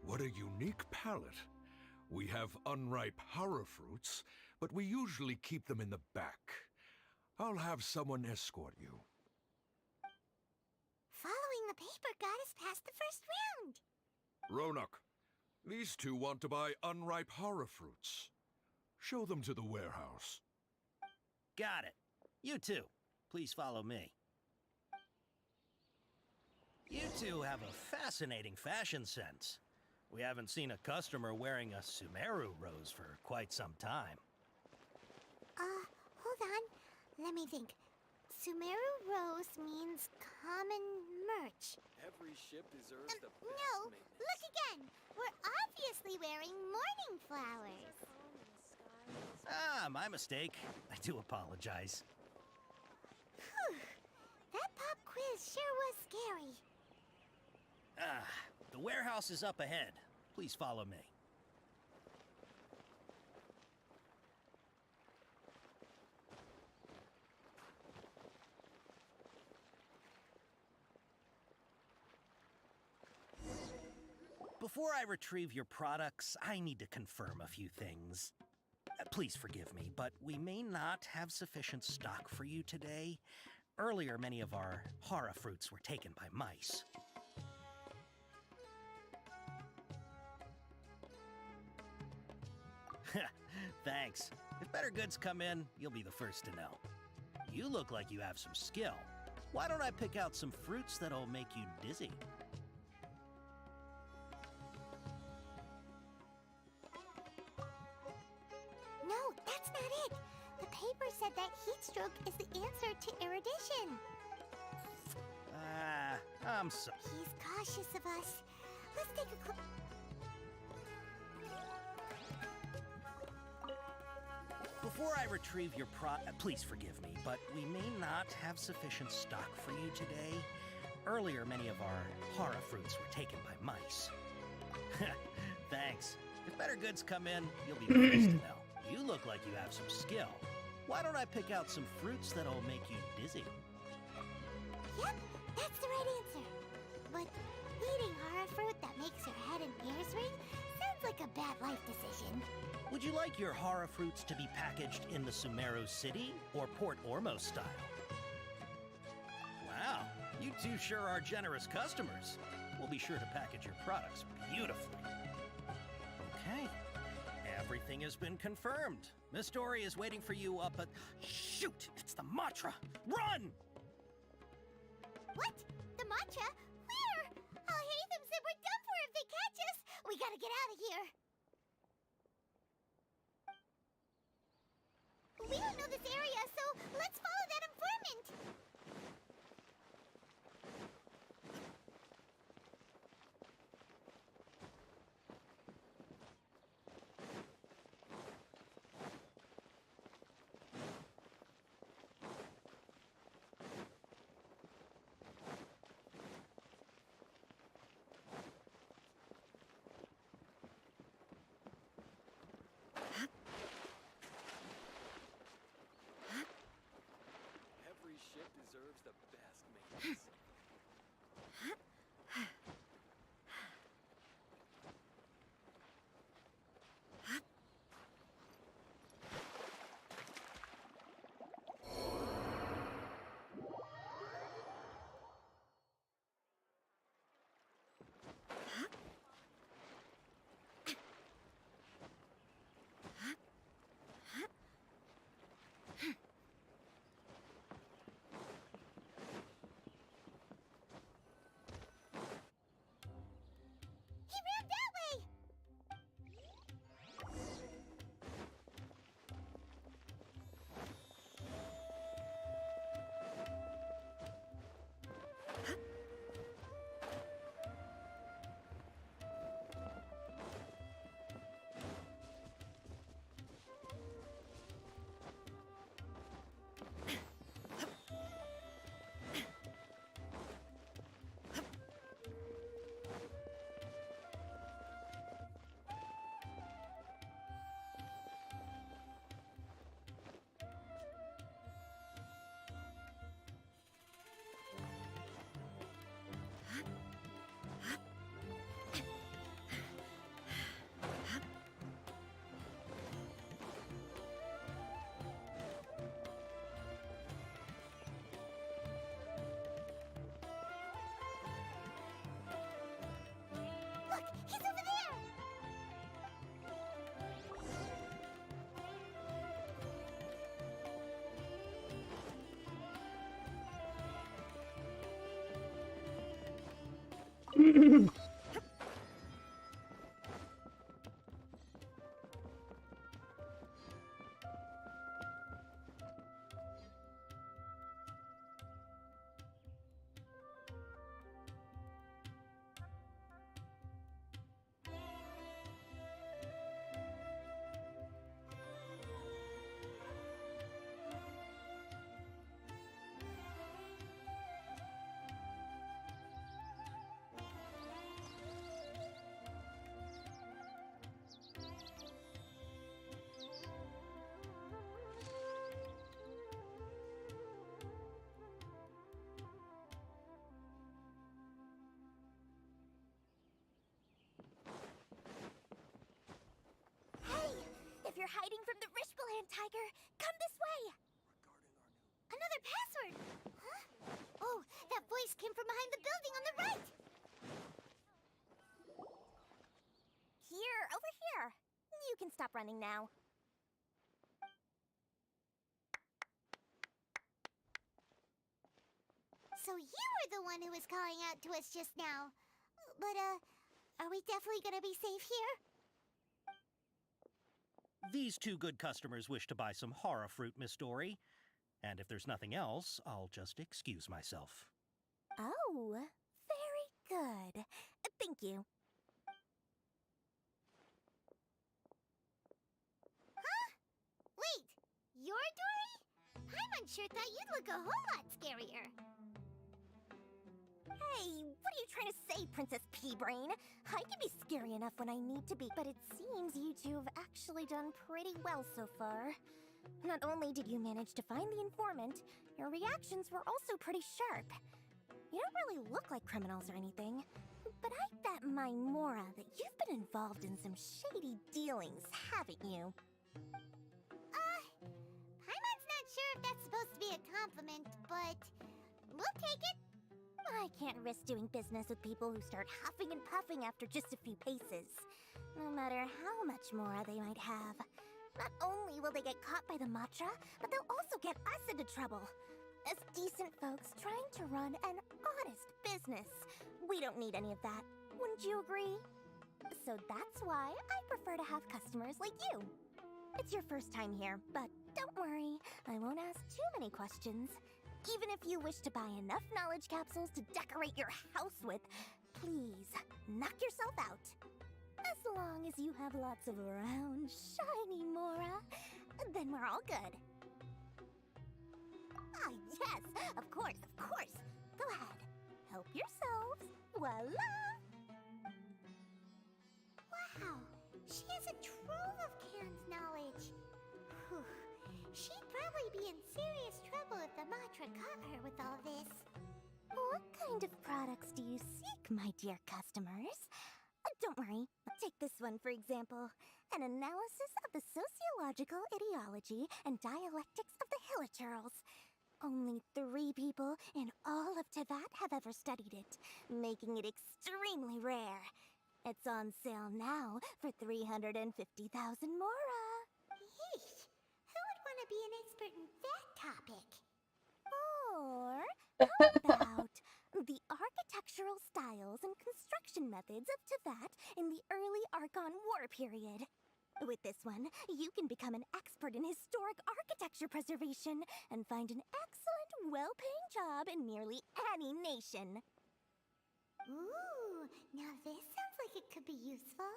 What a unique palette. We have unripe horror fruits, but we usually keep them in the back. I'll have someone escort you. Following the paper got us past the first round. Ronak, these two want to buy unripe horror fruits. Show them to the warehouse. Got it. You two, please follow me. You two have a fascinating fashion sense. We haven't seen a customer wearing a Sumeru rose for quite some time. Hold on. Let me think. Sumeru rose means common merch. Every ship deserves the best No, maintenance. look again. We're obviously wearing morning flowers. Ah, my mistake. I do apologize. Whew. That pop quiz sure was scary. Ah, the warehouse is up ahead. Please follow me. Before I retrieve your products, I need to confirm a few things. Please forgive me, but we may not have sufficient stock for you today. Earlier, many of our hara fruits were taken by mice. Thanks. If better goods come in, you'll be the first to know. You look like you have some skill. Why don't I pick out some fruits that'll make you dizzy? No, that's not it. The paper said that heat stroke is the answer to erudition. I'm so... He's cautious of us. Let's take a Before I retrieve your please forgive me, but we may not have sufficient stock for you today. Earlier, many of our hara fruits were taken by mice. Thanks. If better goods come in, you'll be the first to know. You look like you have some skill. Why don't I pick out some fruits that'll make you dizzy? Yep, that's the right answer. But eating hara fruit that makes your head and ears ring sounds like a bad life decision. Would you like your hara fruits to be packaged in the Sumeru City or Port Ormos style? Wow, you two sure are generous customers. We'll be sure to package your products beautifully. Okay, everything has been confirmed. Miss Dory is waiting for you up at... Shoot, it's the Matra! Run! What? The Matra? Where? Alhaitham said we're done for if they catch us. We gotta get out of here. We don't know this area, so let's follow that informant. He ran that way! Look, he's over there! Hey! If you're hiding from the Rishbaland tiger, come this way! Another password! Huh? Oh, that voice came from behind the building on the right! Here, over here. You can stop running now. So you were the one who was calling out to us just now. But, are we definitely gonna be safe here? These two good customers wish to buy some horror fruit, Miss Dory. And if there's nothing else, I'll just excuse myself. Oh, very good. Thank you. Huh? Wait, you're Dory? Paimon sure thought you'd look a whole lot scarier. Hey, what are you trying to say, Princess Pea-Brain? I can be scary enough when I need to be, but it seems you two have actually done pretty well so far. Not only did you manage to find the informant, your reactions were also pretty sharp. You don't really look like criminals or anything, but I bet my Mora that you've been involved in some shady dealings, haven't you? Paimon's not sure if that's supposed to be a compliment, but we'll take it. I can't risk doing business with people who start huffing and puffing after just a few paces, no matter how much Mora they might have. Not only will they get caught by the Matra, but they'll also get us into trouble. As decent folks trying to run an honest business, we don't need any of that. Wouldn't you agree? So that's why I prefer to have customers like you. It's your first time here, but don't worry, I won't ask too many questions. Even if you wish to buy enough knowledge capsules to decorate your house with, please, knock yourself out. As long as you have lots of round, shiny Mora, then we're all good. Ah, yes, of course, of course. Go ahead, help yourselves. Voila! Wow, she has a trove of Karen's knowledge. Whew. She'd probably be in serious trouble if the Matra caught her with all this. What kind of products do you seek, my dear customers? Don't worry. Take this one, for example. An analysis of the sociological ideology and dialectics of the Hilichurls. Only 3 people in all of Tevat have ever studied it, making it extremely rare. It's on sale now for 350,000 mora. Yeesh. Who would want to be an expert in that topic? Or how about the architectural styles and construction methods of Tevat in the early Archon War period? With this one, you can become an expert in historic architecture preservation and find an excellent, well-paying job in nearly any nation. Ooh, now this sounds like it could be useful.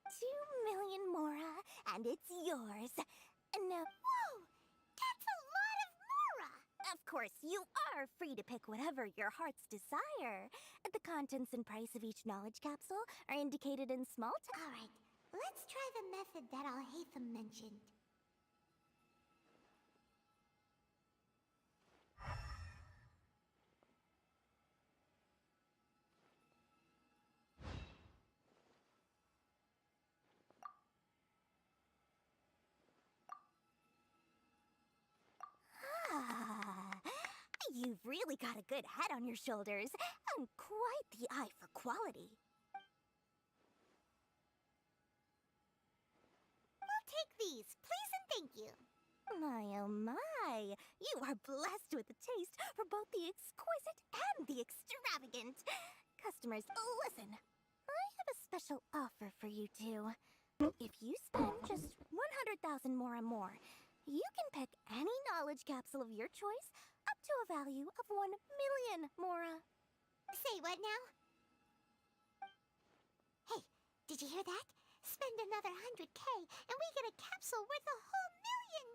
2 million mora, and it's yours. No. Whoa! That's a lot of mora! Of course, you are free to pick whatever your heart's desire. The contents and price of each knowledge capsule are indicated in small text. Alright, let's try the method that Alhaitham mentioned. You've really got a good head on your shoulders, and quite the eye for quality. I'll take these, please and thank you. My oh my, you are blessed with a taste for both the exquisite and the extravagant. Customers, listen, I have a special offer for you two. If you spend just 100,000 mora more, you can pick any knowledge capsule of your choice up to a value of 1 million mora. Say what now? Hey, did you hear that? Spend another 100K and we get a capsule worth a whole million!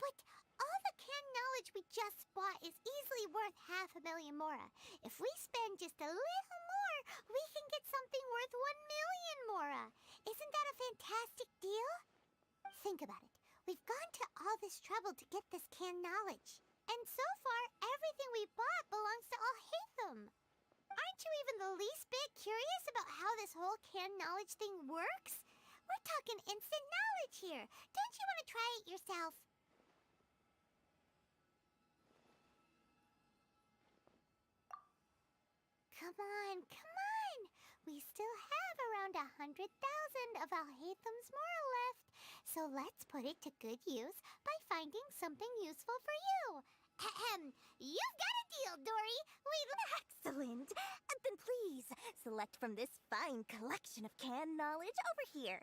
But all the canned knowledge we just bought is easily worth 500,000 mora. If we spend just a little more, we can get something worth 1 million mora. Isn't that a fantastic deal? Think about it. We've gone to all this trouble to get this canned knowledge. And so far, everything we bought belongs to Alhaitham. Aren't you even the least bit curious about how this whole canned knowledge thing works? We're talking instant knowledge here. Don't you want to try it yourself? Come on, come on! We still have around 100,000 of Alhaitham's mora left. So let's put it to good use by finding something useful for you. Ahem. You've got a deal, Dory. Excellent. Then please, select from this fine collection of canned knowledge over here.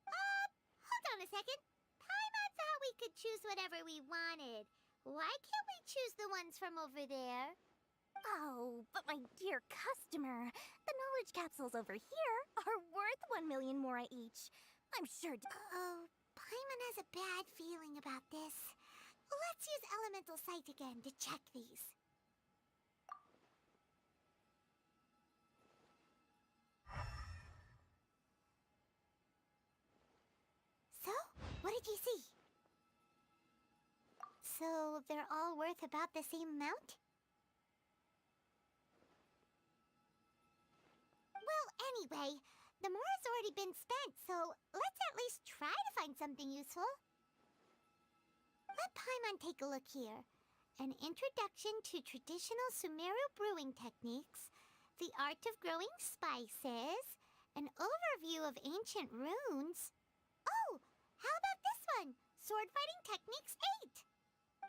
Hold on a second. Paimon thought we could choose whatever we wanted. Why can't we choose the ones from over there? Oh, but my dear customer, the knowledge capsules over here are worth 1 million mora each. I'm sure. Oh, Paimon has a bad feeling about this. Let's use Elemental Sight again to check these. So, what did you see? So, they're all worth about the same amount? Well, anyway, the mora's already been spent, so let's at least try to find something useful. Let Paimon take a look here. An introduction to traditional Sumeru brewing techniques, the art of growing spices, an overview of ancient runes. Oh, how about this one? Sword Fighting Techniques 8.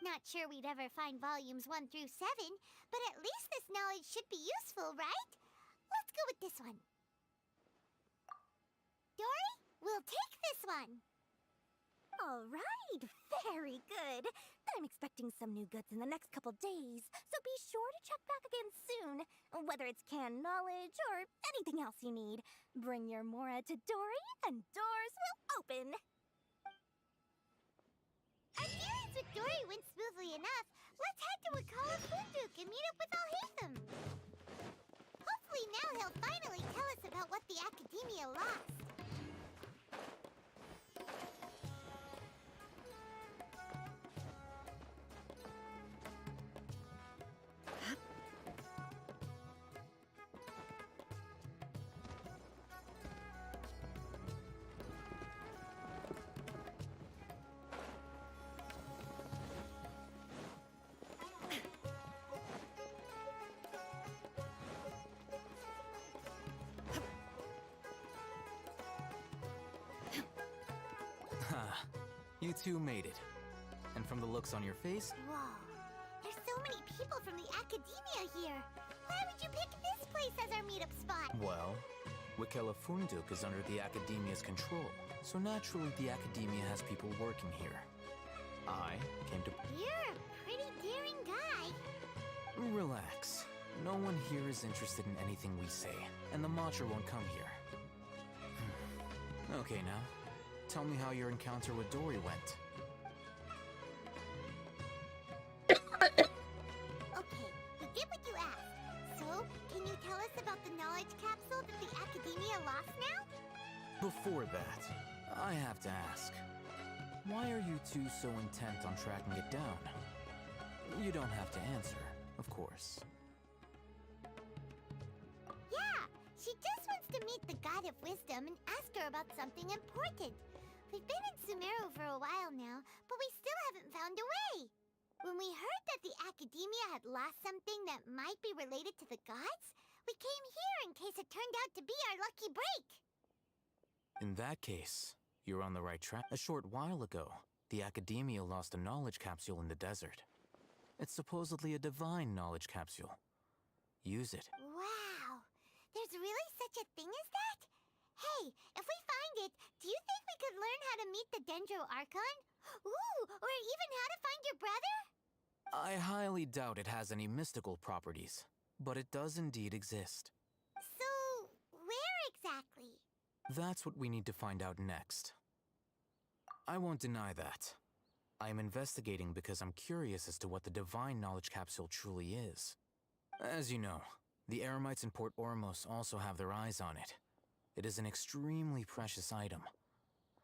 Not sure we'd ever find volumes 1 through 7, but at least this knowledge should be useful, right? Let's go with this one. Dory, we'll take this one. All right, very good. I'm expecting some new goods in the next couple days, so be sure to check back again soon. Whether it's canned knowledge or anything else you need, bring your mora to Dory and doors will open. Our dealings with Dory went smoothly enough. Let's head to Wakala Funduk and meet up with Alhaitham. Hopefully now he'll finally tell us about what the Academia lost. You two made it. And from the looks on your face, Whoa. There's so many people from the academia here. Why would you pick this place as our meetup spot? well, Wikela Funduk is under the Academia's control, so naturally the Academia has people working here. I came to... You're a pretty daring guy. Relax. No one here is interested in anything we say, and the Matcha won't come here. Okay now, tell me how your encounter with Dory went. Okay, you did what you asked. So, can you tell us about the knowledge capsule that the academia lost now? Before that, I have to ask, why are you two so intent on tracking it down? You don't have to answer, of course. Yeah, she just wants to meet the God of Wisdom and ask her about something important. We've been in Sumeru for a while now, but we still haven't found a way. When we heard that the academia had lost something that might be related to the gods, we came here in case it turned out to be our lucky break. In that case, you're on the right track. A short while ago, the Academia lost a knowledge capsule in the desert. It's supposedly a divine knowledge capsule. Use it. Wow, there's really such a thing as that? Hey, if we find it, do you think we could learn how to meet the Dendro Archon? Ooh, or even how to find your brother? I highly doubt it has any mystical properties, but it does indeed exist. So, where exactly? That's what we need to find out next. I won't deny that. I am investigating because I'm curious as to what the divine knowledge capsule truly is. As you know, the Eremites in Port Ormos also have their eyes on it. It is an extremely precious item.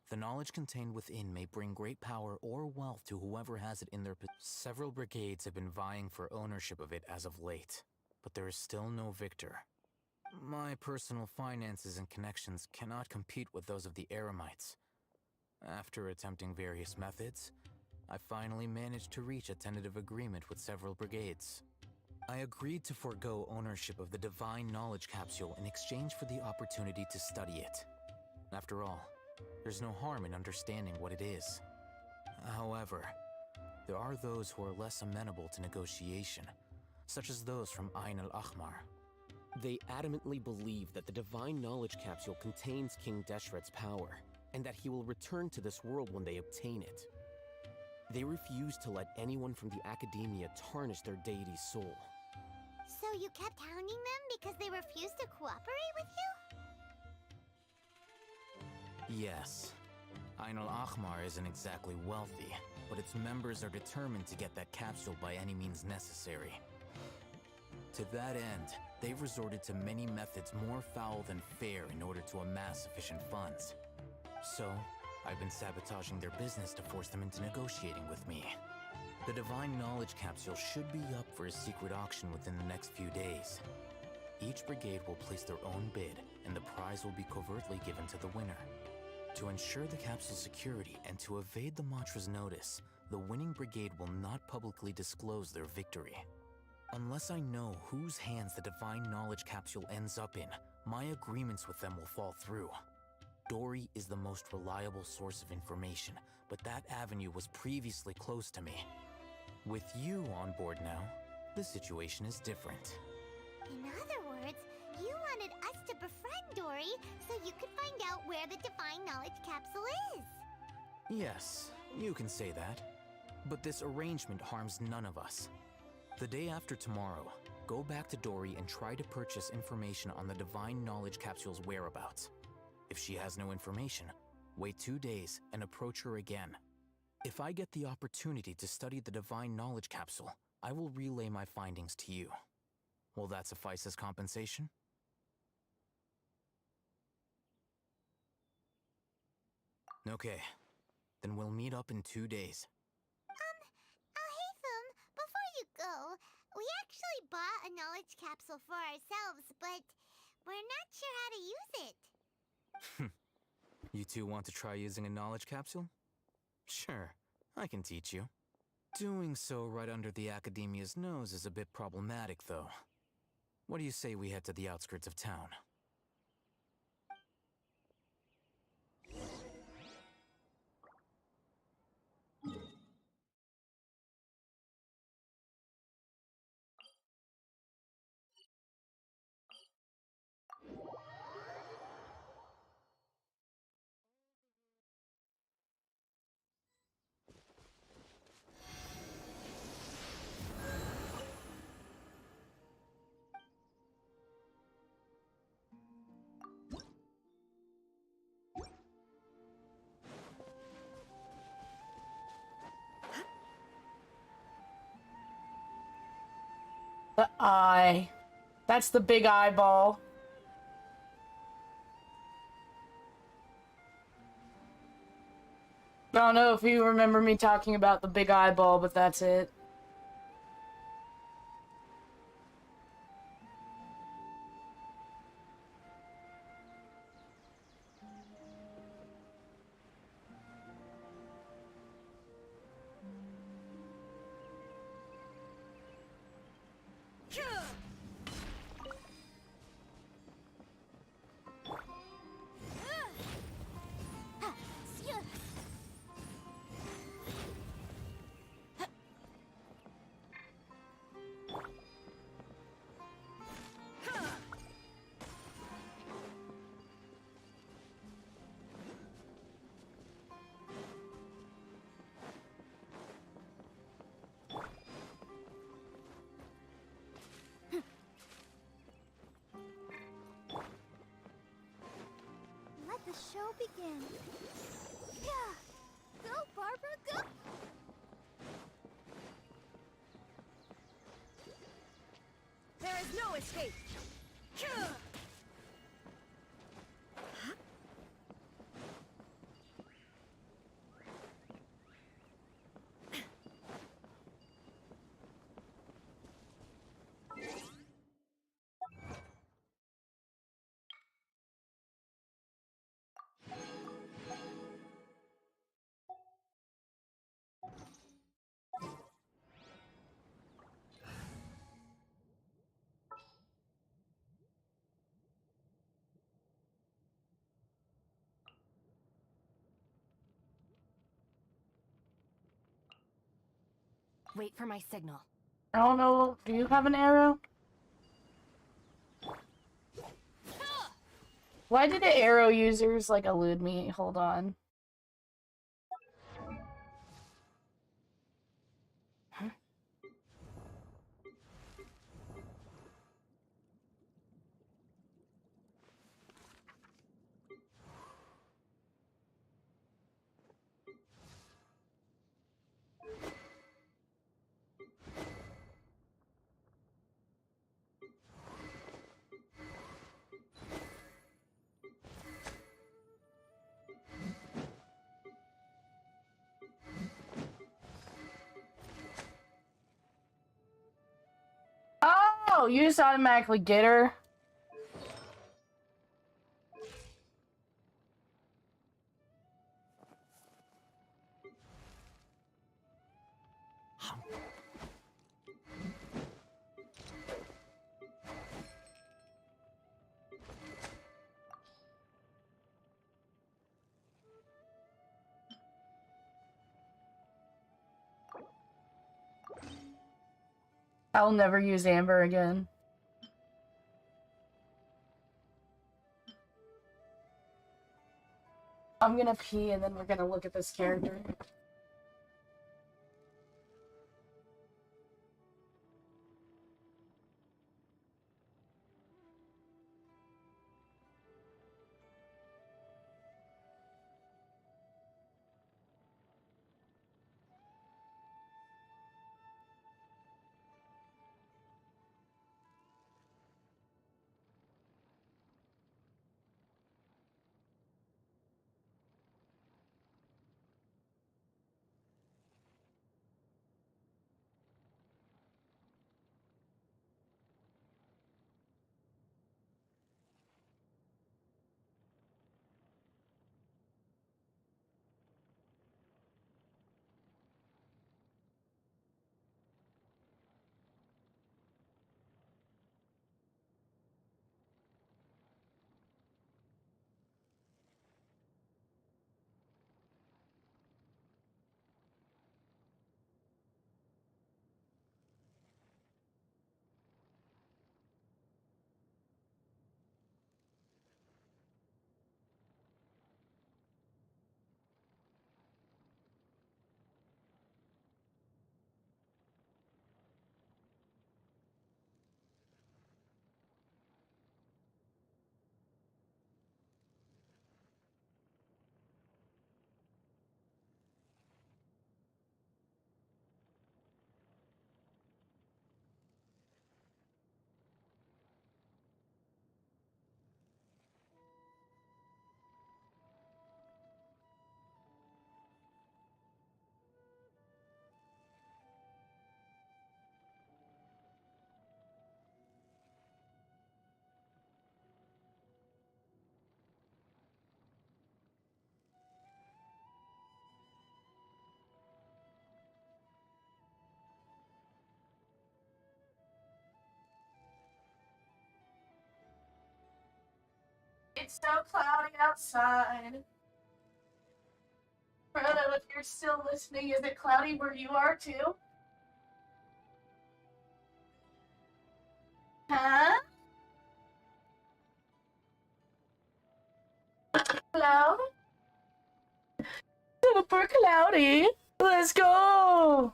The knowledge contained within may bring great power or wealth to whoever has it in their possession. Several brigades have been vying for ownership of it as of late, but there is still no victor. My personal finances and connections cannot compete with those of the Eremites. After attempting various methods, I finally managed to reach a tentative agreement with several brigades. I agreed to forego ownership of the divine knowledge capsule in exchange for the opportunity to study it. After all, there's no harm in understanding what it is. However, there are those who are less amenable to negotiation, such as those from Ain al-Ahmar. They adamantly believe that the divine knowledge capsule contains King Deshret's power, and that he will return to this world when they obtain it. They refuse to let anyone from the Academia tarnish their deity's soul. So you kept hounding them because they refused to cooperate with you? Yes. Ain al-Ahmar isn't exactly wealthy, but its members are determined to get that capsule by any means necessary. To that end, they've resorted to many methods more foul than fair in order to amass sufficient funds. So, I've been sabotaging their business to force them into negotiating with me. The divine knowledge capsule should be up for a secret auction within the next few days. Each brigade will place their own bid, and the prize will be covertly given to the winner. To ensure the capsule's security and to evade the Matra's notice, the winning brigade will not publicly disclose their victory. Unless I know whose hands the divine knowledge capsule ends up in, my agreements with them will fall through. Dory is the most reliable source of information, but that avenue was previously closed to me. With you on board now, the situation is different. In other words, you wanted us to befriend Dory so you could find out where the divine knowledge capsule is. Yes, you can say that. But this arrangement harms none of us. The day after tomorrow, go back to Dory and try to purchase information on the divine knowledge capsule's whereabouts. If she has no information, wait 2 days and approach her again. If I get the opportunity to study the divine knowledge capsule, I will relay my findings to you. Will that suffice as compensation? Okay, then we'll meet up in 2 days. Alhaitham, before you go, we actually bought a knowledge capsule for ourselves, but we're not sure how to use it. You two want to try using a knowledge capsule? Sure, I can teach you. Doing so right under the Academia's nose is a bit problematic, though. What do you say we head to the outskirts of town? The eye. That's the big eyeball. I don't know if you remember me talking about the big eyeball, but that's it. Let the show begin. Yeah! Go, Barbara, go! There is no escape! Wait for my signal. I don't know. Do you have an arrow? Why did the arrow users, like, elude me? Hold on. Huh? Oh, you just automatically get her? I'll never use Amber again. I'm gonna pee and then we're gonna look at this character. It's so cloudy outside. Frodo, if you're still listening, is it cloudy where you are too? Huh? Hello? Super cloudy. Let's go!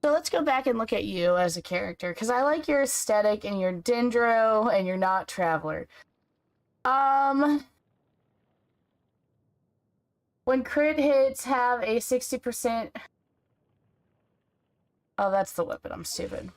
So let's go back and look at you as a character, because I like your aesthetic and your Dendro and you're not Traveler. When crit hits have a 60%... Oh, that's the weapon. I'm stupid.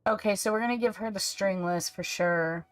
Okay, so we're gonna give her the stringless for sure.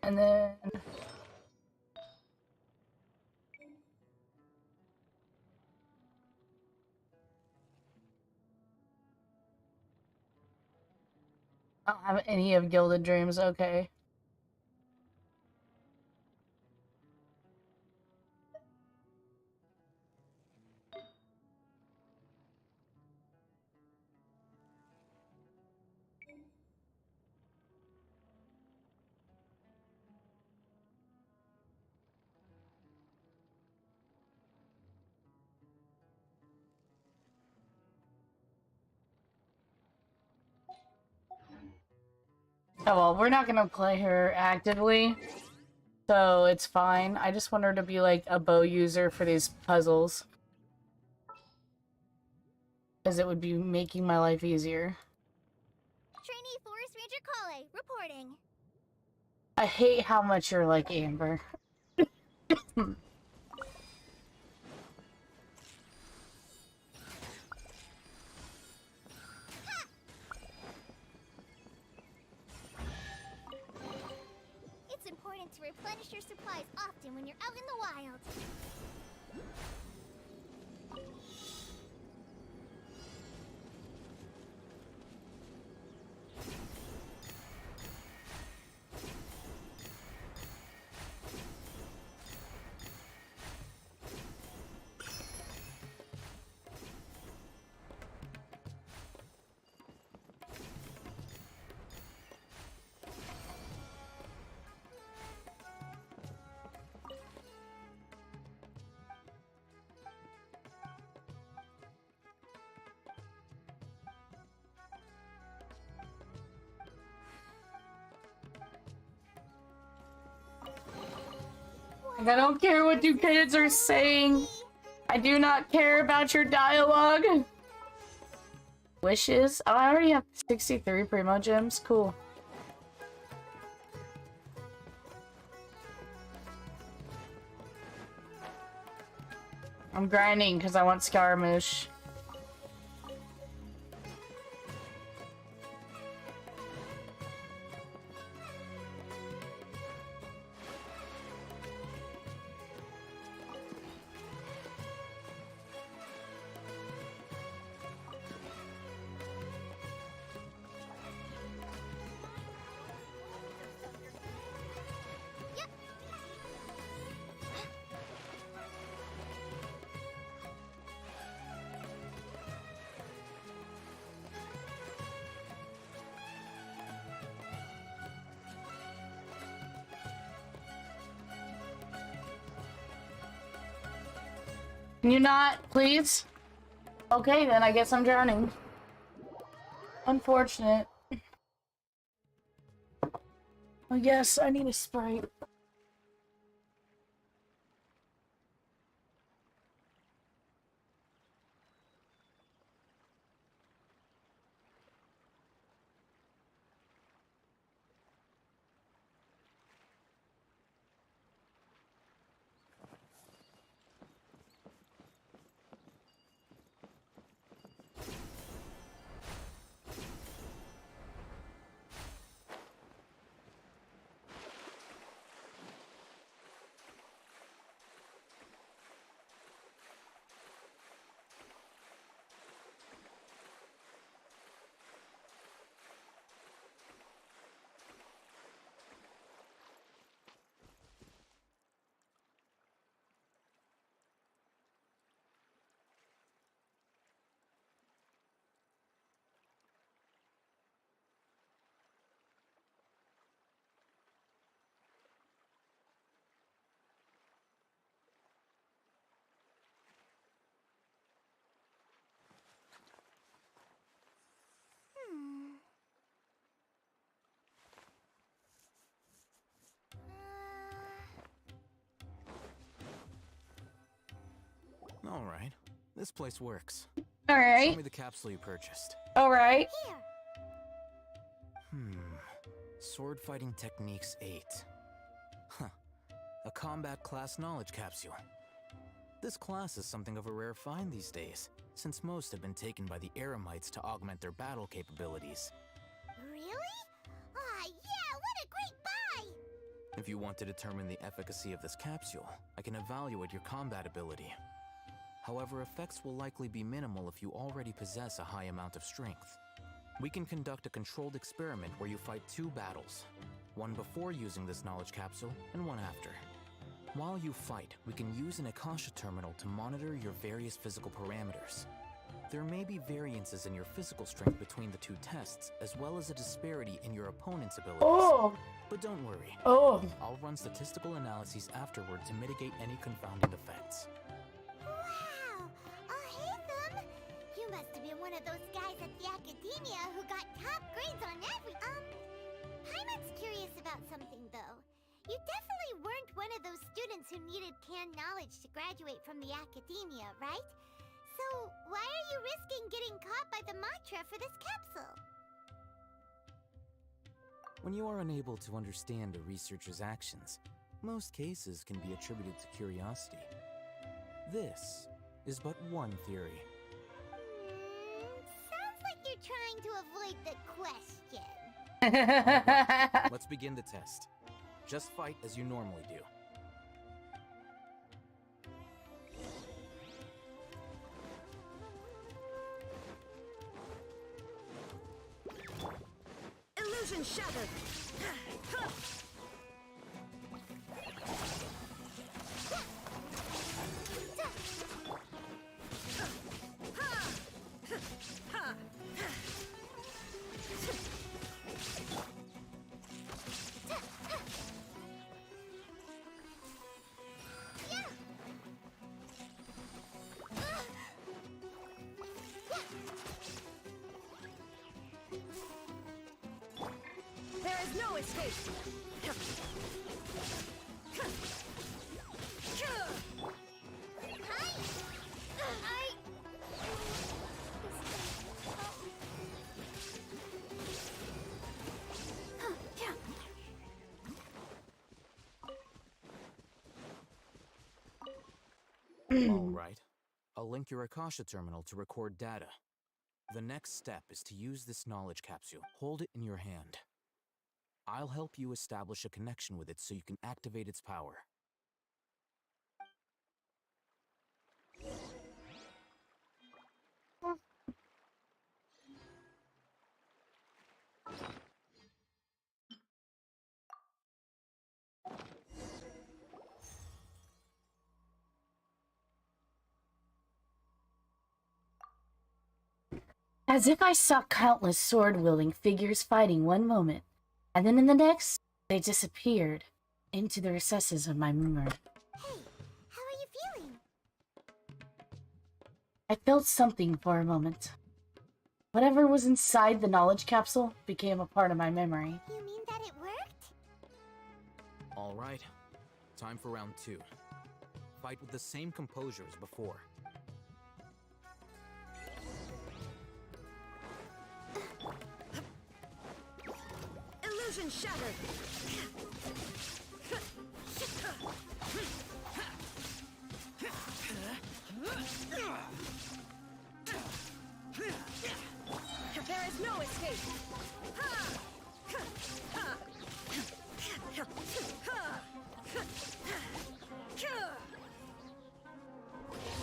And then... I don't have any of Gilded Dreams, okay. Oh well, we're not gonna play her actively, so it's fine. I just want her to be like a bow user for these puzzles, because it would be making my life easier. Trainee Forest Ranger Kale, reporting. I hate how much you're like Amber. It's important to replenish your supplies often when you're out in the wild. I don't care what you kids are saying. I do not care about your dialogue. Wishes? Oh, I already have 63 Primo Gems. Cool. I'm grinding because I want Scaramouche. you not, please? Okay, then I guess I'm drowning. Unfortunate. I guess I need a Sprite. Alright, this place works. Alright. Show me the capsule you purchased. Alright. Sword Fighting Techniques 8. Huh. A combat class knowledge capsule. This class is something of a rare find these days, since most have been taken by the Eremites to augment their battle capabilities. Really? Aw, yeah, what a great buy! If you want to determine the efficacy of this capsule, I can evaluate your combat ability. However, effects will likely be minimal if you already possess a high amount of strength. We can conduct a controlled experiment where you fight 2 battles, one before using this knowledge capsule and one after. While you fight, we can use an Akasha terminal to monitor your various physical parameters. There may be variances in your physical strength between the 2 tests, as well as a disparity in your opponent's abilities. Oh! But don't worry. Oh! I'll run statistical analyses afterward to mitigate any confounding effects. Wow! Hey them! You must have been one of those guys at the Academia who got top grades on every... Paimon's curious about something, though. You definitely weren't one of those students who needed canned knowledge to graduate from the Academia, right? So, why are you risking getting caught by the Matra for this capsule? When you are unable to understand a researcher's actions, most cases can be attributed to curiosity. This is but one theory. Sounds like you're trying to avoid the question. Alright, let's begin the test. Just fight as you normally do. Illusion shattered! There is no escape! Alright. I'll link your Akasha terminal to record data. The next step is to use this knowledge capsule. Hold it in your hand. I'll help you establish a connection with it so you can activate its power. As if I saw countless sword-wielding figures fighting one moment, and then in the next, they disappeared into the recesses of my memory. Hey, how are you feeling? I felt something for a moment. Whatever was inside the knowledge capsule became a part of my memory. You mean that it worked? Alright, time for round 2. Fight with the same composure as before. Illusion shattered! There is no escape!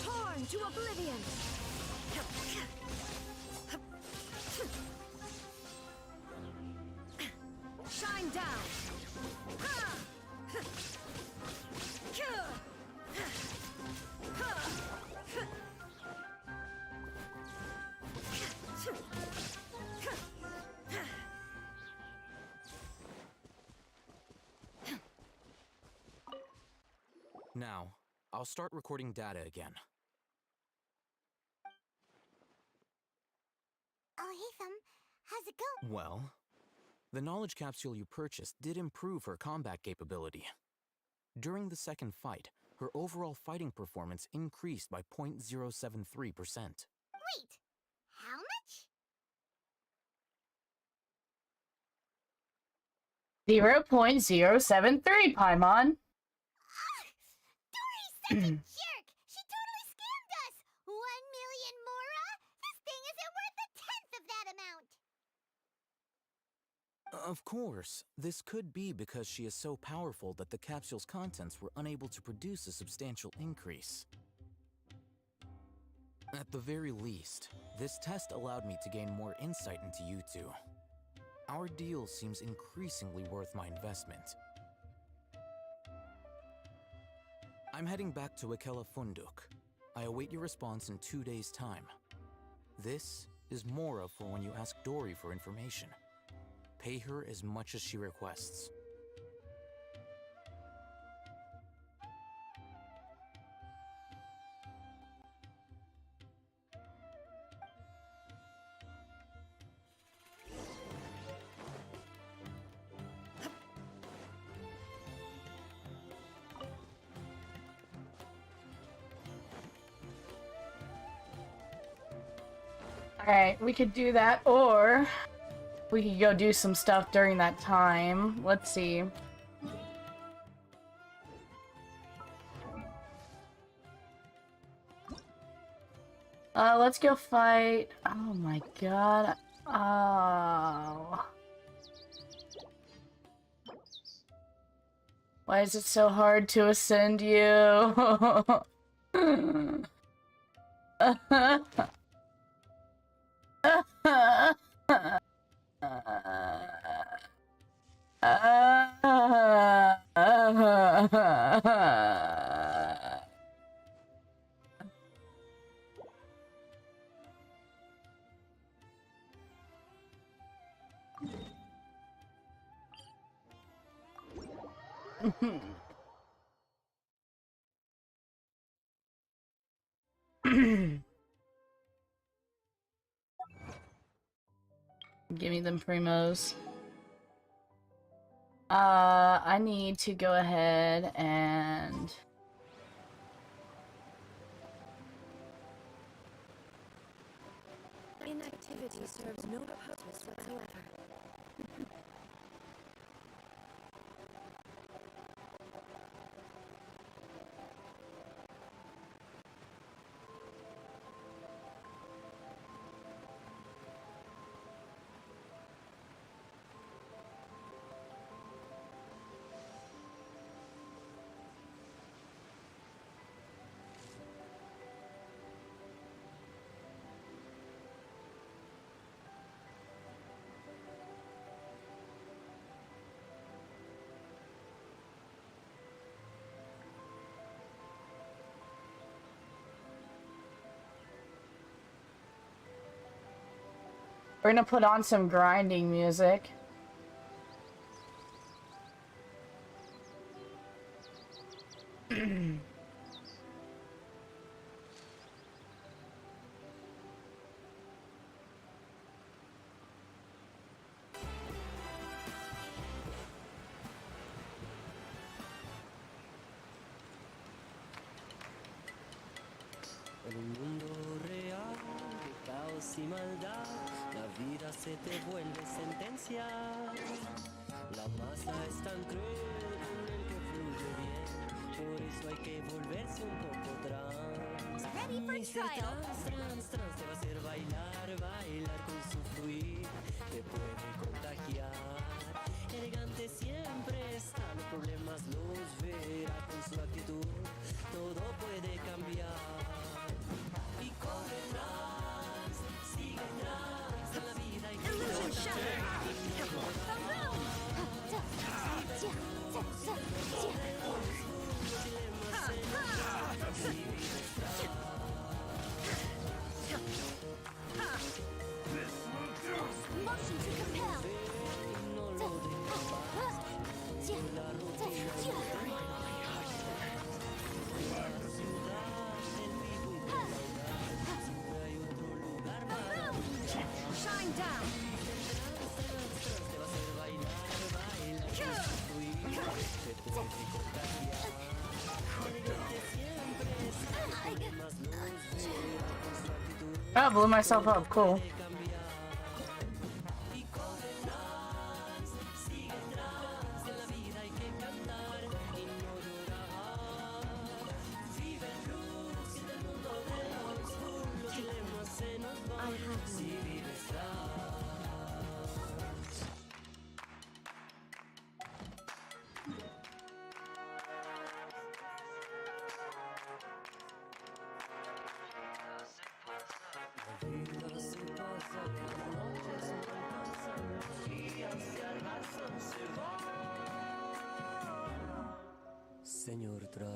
Torn to oblivion! Shine down! Now, I'll start recording data again. Oh, hey, Thumb. How's it go? Well, the knowledge capsule you purchased did improve her combat capability. During the second fight, her overall fighting performance increased by 0.073%. Wait, how much? 0.073, Paimon. Dory's such a jerk! She totally scammed us! 1 million mora? This thing isn't worth a tenth of that amount! Of course, this could be because she is so powerful that the capsule's contents were unable to produce a substantial increase. At the very least, this test allowed me to gain more insight into you two. Our deal seems increasingly worth my investment. I'm heading back to Akela Funduk. I await your response in 2 days' time. This is Mora for when you ask Dory for information. Pay her as much as she requests. Alright, we could do that, or we could go do some stuff during that time. Let's see. Let's go fight. Oh my god. Oh. Why is it so hard to ascend you? Give me them primos. I need to go ahead and... Inactivity serves no purpose whatsoever. We're gonna put on some grinding music. y maldad, la vida se te vuelve sentencia. La masa es tan cruel con el que fluye bien, por eso hay que volverse un poco trans. Ready for Y ser trial. trans te va a hacer bailar, bailar con su fluir, te puede contagiar. Elegante siempre está, los problemas los verá con su actitud, todo puede cambiar. Y corre trans, sigue trans, en la vida y Illusion shattered. Motion to compel. Shine down. I blew myself up. Cool. Señor trans,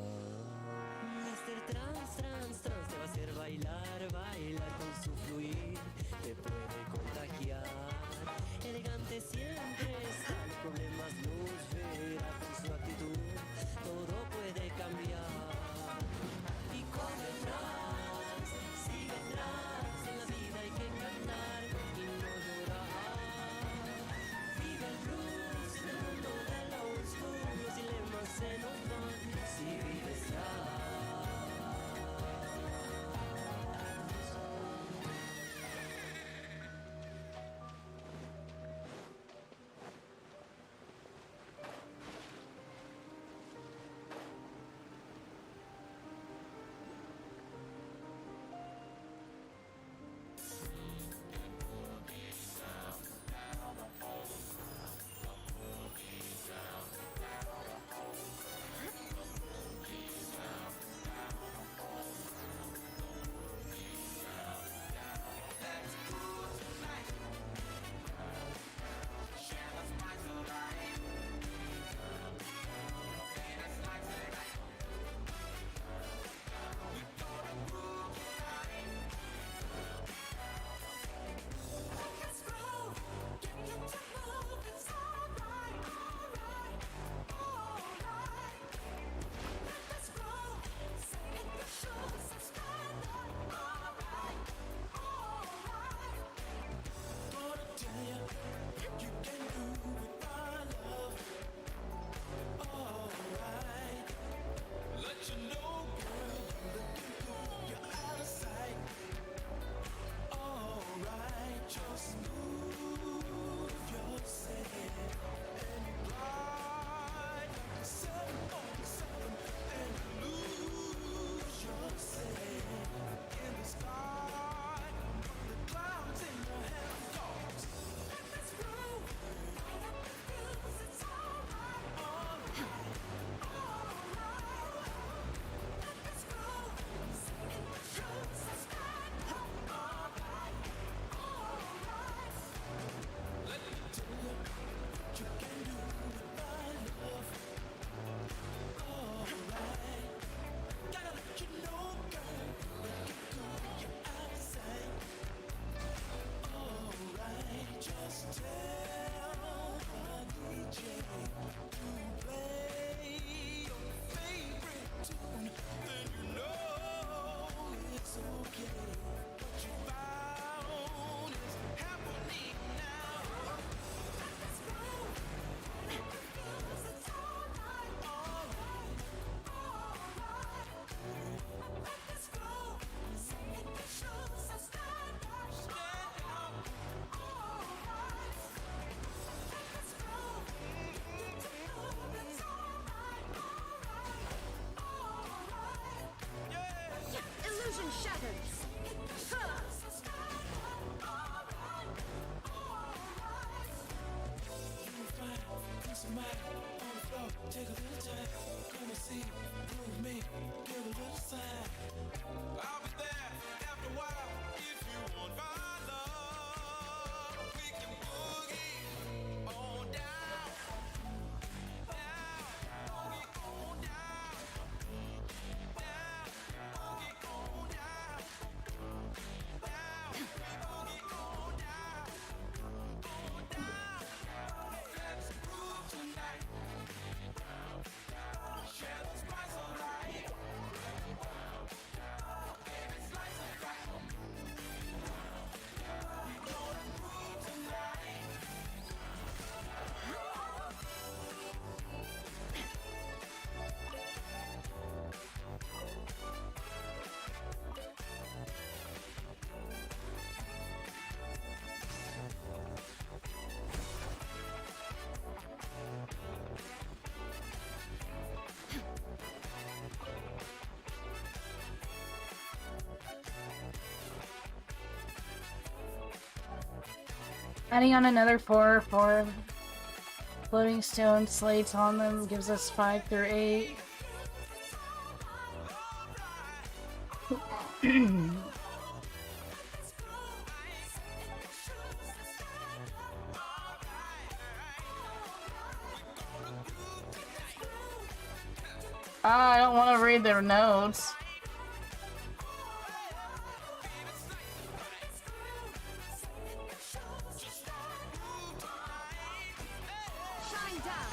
Mr. Trans te va a hacer bailar, bailar con su fluir, te puede contagiar. Elegante siempre está, los problemas los verá con su actitud, todo puede cambiar. Y corre trans, sigue trans, en la vida hay que cantar y no llorar. Vive el blues en el mundo de los oscuros, dilemas se nos van si vives trans. Take a little time, come and see, come with me, give a little sign. I'll be there after a while if you want my love. We can boogie on down, boogie on down, boogie on down, boogie on down, on down. Let's groove tonight. Share the spice of life. Baby, slice and dice. Gonna groove tonight. Adding on another 4 floating stone slates on them gives us 5 through 8. I don't want to read their notes. Shine down.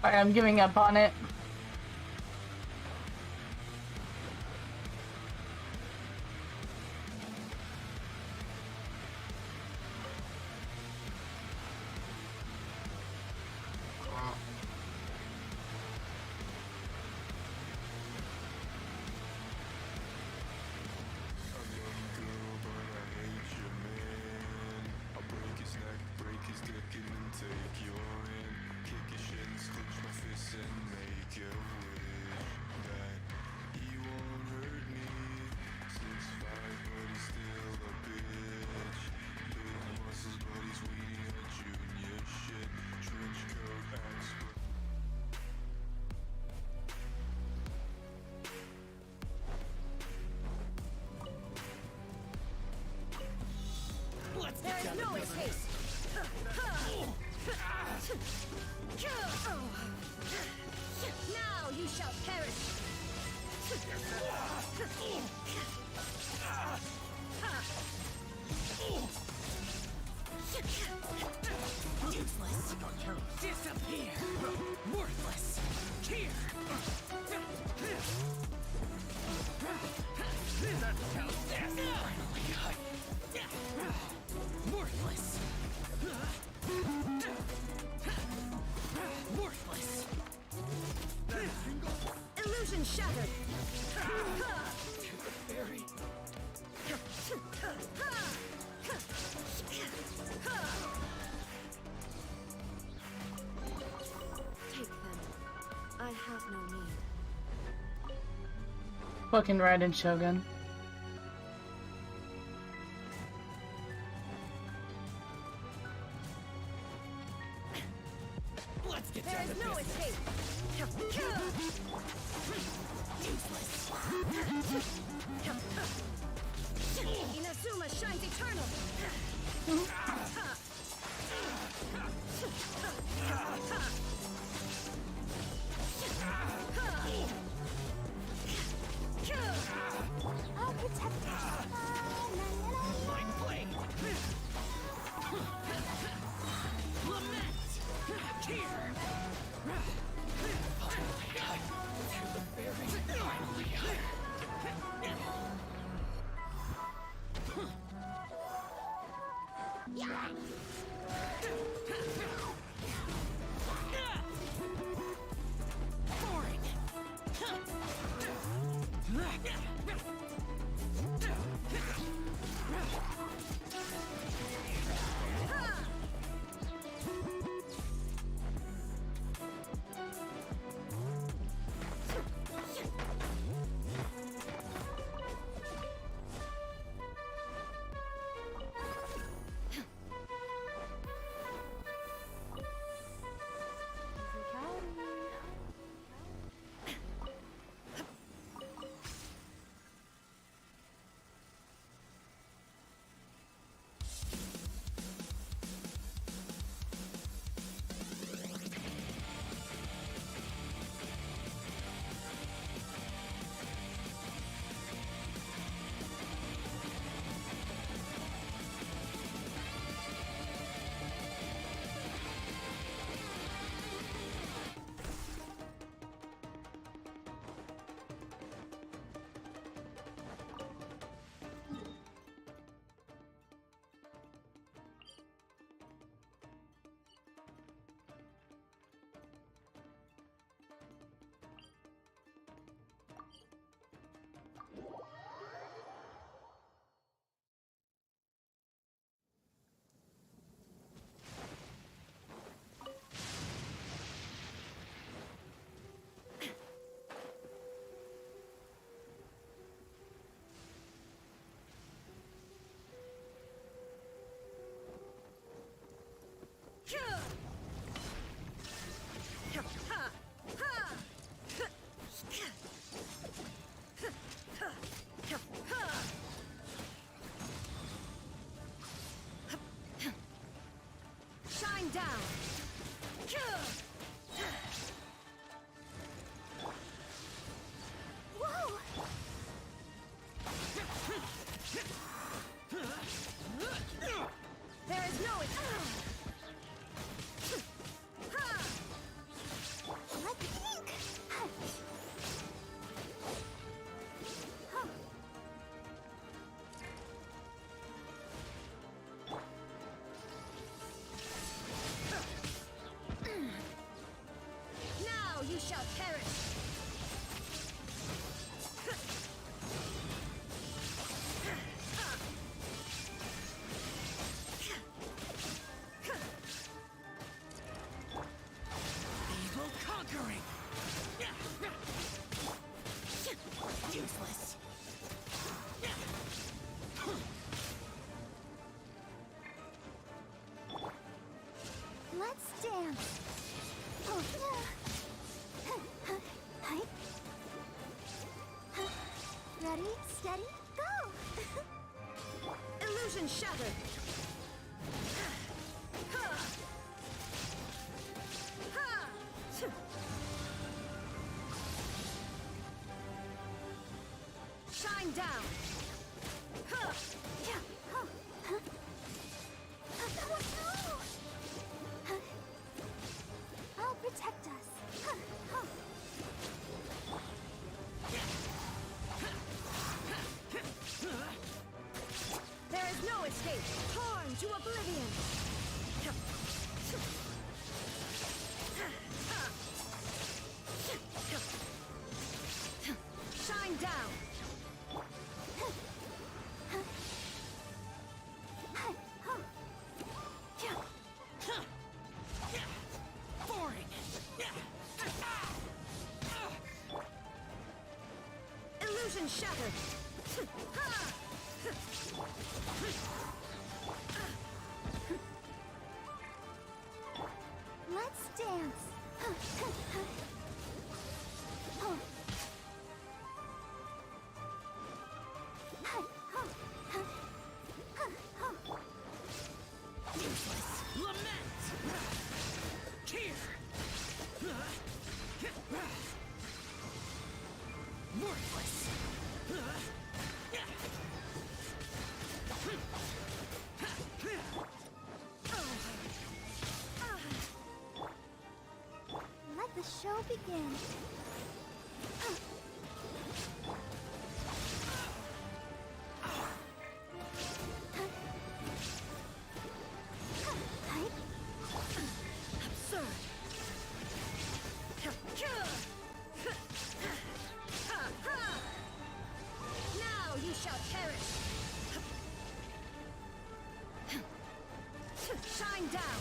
Alright, I'm giving up on it. There is no escape. Now you shall perish. Useless. Disappear. Worthless. Here. That's how this finally cut. Worthless. Worthless. Illusion shattered. Fairy. has no need. Fucking Raiden Shogun. Let's get There down is to no business. escape. Inazuma shines eternal. I'll protect us. Mind blade. Lament. Here. Finally, to the very finally. Shine down. Whoa! There is no Like pink! Now you shall perish. Evil conquering. Useless. Let's dance. Oh, Hi. Ready, steady, go! Illusion shattered. Shine down. I'll protect us. There is no escape. Torn to oblivion. Shine down. Boring. shattered. Let's dance. Useless. Lament. Tear. Worthless. Let the show begin. Absurd. Now you shall perish. Shine down.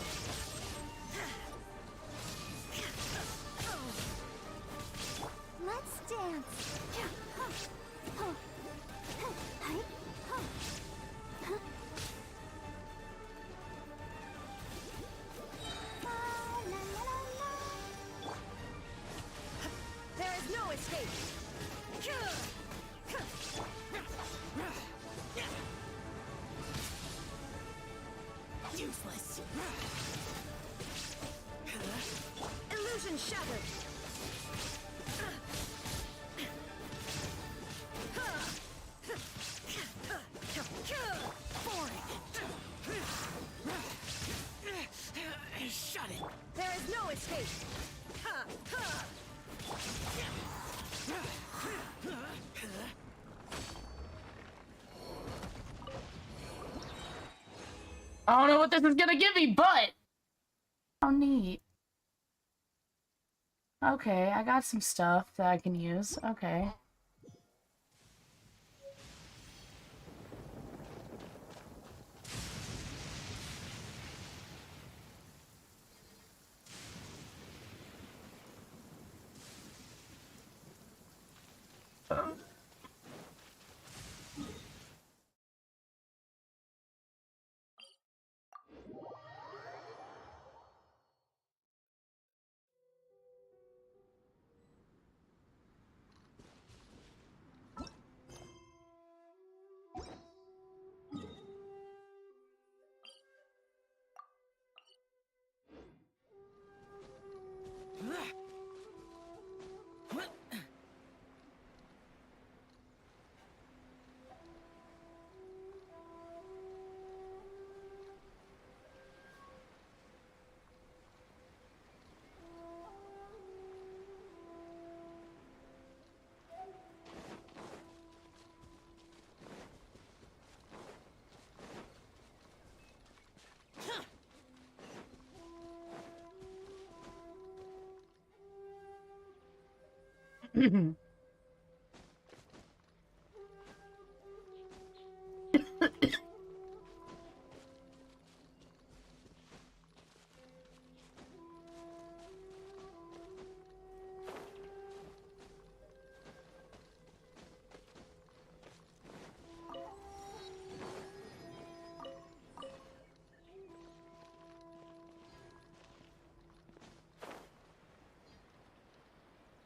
Let's dance. There is no escape. Useless. Illusion shattered. Shut it. There is no escape. I don't know what this is gonna give me, but how neat. Okay, I got some stuff that I can use. Okay.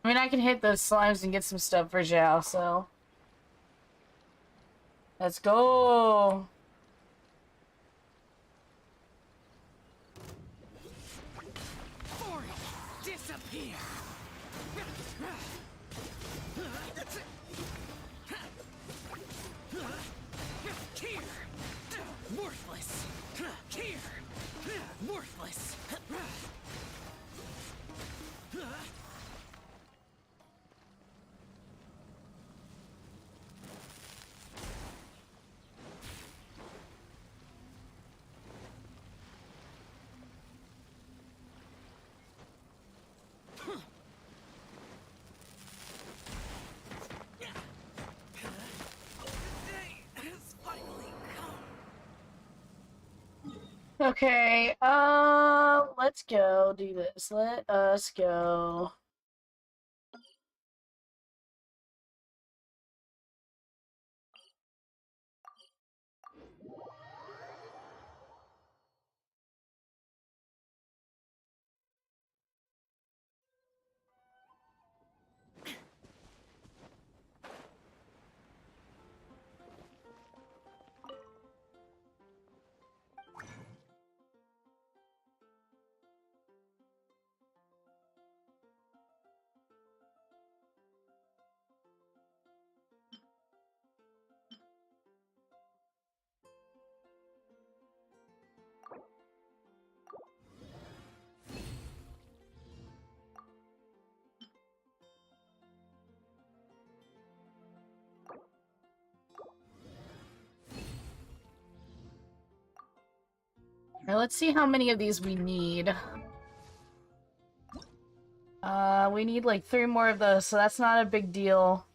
I mean, I can hit those slimes and get some stuff for Zhao, so... Let's go! Disappear. Tear. Worthless. Tear. Worthless. Okay, let's go do this. Let us go. Alright, let's see how many of these we need. We need like 3 more of those, so that's not a big deal.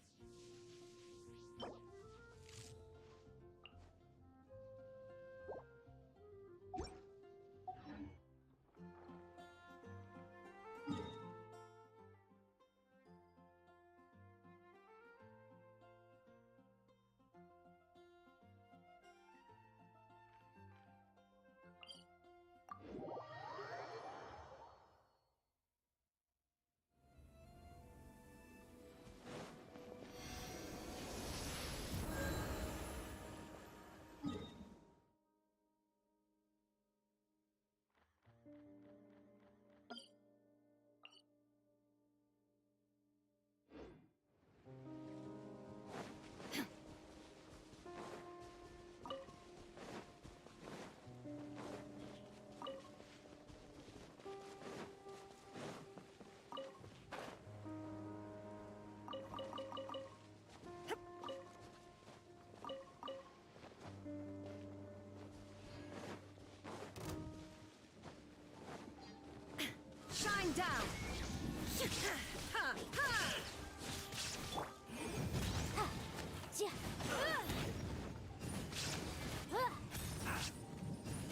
Shine down!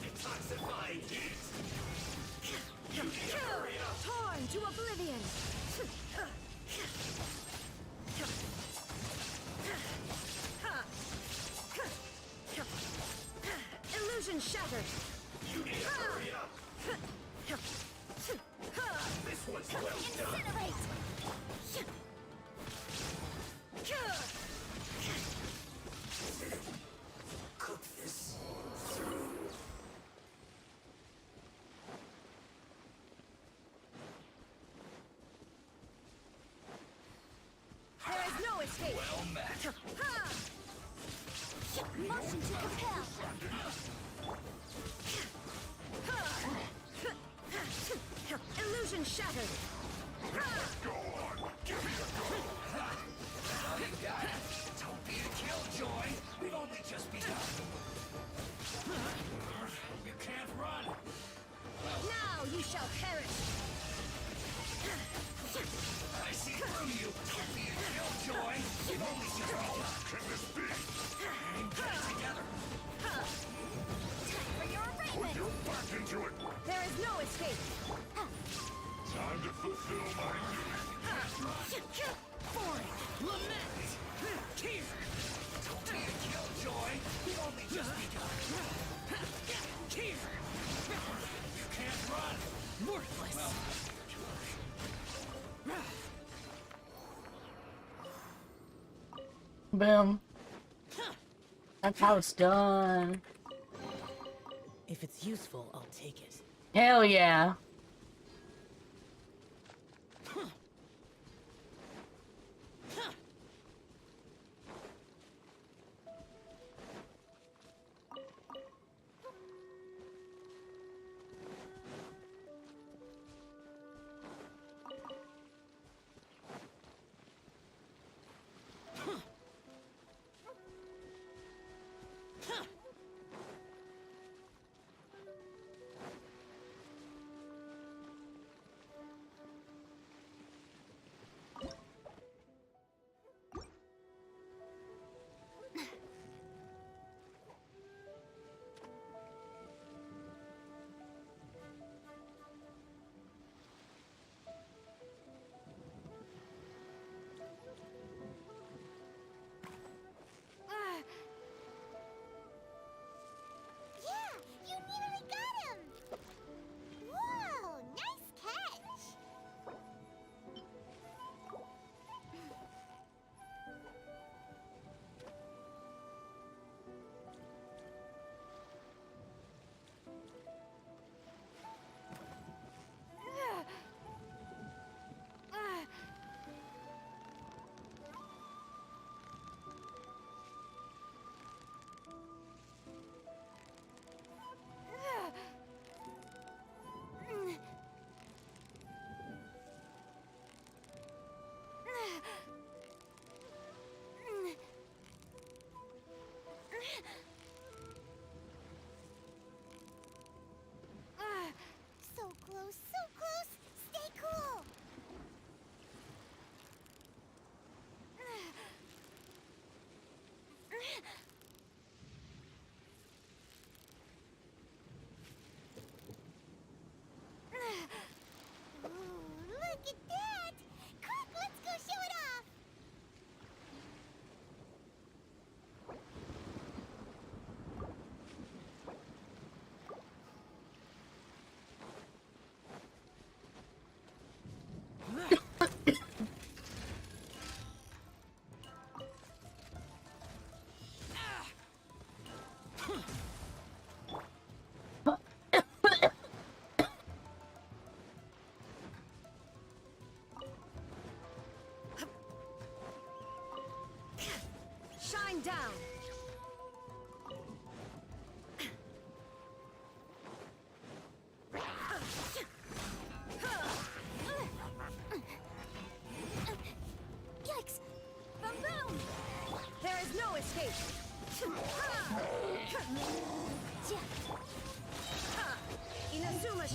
Detoxifying heat! Torn to oblivion! Illusion shattered! You need to hurry up! This one's well done! Incinerate! Cook this through. There is no escape! Well met. Motion to compel! Illusion shattered! Go on! Give me a go! All you got? Don't be a killjoy! We've only just begun! You can't run! Now you shall perish! I see through you! Don't be a killjoy! We've only just begun! Can this be? Get it together! Time for your arraignment! Put your back into it! There is no escape! Time to fulfill my duty! Forth! Lament! Here! Don't be a killjoy! We've only just begun! Here! You can't run! Worthless! Boom. That's how it's done. If it's useful, I'll take it. Hell yeah.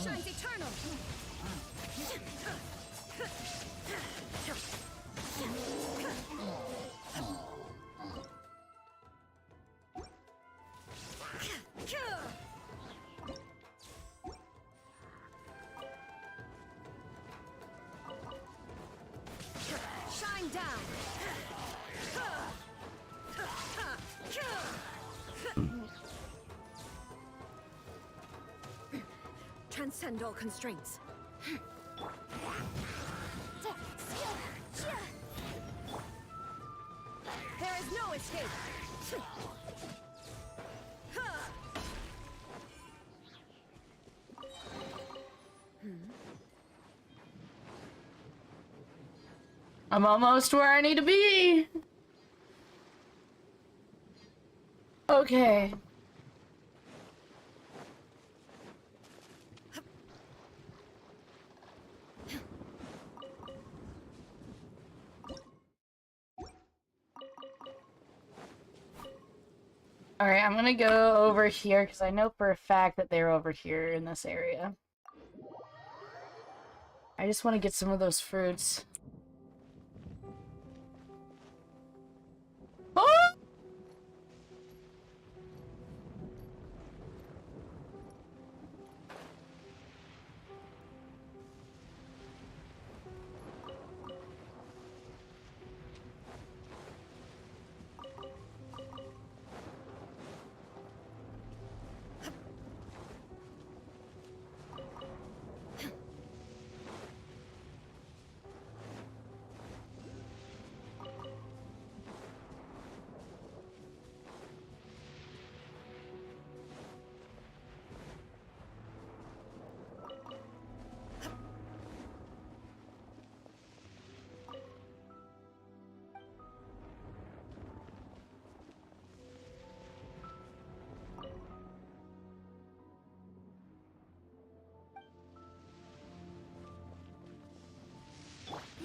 shines eternal. Shine down. Transcend all constraints. There is no escape. I'm almost where I need to be. Okay. Alright, I'm gonna go over here because I know for a fact that they're over here in this area. I just want to get some of those fruits. Oh!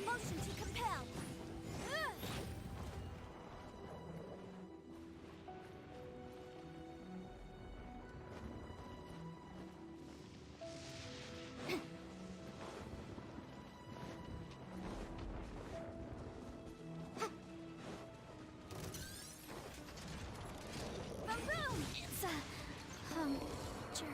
Motion to compel. Boom! It's a jury.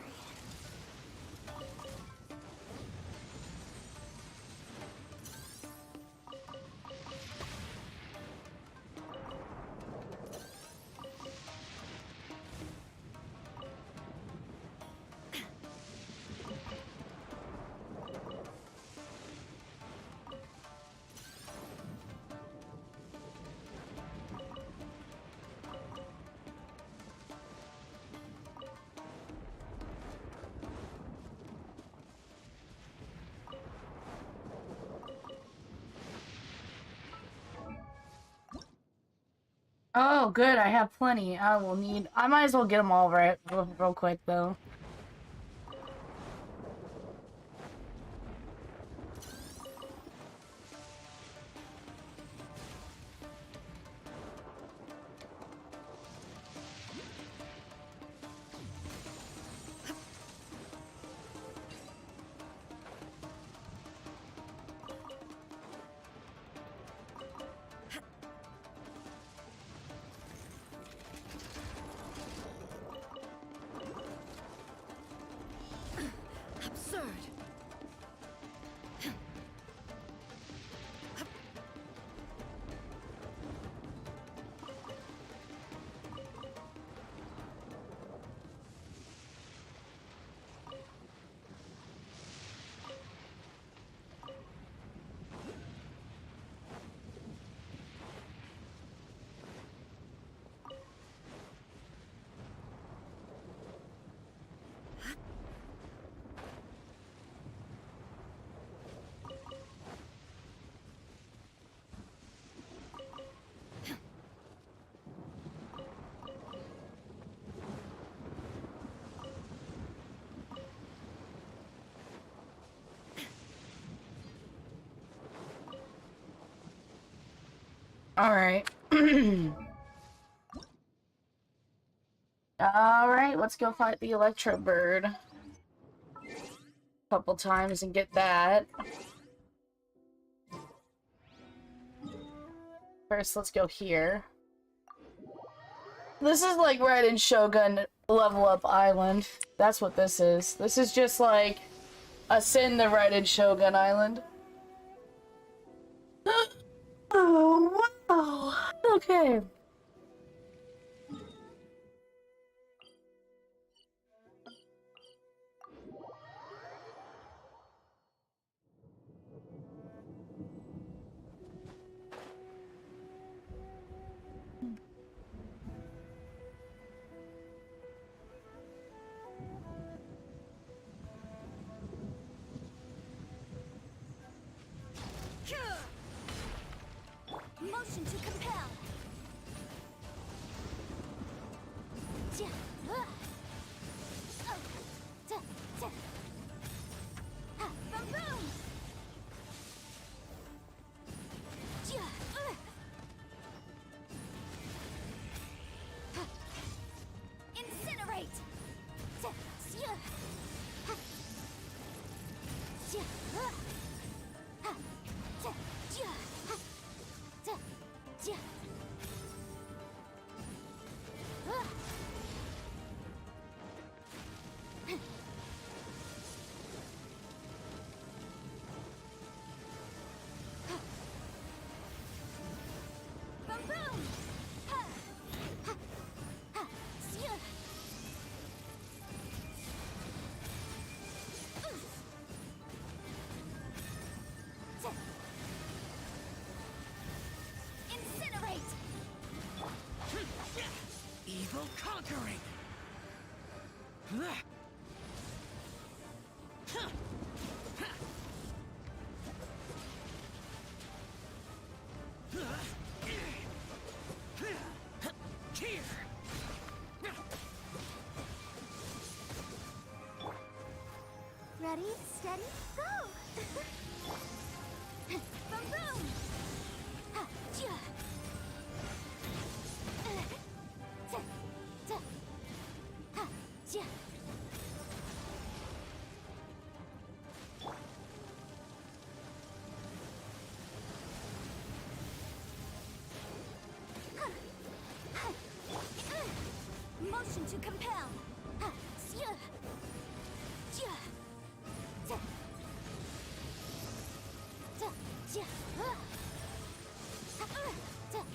Oh, good. I have plenty. I will need... I might as well get them all right real quick, though. Absurd. Alright. Alright, let's go fight the Electro Bird. couple times and get that. First, let's go here. This is like Raiden Shogun Level Up Island. That's what this is. This is just like Ascend the Raiden Shogun Island. Oh, wow. Okay. Motion to compel. Boom boom. Incinerate. Incinerate. Evil conquering. Ready, steady, go! Boom boom! Motion to compel.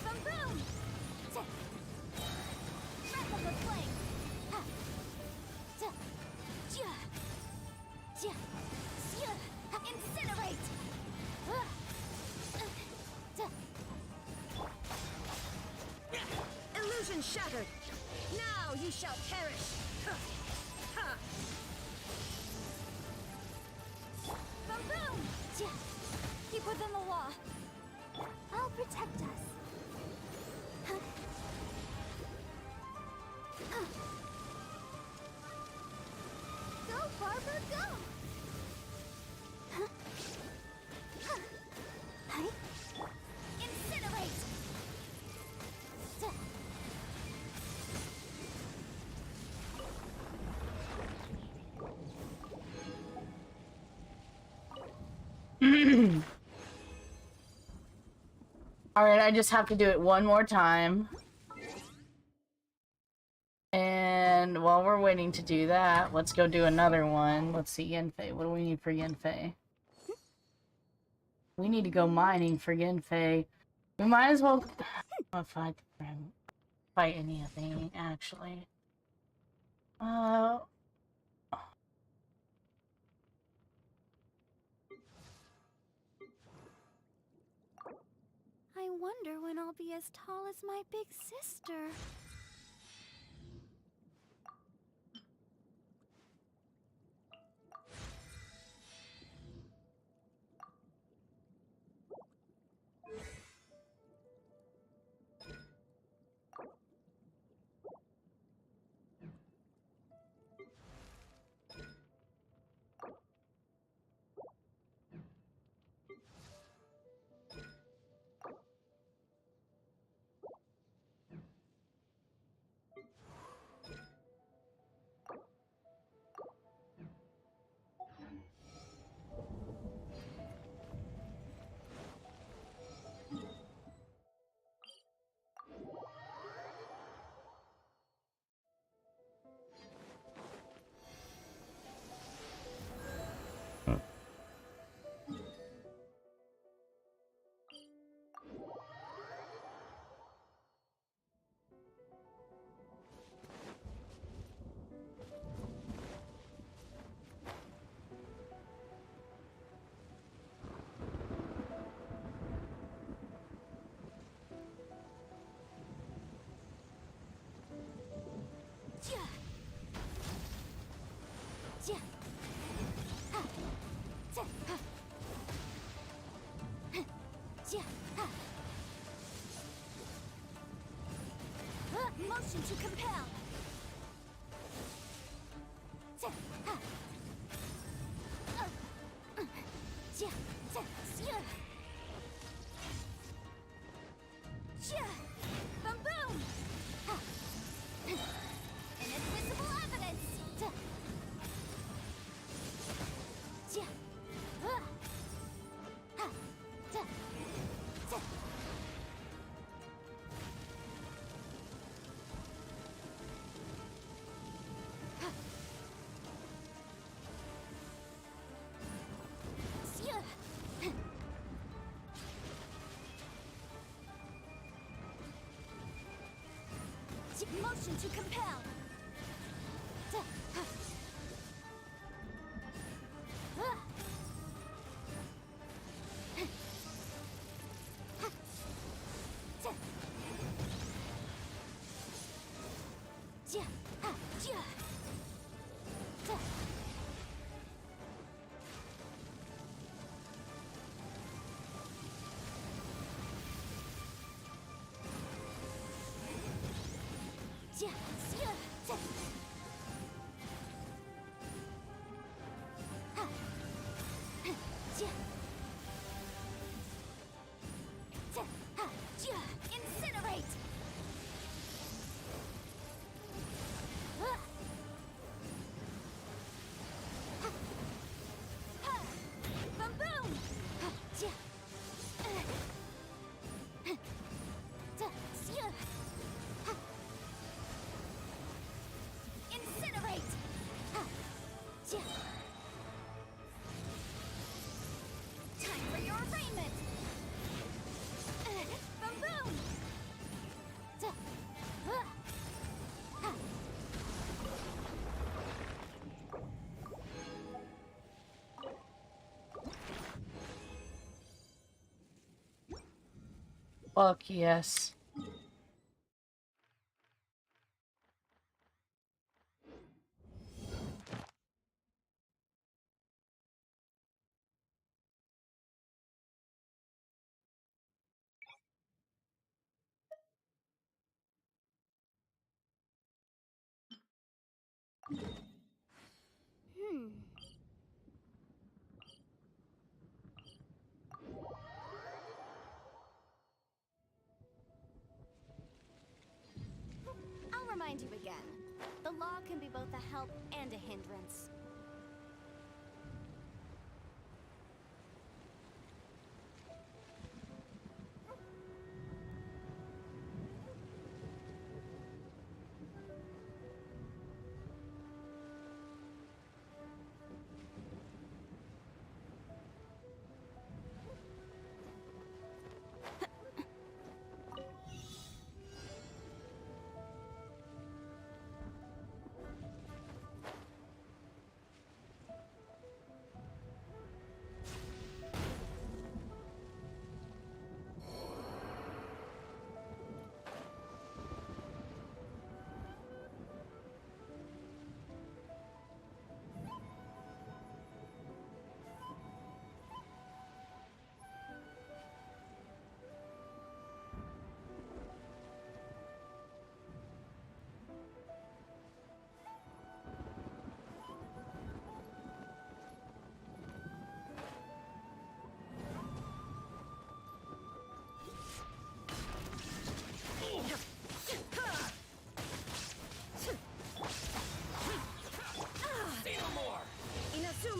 Boom boom! Breath of the flame. Incinerate. Illusion shattered. Now you shall perish. Boom boom! Keep within the law. I'll protect us. Go, Barbara, go! Incinerate! Alright, I just have to do it one more time. And while we're waiting to do that, let's go do another one. Let's see, Yenfei. What do we need for Yenfei? We need to go mining for Yenfei. We might as well fight anything, actually. I wonder when I'll be as tall as my big sister. Motion to compel. Incinerate! Boom boom! Incinerate! Time for your arraignment! Boom boom! Fuck yes. I'll remind you again. The law can be both a help and a hindrance.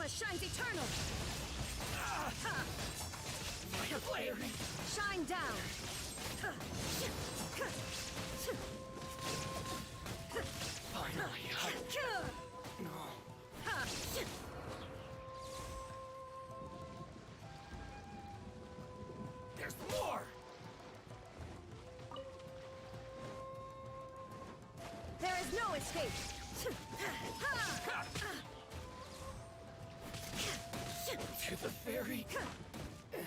Shines eternal! Shine down! Finally, There's more! There is no escape! To the very end.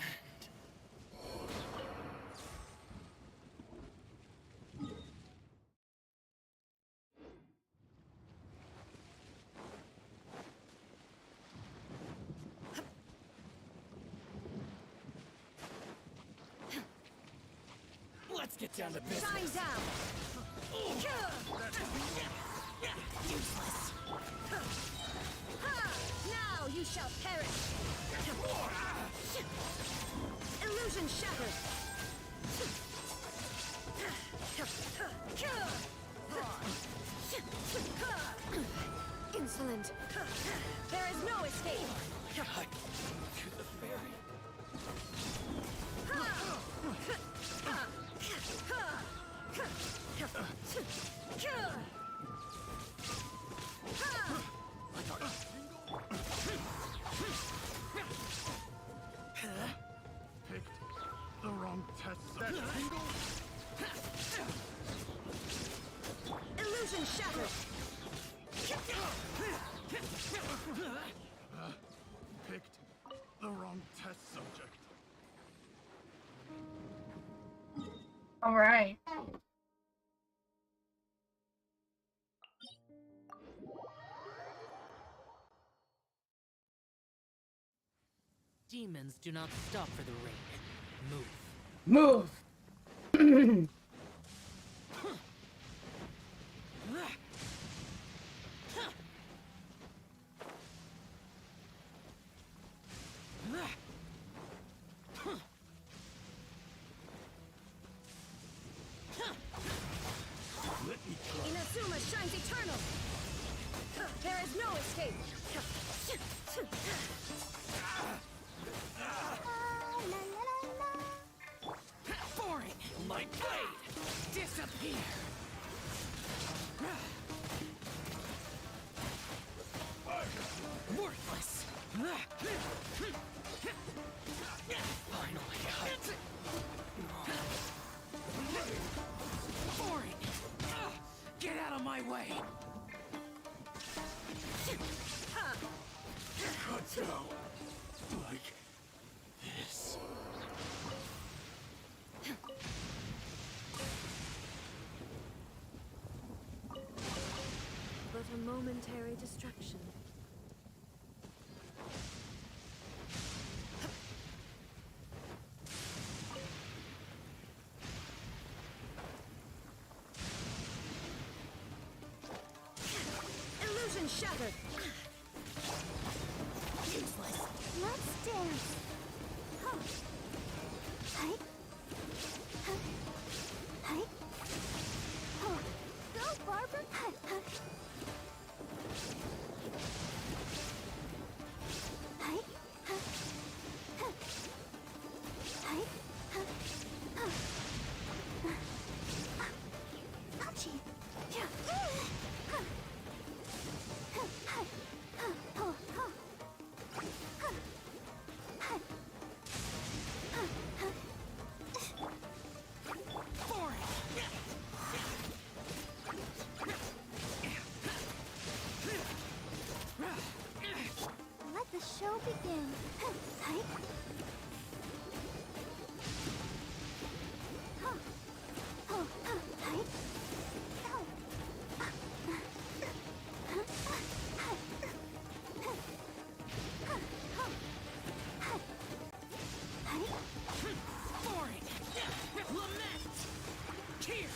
Let's get down to business. Shine down! Useless. Now you shall perish! Illusion shattered! Insolent! There is no escape! To the ferry. Picked the wrong test. That tingle? All right. Demons do not stop for the rain. Move. Inazuma shines eternal. There is no escape. Boring! My blade! Disappear! Worthless! Finally, boring! Get out of my way! Cut down like this. But a momentary distraction. Illusion shattered. Useless. Let's dance. Huh. Hi. Huh. Hi. Oh. Go, Barbara. Hi. Hi. Hi. Huh. Huh. Hi. Huh. Huh. Ouchie. Yeah. Huh. Huh. Hi. Huh. Oh. Oh. Huh. Hi. Huh. Huh. Boring! Let the show begin. Hi. Huh. Oh. Hi. Oh. Boring! Lament! Tear!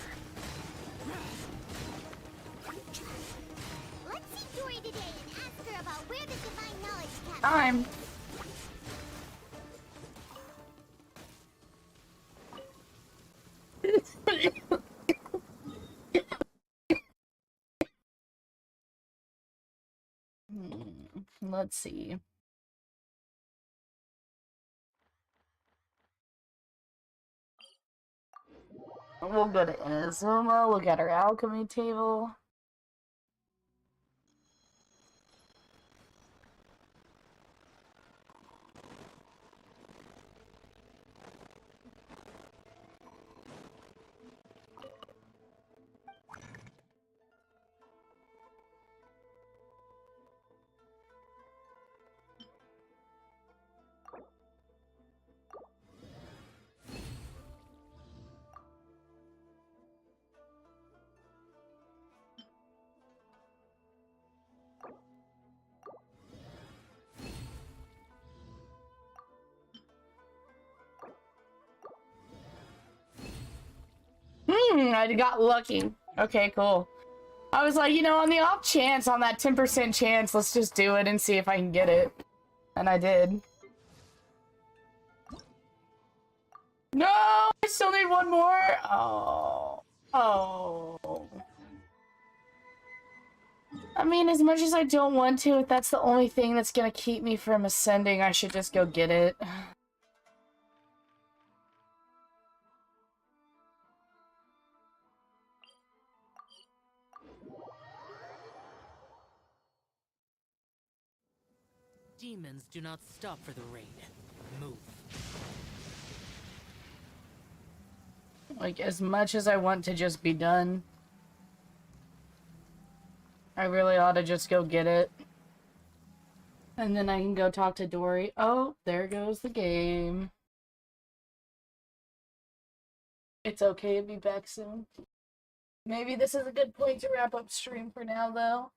Let's see Dory today and ask her about where the divine knowledge comes. Time. Let's see. We'll go to Inazuma, look at her alchemy table. I got lucky. Okay, cool. I was like, you know, on the off chance, on that 10% chance, let's just do it and see if I can get it. And I did. No! I still need one more! Oh. Oh. I mean, as much as I don't want to, if that's the only thing that's gonna keep me from ascending, I should just go get it. Demons do not stop for the rain. Move. Like, as much as I want to just be done, I really ought to just go get it. And then I can go talk to Dory. Oh, there goes the game. It's okay to be back soon. Maybe this is a good point to wrap up stream for now, though.